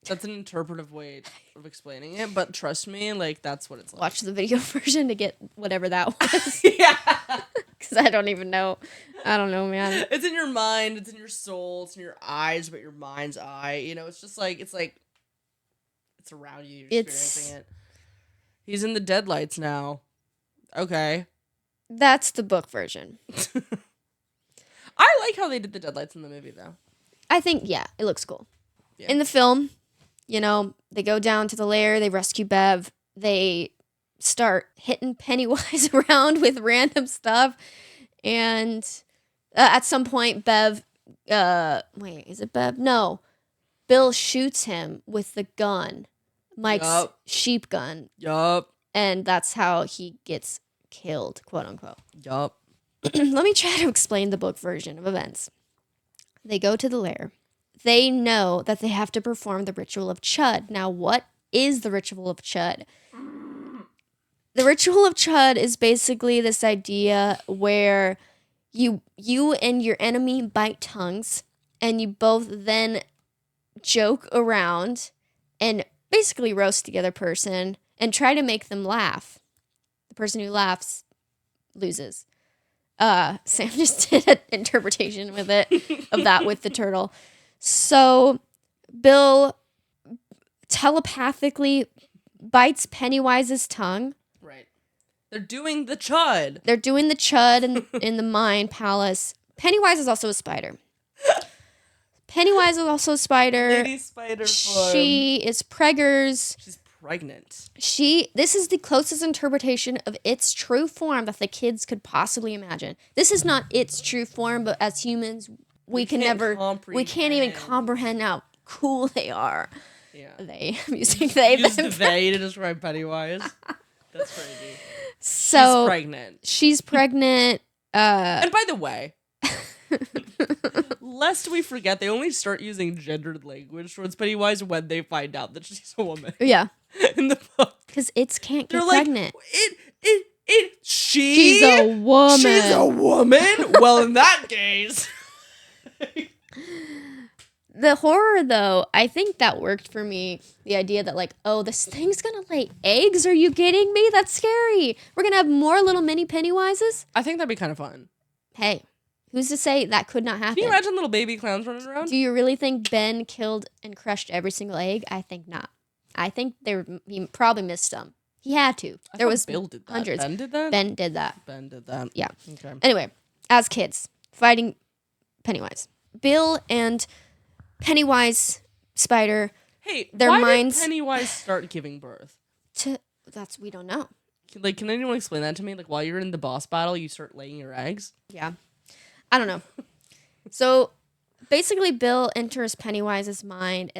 [SPEAKER 3] That's an interpretive way of explaining it, but trust me, like, that's what it's like.
[SPEAKER 2] Watch the video version to get whatever that was.
[SPEAKER 3] Yeah.
[SPEAKER 2] Because I don't even know. I don't know, man.
[SPEAKER 3] It's in your mind, it's in your soul, it's in your eyes, but your mind's eye. You know, it's just like, it's around you, you're experiencing it. He's in the deadlights now. Okay.
[SPEAKER 2] That's the book version.
[SPEAKER 3] I like how they did the deadlights in the movie, though.
[SPEAKER 2] I think, yeah, it looks cool.
[SPEAKER 3] Yeah.
[SPEAKER 2] In the film, you know, they go down to the lair, they rescue Bev, they start hitting Pennywise around with random stuff, and at some point, Bev, wait, is it Bev? No. Bill shoots him with the gun, Mike's sheep gun.
[SPEAKER 3] Yup.
[SPEAKER 2] And that's how he gets killed, quote unquote.
[SPEAKER 3] Yup.
[SPEAKER 2] Let me try to explain the book version of events. They go to the lair. They know that they have to perform the ritual of Chud. Now, what is the ritual of Chud? The ritual of Chud is basically this idea where you and your enemy bite tongues, and you both then joke around and basically roast the other person and try to make them laugh. The person who laughs loses. Sam just did an interpretation with it of that with the turtle. So Bill telepathically bites Pennywise's tongue.
[SPEAKER 3] Right. They're doing the Chud.
[SPEAKER 2] They're doing the Chud in the Mine Palace. Pennywise is also a spider. Pennywise is also a spider.
[SPEAKER 3] Lady spider form.
[SPEAKER 2] She is preggers.
[SPEAKER 3] She's pregnant.
[SPEAKER 2] This is the closest interpretation of its true form that the kids could possibly imagine. This is not its true form, but as humans, we can't even comprehend how cool they are.
[SPEAKER 3] Yeah.
[SPEAKER 2] I'm using they.
[SPEAKER 3] Use the they to describe Pennywise. That's crazy.
[SPEAKER 2] So
[SPEAKER 3] she's pregnant.
[SPEAKER 2] She's pregnant.
[SPEAKER 3] And by the way, lest we forget, they only start using gendered language towards Pennywise when they find out that she's a woman.
[SPEAKER 2] Yeah.
[SPEAKER 3] In the book.
[SPEAKER 2] Because it can't get
[SPEAKER 3] They're
[SPEAKER 2] pregnant.
[SPEAKER 3] She's
[SPEAKER 2] a woman.
[SPEAKER 3] She's a woman? Well, in that case.
[SPEAKER 2] The horror, though, I think that worked for me. The idea that, like, oh, this thing's gonna lay eggs? Are you kidding me? That's scary. We're gonna have more little mini Pennywises?
[SPEAKER 3] I think that'd be kind of fun.
[SPEAKER 2] Hey, who's to say that could not happen?
[SPEAKER 3] Can you imagine little baby clowns running around?
[SPEAKER 2] Do you really think Ben killed and crushed every single egg? I think not. I think he probably missed some. He had to. There was
[SPEAKER 3] Bill did that.
[SPEAKER 2] Hundreds.
[SPEAKER 3] Ben did that?
[SPEAKER 2] Ben did that.
[SPEAKER 3] Ben did that.
[SPEAKER 2] Yeah.
[SPEAKER 3] Okay.
[SPEAKER 2] Anyway, as kids, fighting Pennywise. Bill and Pennywise spider.
[SPEAKER 3] Hey,
[SPEAKER 2] their
[SPEAKER 3] why
[SPEAKER 2] minds
[SPEAKER 3] did Pennywise start giving birth?
[SPEAKER 2] We don't know.
[SPEAKER 3] Like, can anyone explain that to me? Like, while you're in the boss battle, you start laying your eggs?
[SPEAKER 2] Yeah. I don't know. So basically, Bill enters Pennywise's mind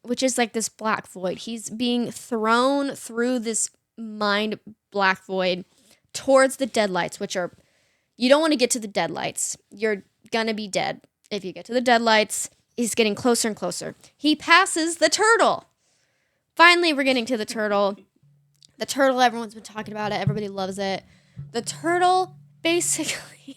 [SPEAKER 2] which is like this black void. He's being thrown through this mind black void towards the deadlights, which are, you don't want to get to the deadlights. You're gonna be dead if you get to the deadlights. He's getting closer and closer. He passes the turtle. Finally, we're getting to the turtle. The turtle, everyone's been talking about it. Everybody loves it. The turtle basically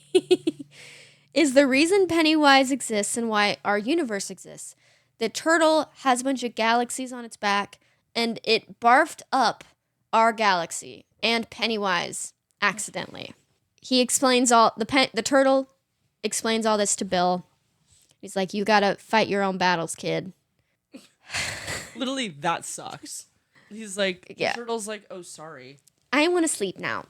[SPEAKER 2] is the reason Pennywise exists and why our universe exists. The turtle has a bunch of galaxies on its back, and it barfed up our galaxy and Pennywise accidentally. He explains the turtle explains all this to Bill. He's like, you gotta fight your own battles, kid.
[SPEAKER 3] Literally, that sucks. He's like,
[SPEAKER 2] yeah.
[SPEAKER 3] The turtle's like, oh, sorry.
[SPEAKER 2] I want to sleep now.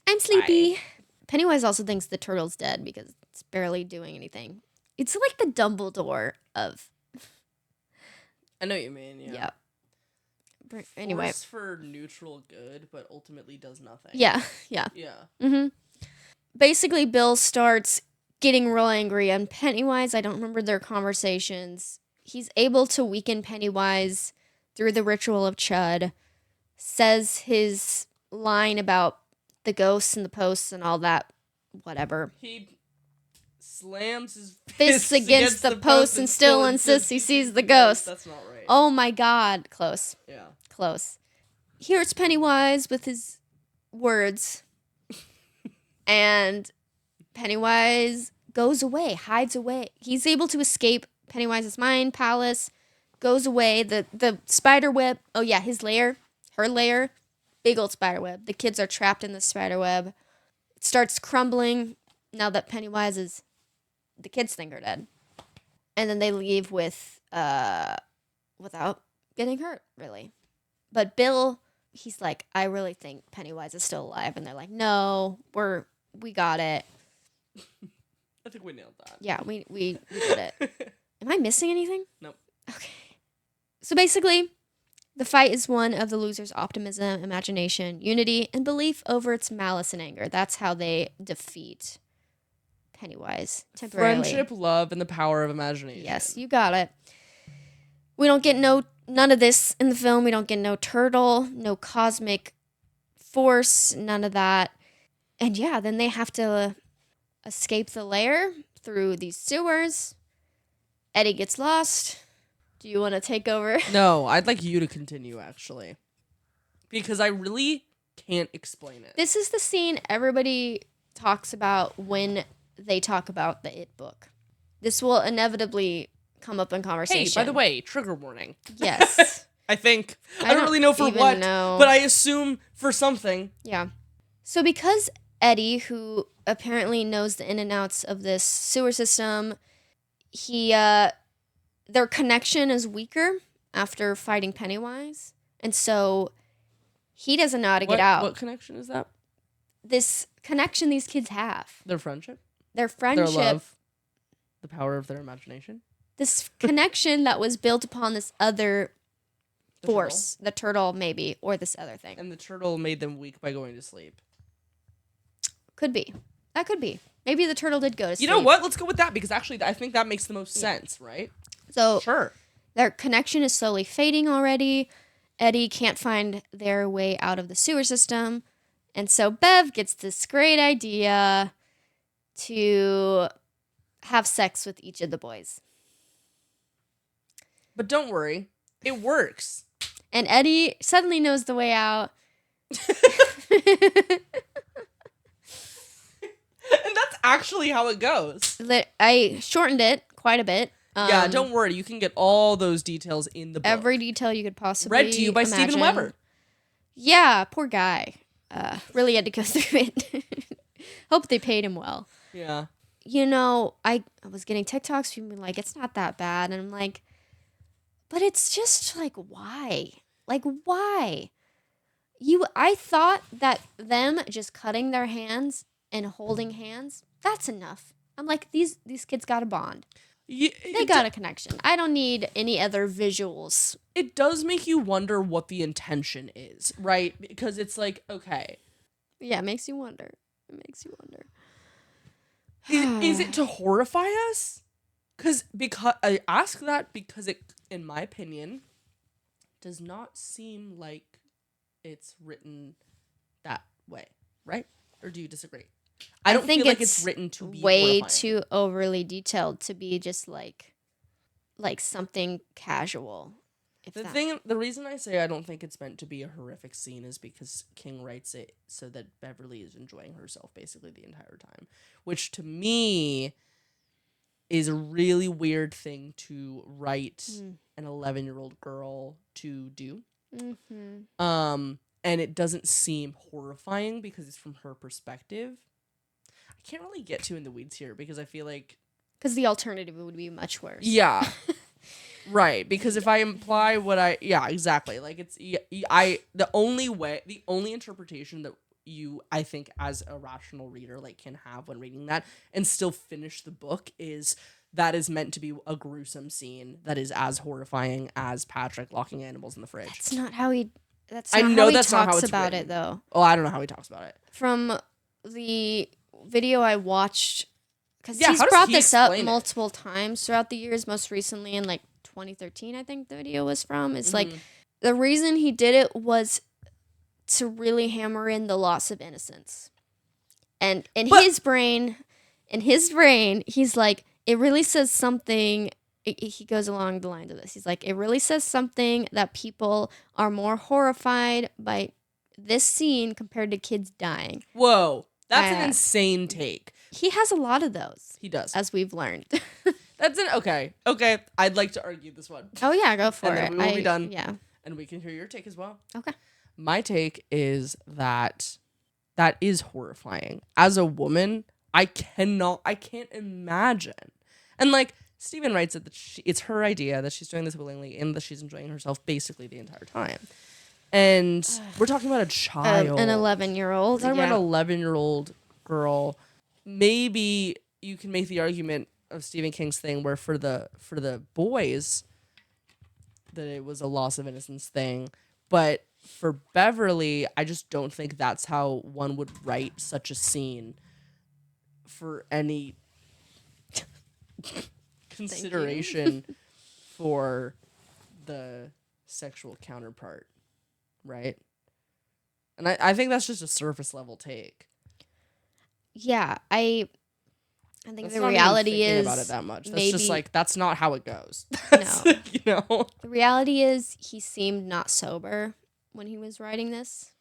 [SPEAKER 2] I'm sleepy.
[SPEAKER 3] Bye.
[SPEAKER 2] Pennywise also thinks the turtle's dead because it's barely doing anything. It's like the Dumbledore of.
[SPEAKER 3] I know what you mean. Yeah.
[SPEAKER 2] Anyway.
[SPEAKER 3] Force for neutral good, but ultimately does nothing.
[SPEAKER 2] Yeah. Basically, Bill starts getting real angry, and Pennywise, I don't remember their conversations. He's able to weaken Pennywise through the ritual of Chud, says his line about the ghosts and the posts and all that, whatever.
[SPEAKER 3] He slams his
[SPEAKER 2] fists against the post and still insists he sees the ghost.
[SPEAKER 3] That's not right.
[SPEAKER 2] Oh my god. Close.
[SPEAKER 3] Yeah.
[SPEAKER 2] Close. Here's Pennywise with his words. And Pennywise goes away, hides away. He's able to escape Pennywise's mind palace, goes away. The spider web. Oh yeah, his lair, her lair, big old spider web. The kids are trapped in the spider web. It starts crumbling now that Pennywise is. The kids think are dead, and then they leave with without getting hurt really. But Bill, he's like, I really think Pennywise is still alive, and they're like, no, we got it.
[SPEAKER 3] I think we nailed that.
[SPEAKER 2] Yeah, we did it. Am I missing anything?
[SPEAKER 3] Nope.
[SPEAKER 2] Okay. So basically, the fight is one of the loser's optimism, imagination, unity, and belief over its malice and anger. That's how they defeat Pennywise temporarily.
[SPEAKER 3] Friendship, love, and the power of imagination.
[SPEAKER 2] Yes, you got it. We don't get none of this in the film. We don't get no turtle, no cosmic force, none of that. And yeah, then they have to escape the lair through these sewers. Eddie gets lost. Do you want to take over?
[SPEAKER 3] No, I'd like you to continue, actually. Because I really can't explain it.
[SPEAKER 2] This is the scene everybody talks about when they talk about the It book. This will inevitably come up in conversation.
[SPEAKER 3] Hey, by the way, trigger warning.
[SPEAKER 2] Yes.
[SPEAKER 3] I think. I don't really know for what, but I assume for something.
[SPEAKER 2] Yeah. So because Eddie, who apparently knows the in and outs of this sewer system, their connection is weaker after fighting Pennywise. And so he doesn't know how to get out.
[SPEAKER 3] What connection is that?
[SPEAKER 2] This connection these kids have.
[SPEAKER 3] Their friendship?
[SPEAKER 2] Their friendship.
[SPEAKER 3] Their love. The power of their imagination.
[SPEAKER 2] This connection that was built upon this other force. The turtle, maybe, or this other thing.
[SPEAKER 3] And the turtle made them weak by going to sleep.
[SPEAKER 2] Could be. That could be. Maybe the turtle did go to sleep.
[SPEAKER 3] You know what? Let's go with that because actually I think that makes the most sense, right?
[SPEAKER 2] So
[SPEAKER 3] sure.
[SPEAKER 2] Their connection is slowly fading already. Eddie can't find their way out of the sewer system. And so Bev gets this great idea to have sex with each of the boys.
[SPEAKER 3] But don't worry. It works.
[SPEAKER 2] And Eddie suddenly knows the way out.
[SPEAKER 3] And that's actually how it goes.
[SPEAKER 2] I shortened it quite a bit.
[SPEAKER 3] Yeah, don't worry. You can get all those details in the book.
[SPEAKER 2] Every detail you could possibly
[SPEAKER 3] read to you by
[SPEAKER 2] imagine.
[SPEAKER 3] Steven Weber.
[SPEAKER 2] Yeah, poor guy. Really had to go through it. Hope they paid him well.
[SPEAKER 3] Yeah.
[SPEAKER 2] You know, I was getting TikToks from people like, it's not that bad. And I'm like, but it's just like, why? Like, why? I thought that them just cutting their hands and holding hands, that's enough. I'm like, these kids got a bond. Yeah, they got a connection. I don't need any other visuals.
[SPEAKER 3] It does make you wonder what the intention is, right? Because it's like, okay.
[SPEAKER 2] Yeah, it makes you wonder.
[SPEAKER 3] Is it to horrify us? Because I ask that because it, in my opinion, does not seem like it's written that way, right? Or do you disagree? I don't feel like it's written to be
[SPEAKER 2] way
[SPEAKER 3] horrifying.
[SPEAKER 2] Too overly detailed to be just like something casual.
[SPEAKER 3] The reason I say I don't think it's meant to be a horrific scene is because King writes it so that Beverly is enjoying herself basically the entire time, which to me is a really weird thing to write an 11-year-old girl to do. Mm-hmm. And it doesn't seem horrifying because it's from her perspective. I can't really get too in the weeds here because I feel like...
[SPEAKER 2] Because the alternative would be much worse.
[SPEAKER 3] Yeah. Right. Because if I imply what yeah, exactly. Like the only interpretation that I think as a rational reader, like can have when reading that and still finish the book is that is meant to be a gruesome scene that is as horrifying as Patrick locking animals in the fridge.
[SPEAKER 2] That's not how he talks about it, though.
[SPEAKER 3] Oh, I don't know how he talks about it.
[SPEAKER 2] From the video I watched, because he's brought this up multiple times throughout the years, most recently in like 2013, I think the video was from. It's like the reason he did it was to really hammer in the loss of innocence. And in his brain, he's like, it really says something. He goes along the lines of this. He's like, it really says something that people are more horrified by this scene compared to kids dying.
[SPEAKER 3] Whoa, that's an insane take.
[SPEAKER 2] He has a lot of those.
[SPEAKER 3] He does,
[SPEAKER 2] as we've learned.
[SPEAKER 3] That's okay. I'd like to argue this one.
[SPEAKER 2] Oh yeah, go for
[SPEAKER 3] and
[SPEAKER 2] it.
[SPEAKER 3] Then we will be done.
[SPEAKER 2] Yeah,
[SPEAKER 3] and we can hear your take as well.
[SPEAKER 2] Okay.
[SPEAKER 3] My take is that is horrifying. As a woman, I can't imagine. And like Steven writes that it's her idea, that she's doing this willingly, and that she's enjoying herself basically the entire time. And we're talking about a child,
[SPEAKER 2] an 11-year-old.
[SPEAKER 3] We're talking about an 11-year-old girl. Maybe you can make the argument of Stephen King's thing where for the boys that it was a loss of innocence thing, but for Beverly, I just don't think that's how one would write such a scene for any consideration for the sexual counterpart, right? And I think that's just a surface level take.
[SPEAKER 2] Yeah, I think
[SPEAKER 3] that's
[SPEAKER 2] the reality is
[SPEAKER 3] about it that much. That's just like, that's not how it goes.
[SPEAKER 2] No.
[SPEAKER 3] You know?
[SPEAKER 2] The reality is he seemed not sober when he was writing this.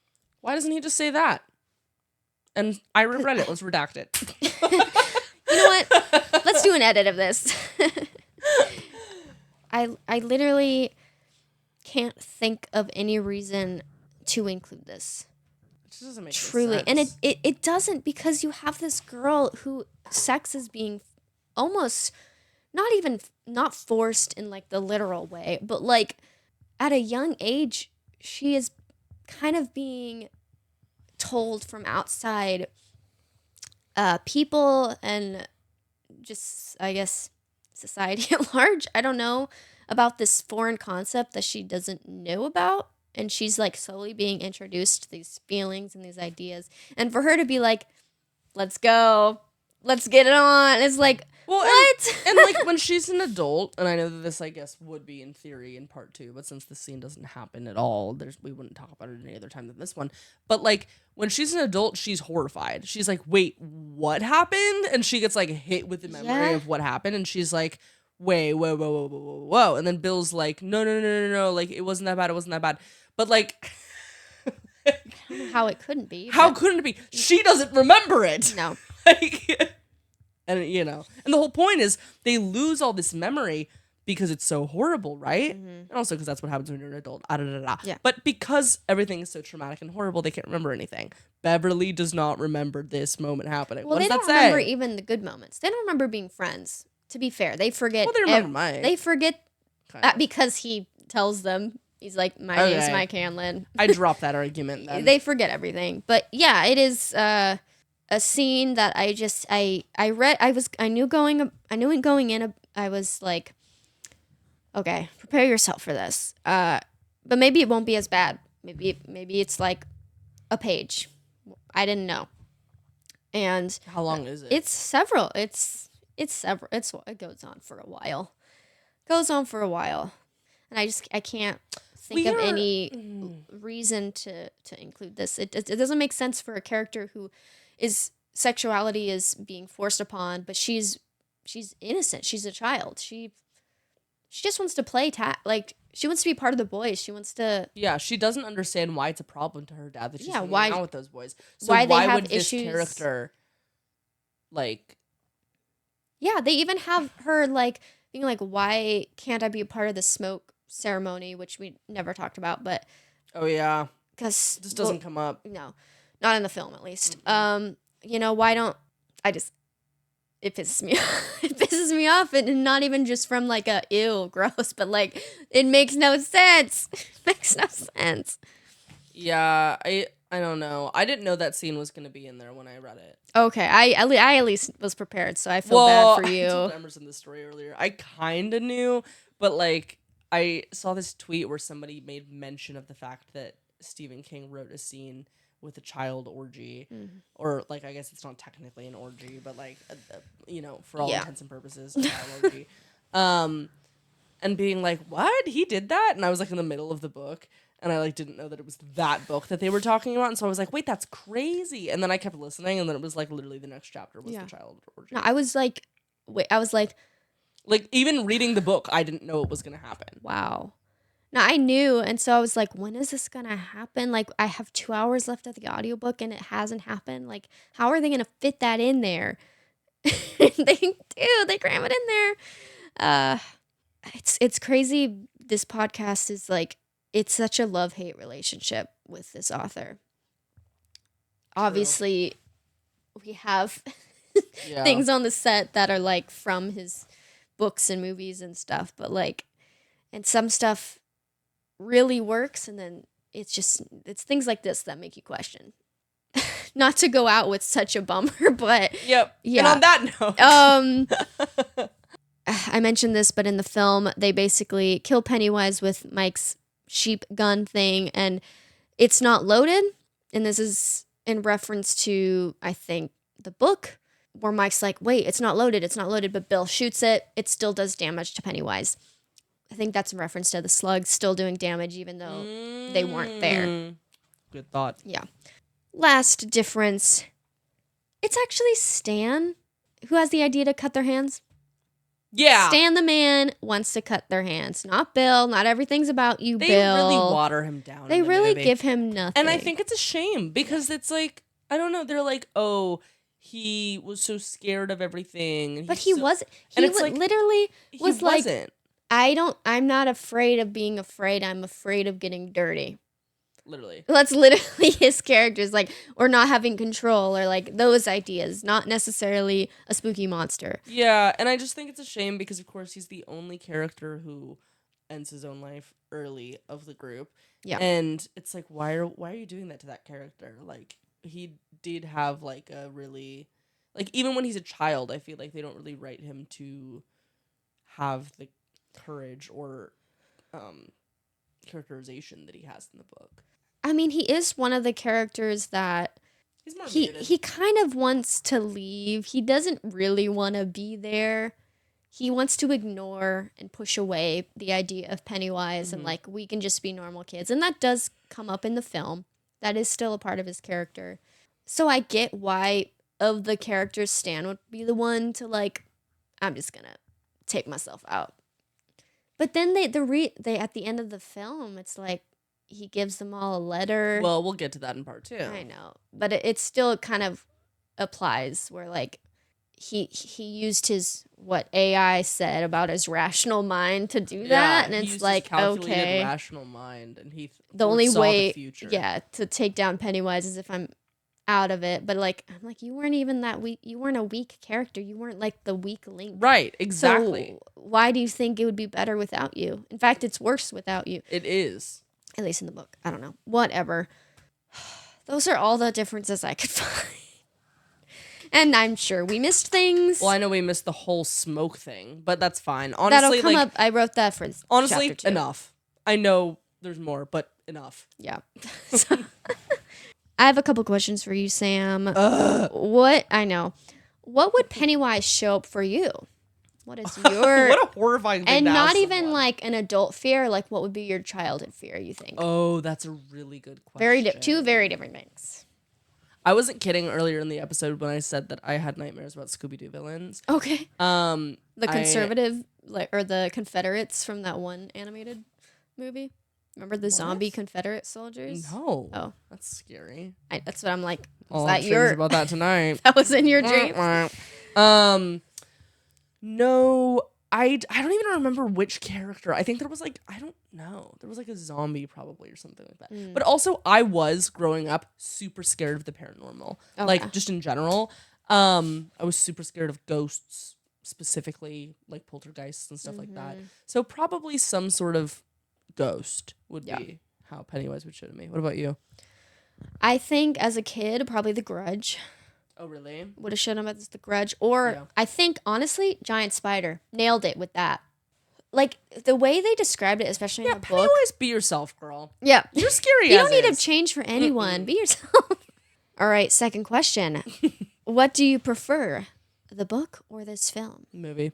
[SPEAKER 3] Why doesn't he just say that? And I read it. Let's redact it.
[SPEAKER 2] You know what? Let's do an edit of this. I literally can't think of any reason to include this.
[SPEAKER 3] It just doesn't make
[SPEAKER 2] truly
[SPEAKER 3] sense.
[SPEAKER 2] And it doesn't, because you have this girl who sex is being almost not forced in like the literal way, but like at a young age she is kind of being told from outside people and just, I guess, society at large, I don't know, about this foreign concept that she doesn't know about. And she's like slowly being introduced to these feelings and these ideas. And for her to be like, let's go, let's get it on. It's like, well, what?
[SPEAKER 3] And like when she's an adult, and I know that this, I guess, would be in theory in part 2, but since the scene doesn't happen at all, we wouldn't talk about it any other time than this one. But like when she's an adult, she's horrified. She's like, wait, what happened? And she gets like hit with the memory of what happened. And she's like, wait, whoa. And then Bill's like, no. Like, it wasn't that bad. But like,
[SPEAKER 2] I don't know how it couldn't be.
[SPEAKER 3] How couldn't it be? She doesn't remember it.
[SPEAKER 2] No.
[SPEAKER 3] Like, and you know, and the whole point is they lose all this memory because it's so horrible, right? Mm-hmm. And also because that's what happens when you're an adult. Yeah. But because everything is so traumatic and horrible, they can't remember anything. Beverly does not remember this moment happening.
[SPEAKER 2] Well,
[SPEAKER 3] what does that say?
[SPEAKER 2] They don't remember even the good moments. They don't remember being friends. To be fair, they forget.
[SPEAKER 3] Well, they remember Mike.
[SPEAKER 2] They forget because he tells them. He's like, my name's Mike Hanlon.
[SPEAKER 3] I dropped that argument then.
[SPEAKER 2] They forget everything. But yeah, it is a scene that I knew going in, I was like, okay, prepare yourself for this. But maybe it won't be as bad. Maybe it's like a page. I didn't know. And
[SPEAKER 3] how long is it?
[SPEAKER 2] It's several. It goes on for a while. And I can't think of any reason to include this. It doesn't make sense for a character who is sexuality is being forced upon, but she's innocent. She's a child. She just wants to play like she wants to be part of the boys. She wants to.
[SPEAKER 3] Yeah, she doesn't understand why it's a problem to her dad that she's hanging out with those boys. So
[SPEAKER 2] why
[SPEAKER 3] would this character like?
[SPEAKER 2] Yeah, they even have her like being like, why can't I be a part of the smoke ceremony, which we never talked about, but
[SPEAKER 3] oh yeah,
[SPEAKER 2] because
[SPEAKER 3] this doesn't come up.
[SPEAKER 2] No, not in the film at least. Mm-hmm. Why don't I just? It pisses me off. It pisses me off, and not even just from like a ew, gross, but like it makes no sense. It makes no sense.
[SPEAKER 3] Yeah, I don't know. I didn't know that scene was gonna be in there when I read it.
[SPEAKER 2] Okay, I at least was prepared, so I feel bad for you.
[SPEAKER 3] I told Emerson this story earlier. I kind of knew, but like I saw this tweet where somebody made mention of the fact that Stephen King wrote a scene with a child orgy, or like I guess it's not technically an orgy, but like for all intents and purposes, a child orgy. And being like, what? He did that? And I was like in the middle of the book. And I like didn't know that it was that book that they were talking about, and so I was like, "Wait, that's crazy!" And then I kept listening, and then it was like literally the next chapter was the child orgy.
[SPEAKER 2] No, I was like,
[SPEAKER 3] even reading the book, I didn't know it was gonna happen.
[SPEAKER 2] Wow. No, I knew, and so I was like, when is this gonna happen? Like, I have 2 hours left of the audiobook, and it hasn't happened. Like, how are they gonna fit that in there? They cram it in there. It's crazy. This podcast is like. It's such a love-hate relationship with this author. True. Obviously, we have things on the set that are like from his books and movies and stuff, but like, and some stuff really works, and then it's things like this that make you question. Not to go out with such a bummer, but
[SPEAKER 3] yeah. And on that
[SPEAKER 2] note, I mentioned this, but in the film, they basically kill Pennywise with Mike's sheep gun thing, and it's not loaded, and this is in reference to I think the book where Mike's like, wait, it's not loaded, but Bill shoots it still does damage to Pennywise. I think that's in reference to the slugs still doing damage even though they weren't there.
[SPEAKER 3] Good thought.
[SPEAKER 2] Yeah. Last difference, it's actually Stan who has the idea to cut their hands.
[SPEAKER 3] Yeah.
[SPEAKER 2] Stan the man wants to cut their hands. Not Bill. Not everything's about you, Bill.
[SPEAKER 3] They really water him down.
[SPEAKER 2] They really give him nothing.
[SPEAKER 3] And I think it's a shame because it's like, I don't know, they're like, oh, he was so scared of everything.
[SPEAKER 2] But he wasn't. He was like, literally was like, I'm not afraid of being afraid. I'm afraid of getting dirty.
[SPEAKER 3] Literally.
[SPEAKER 2] That's literally his characters, like, or not having control, or like those ideas, not necessarily a spooky monster.
[SPEAKER 3] Yeah, and I just think it's a shame because, of course, he's the only character who ends his own life early of the group. Yeah. And it's like, why are you doing that to that character? Like, he did have, like, a really... Like, even when he's a child, I feel like they don't really write him to have the courage or characterization that he has in the book.
[SPEAKER 2] I mean, he is one of the characters that
[SPEAKER 3] he's more
[SPEAKER 2] he kind of wants to leave. He doesn't really want to be there. He wants to ignore and push away the idea of Pennywise and like, we can just be normal kids. And that does come up in the film. That is still a part of his character. So I get why of the characters Stan would be the one to like, I'm just going to take myself out. But then they at the end of the film, it's like, he gives them all a letter.
[SPEAKER 3] Well, we'll get to that in part 2.
[SPEAKER 2] I know. But it still kind of applies where, like, he used his, what AI said about his rational mind to do that. And it's like, okay.
[SPEAKER 3] Rational mind. And he
[SPEAKER 2] the only way,
[SPEAKER 3] the future.
[SPEAKER 2] To take down Pennywise is if I'm out of it. But, like, I'm like, you weren't even that weak. You weren't a weak character. You weren't, like, the weak link.
[SPEAKER 3] Right, exactly.
[SPEAKER 2] So why do you think it would be better without you? In fact, it's worse without you.
[SPEAKER 3] It is.
[SPEAKER 2] At least in the book. I don't know. Whatever. Those are all the differences I could find. And I'm sure we missed things.
[SPEAKER 3] Well, I know we missed the whole smoke thing, but that's fine. Honestly,
[SPEAKER 2] that'll come up. I wrote that for
[SPEAKER 3] honestly,
[SPEAKER 2] chapter 2.
[SPEAKER 3] Enough. I know there's more, but enough.
[SPEAKER 2] Yeah. I have a couple questions for you, Sam. What would Pennywise show up for you? What is your...
[SPEAKER 3] What a horrifying thing.
[SPEAKER 2] And not even like an adult fear, like what would be your childhood fear, you think?
[SPEAKER 3] Oh, that's a really good question.
[SPEAKER 2] Two very different things.
[SPEAKER 3] I wasn't kidding earlier in the episode when I said that I had nightmares about Scooby-Doo villains.
[SPEAKER 2] Okay. The conservative, or the Confederates from that one animated movie. Remember the zombie Confederate soldiers?
[SPEAKER 3] No.
[SPEAKER 2] Oh.
[SPEAKER 3] That's scary.
[SPEAKER 2] That's what I'm like.
[SPEAKER 3] Was that your... about that tonight.
[SPEAKER 2] That was in your dreams?
[SPEAKER 3] No, I don't even remember which character. I think there was like, I don't know. There was like a zombie probably or something like that. But also I was growing up super scared of the paranormal. Okay. Like just in general. I was super scared of ghosts, specifically like poltergeists and stuff like that. So probably some sort of ghost would be how Pennywise would show to me. What about you?
[SPEAKER 2] I think as a kid, probably The Grudge.
[SPEAKER 3] Oh, really?
[SPEAKER 2] Would have shown him as The Grudge. Or I think, honestly, Giant Spider. Nailed it with that. Like, the way they described it, especially in the book.
[SPEAKER 3] Pennywise, be yourself, girl.
[SPEAKER 2] Yeah.
[SPEAKER 3] You're scary.
[SPEAKER 2] You don't need to change for anyone. Be yourself. All right, second question. What do you prefer, the book or this film?
[SPEAKER 3] Movie.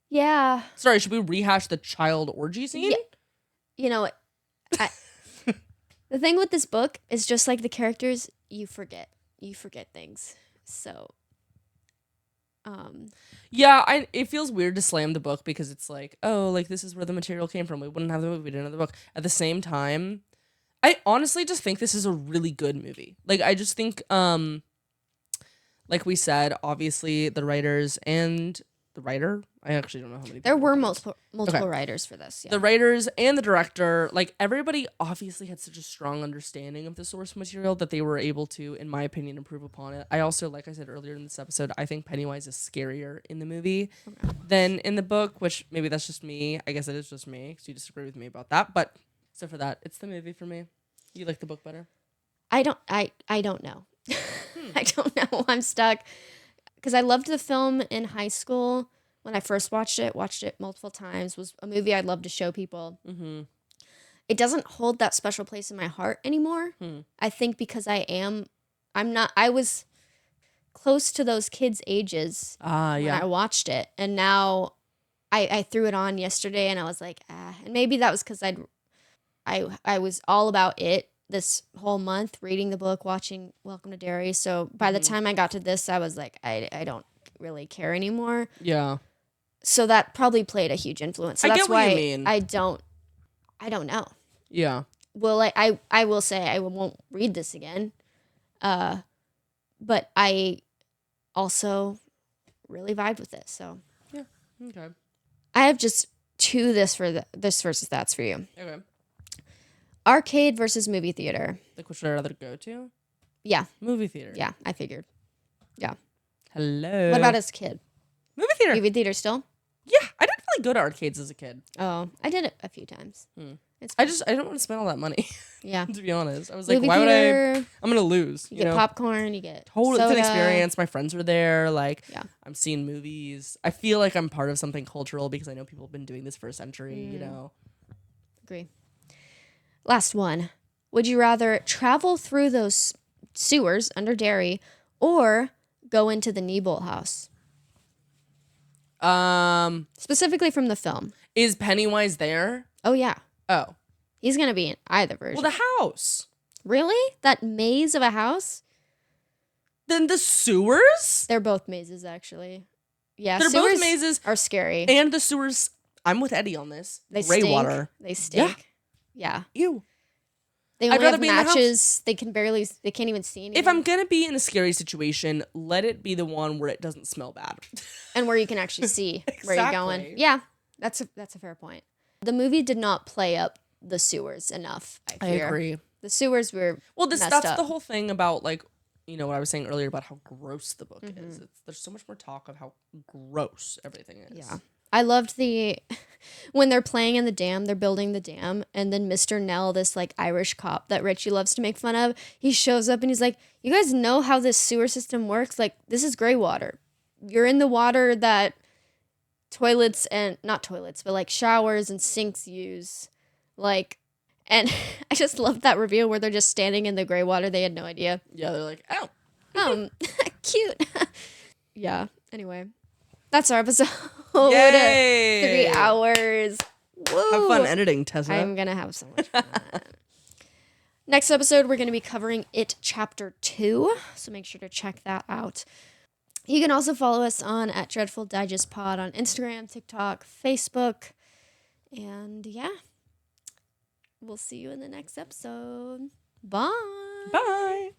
[SPEAKER 2] Yeah.
[SPEAKER 3] Sorry, should we rehash the child orgy scene?
[SPEAKER 2] Yeah. You know, the thing with this book is just like the characters, you forget. You forget things. So,
[SPEAKER 3] yeah, it feels weird to slam the book because it's like, oh, like this is where the material came from. We wouldn't have the movie, we didn't have the book. At the same time, I honestly just think this is a really good movie. Like, I just think, like we said, obviously the writers and the writer, I actually don't know how many.
[SPEAKER 2] There were multiple writers for this. Yeah.
[SPEAKER 3] The writers and the director, like everybody obviously had such a strong understanding of the source material that they were able to, in my opinion, improve upon it. I also, like I said earlier in this episode, I think Pennywise is scarier in the movie than in the book, which maybe that's just me. I guess it is just me because you disagree with me about that. But so for that, it's the movie for me. You like the book better?
[SPEAKER 2] I don't know. I don't know. I'm stuck because I loved the film in high school. When I first watched it multiple times, was a movie I'd love to show people. Mm-hmm. It doesn't hold that special place in my heart anymore. I think because I was close to those kids' ages when I watched it. And now I threw it on yesterday and I was like, and maybe that was because I was all about it this whole month, reading the book, watching Welcome to Derry. So by the time I got to this, I was like, I don't really care anymore.
[SPEAKER 3] Yeah.
[SPEAKER 2] So that probably played a huge influence. So that's why I don't know.
[SPEAKER 3] Yeah.
[SPEAKER 2] Well, I will say I won't read this again. But I also really vibe with it. So
[SPEAKER 3] yeah. Okay.
[SPEAKER 2] I have just two this versus that's for you.
[SPEAKER 3] Okay.
[SPEAKER 2] Arcade versus movie theater.
[SPEAKER 3] Like, what should I rather go to?
[SPEAKER 2] Yeah.
[SPEAKER 3] Movie theater.
[SPEAKER 2] Yeah, I figured. Yeah.
[SPEAKER 3] Hello.
[SPEAKER 2] What about as a kid?
[SPEAKER 3] Movie theater.
[SPEAKER 2] Movie theater still?
[SPEAKER 3] Yeah, I didn't really go to arcades as a kid.
[SPEAKER 2] Oh, I did it a few times.
[SPEAKER 3] I don't want to spend all that money.
[SPEAKER 2] Yeah.
[SPEAKER 3] To be honest. I was like,
[SPEAKER 2] movie
[SPEAKER 3] why
[SPEAKER 2] theater,
[SPEAKER 3] would I'm going to lose.
[SPEAKER 2] You get popcorn, you get
[SPEAKER 3] totally
[SPEAKER 2] soda.
[SPEAKER 3] It's an experience. My friends were there. Like,
[SPEAKER 2] yeah.
[SPEAKER 3] I'm seeing movies. I feel like I'm part of something cultural because I know people have been doing this for a century, you know.
[SPEAKER 2] Agree. Last one. Would you rather travel through those sewers under Derry or go into the Neibolt house? Specifically from the film.
[SPEAKER 3] Is Pennywise there?
[SPEAKER 2] Oh, yeah.
[SPEAKER 3] Oh.
[SPEAKER 2] He's going to be in either version.
[SPEAKER 3] Well, the house.
[SPEAKER 2] Really? That maze of a house?
[SPEAKER 3] Then the sewers?
[SPEAKER 2] They're both mazes, actually. Yeah,
[SPEAKER 3] they're both mazes.
[SPEAKER 2] Are scary.
[SPEAKER 3] And the sewers, I'm with Eddie on this.
[SPEAKER 2] They
[SPEAKER 3] Gray
[SPEAKER 2] stink.
[SPEAKER 3] water.
[SPEAKER 2] They stink. Yeah.
[SPEAKER 3] Ew.
[SPEAKER 2] They only have matches. They can't even see anything.
[SPEAKER 3] If I'm going to be in a scary situation, let it be the one where it doesn't smell bad.
[SPEAKER 2] And where you can actually see where you're going. Yeah, that's a fair point. The movie did not play up the sewers enough, I fear.
[SPEAKER 3] I agree.
[SPEAKER 2] The sewers were
[SPEAKER 3] that's
[SPEAKER 2] up.
[SPEAKER 3] the whole thing about, like, you know, what I was saying earlier about how gross the book is. There's so much more talk of how gross everything is.
[SPEAKER 2] Yeah. I loved when they're playing in the dam, they're building the dam, and then Mr. Nell, this like Irish cop that Richie loves to make fun of, he shows up and he's like, you guys know how this sewer system works? Like, this is gray water. You're in the water that toilets and, not toilets, but like showers and sinks use. Like, and I just loved that reveal where they're just standing in the gray water. They had no idea.
[SPEAKER 3] Yeah, they're like, oh.
[SPEAKER 2] Cute. Yeah, anyway. That's our episode.
[SPEAKER 3] Yay!
[SPEAKER 2] 3 hours. Woo.
[SPEAKER 3] Have fun editing, Tessa.
[SPEAKER 2] I'm going to have so much fun. Next episode, we're going to be covering It Chapter 2. So make sure to check that out. You can also follow us on @DreadfulDigestPod on Instagram, TikTok, Facebook. And yeah, we'll see you in the next episode. Bye.
[SPEAKER 3] Bye.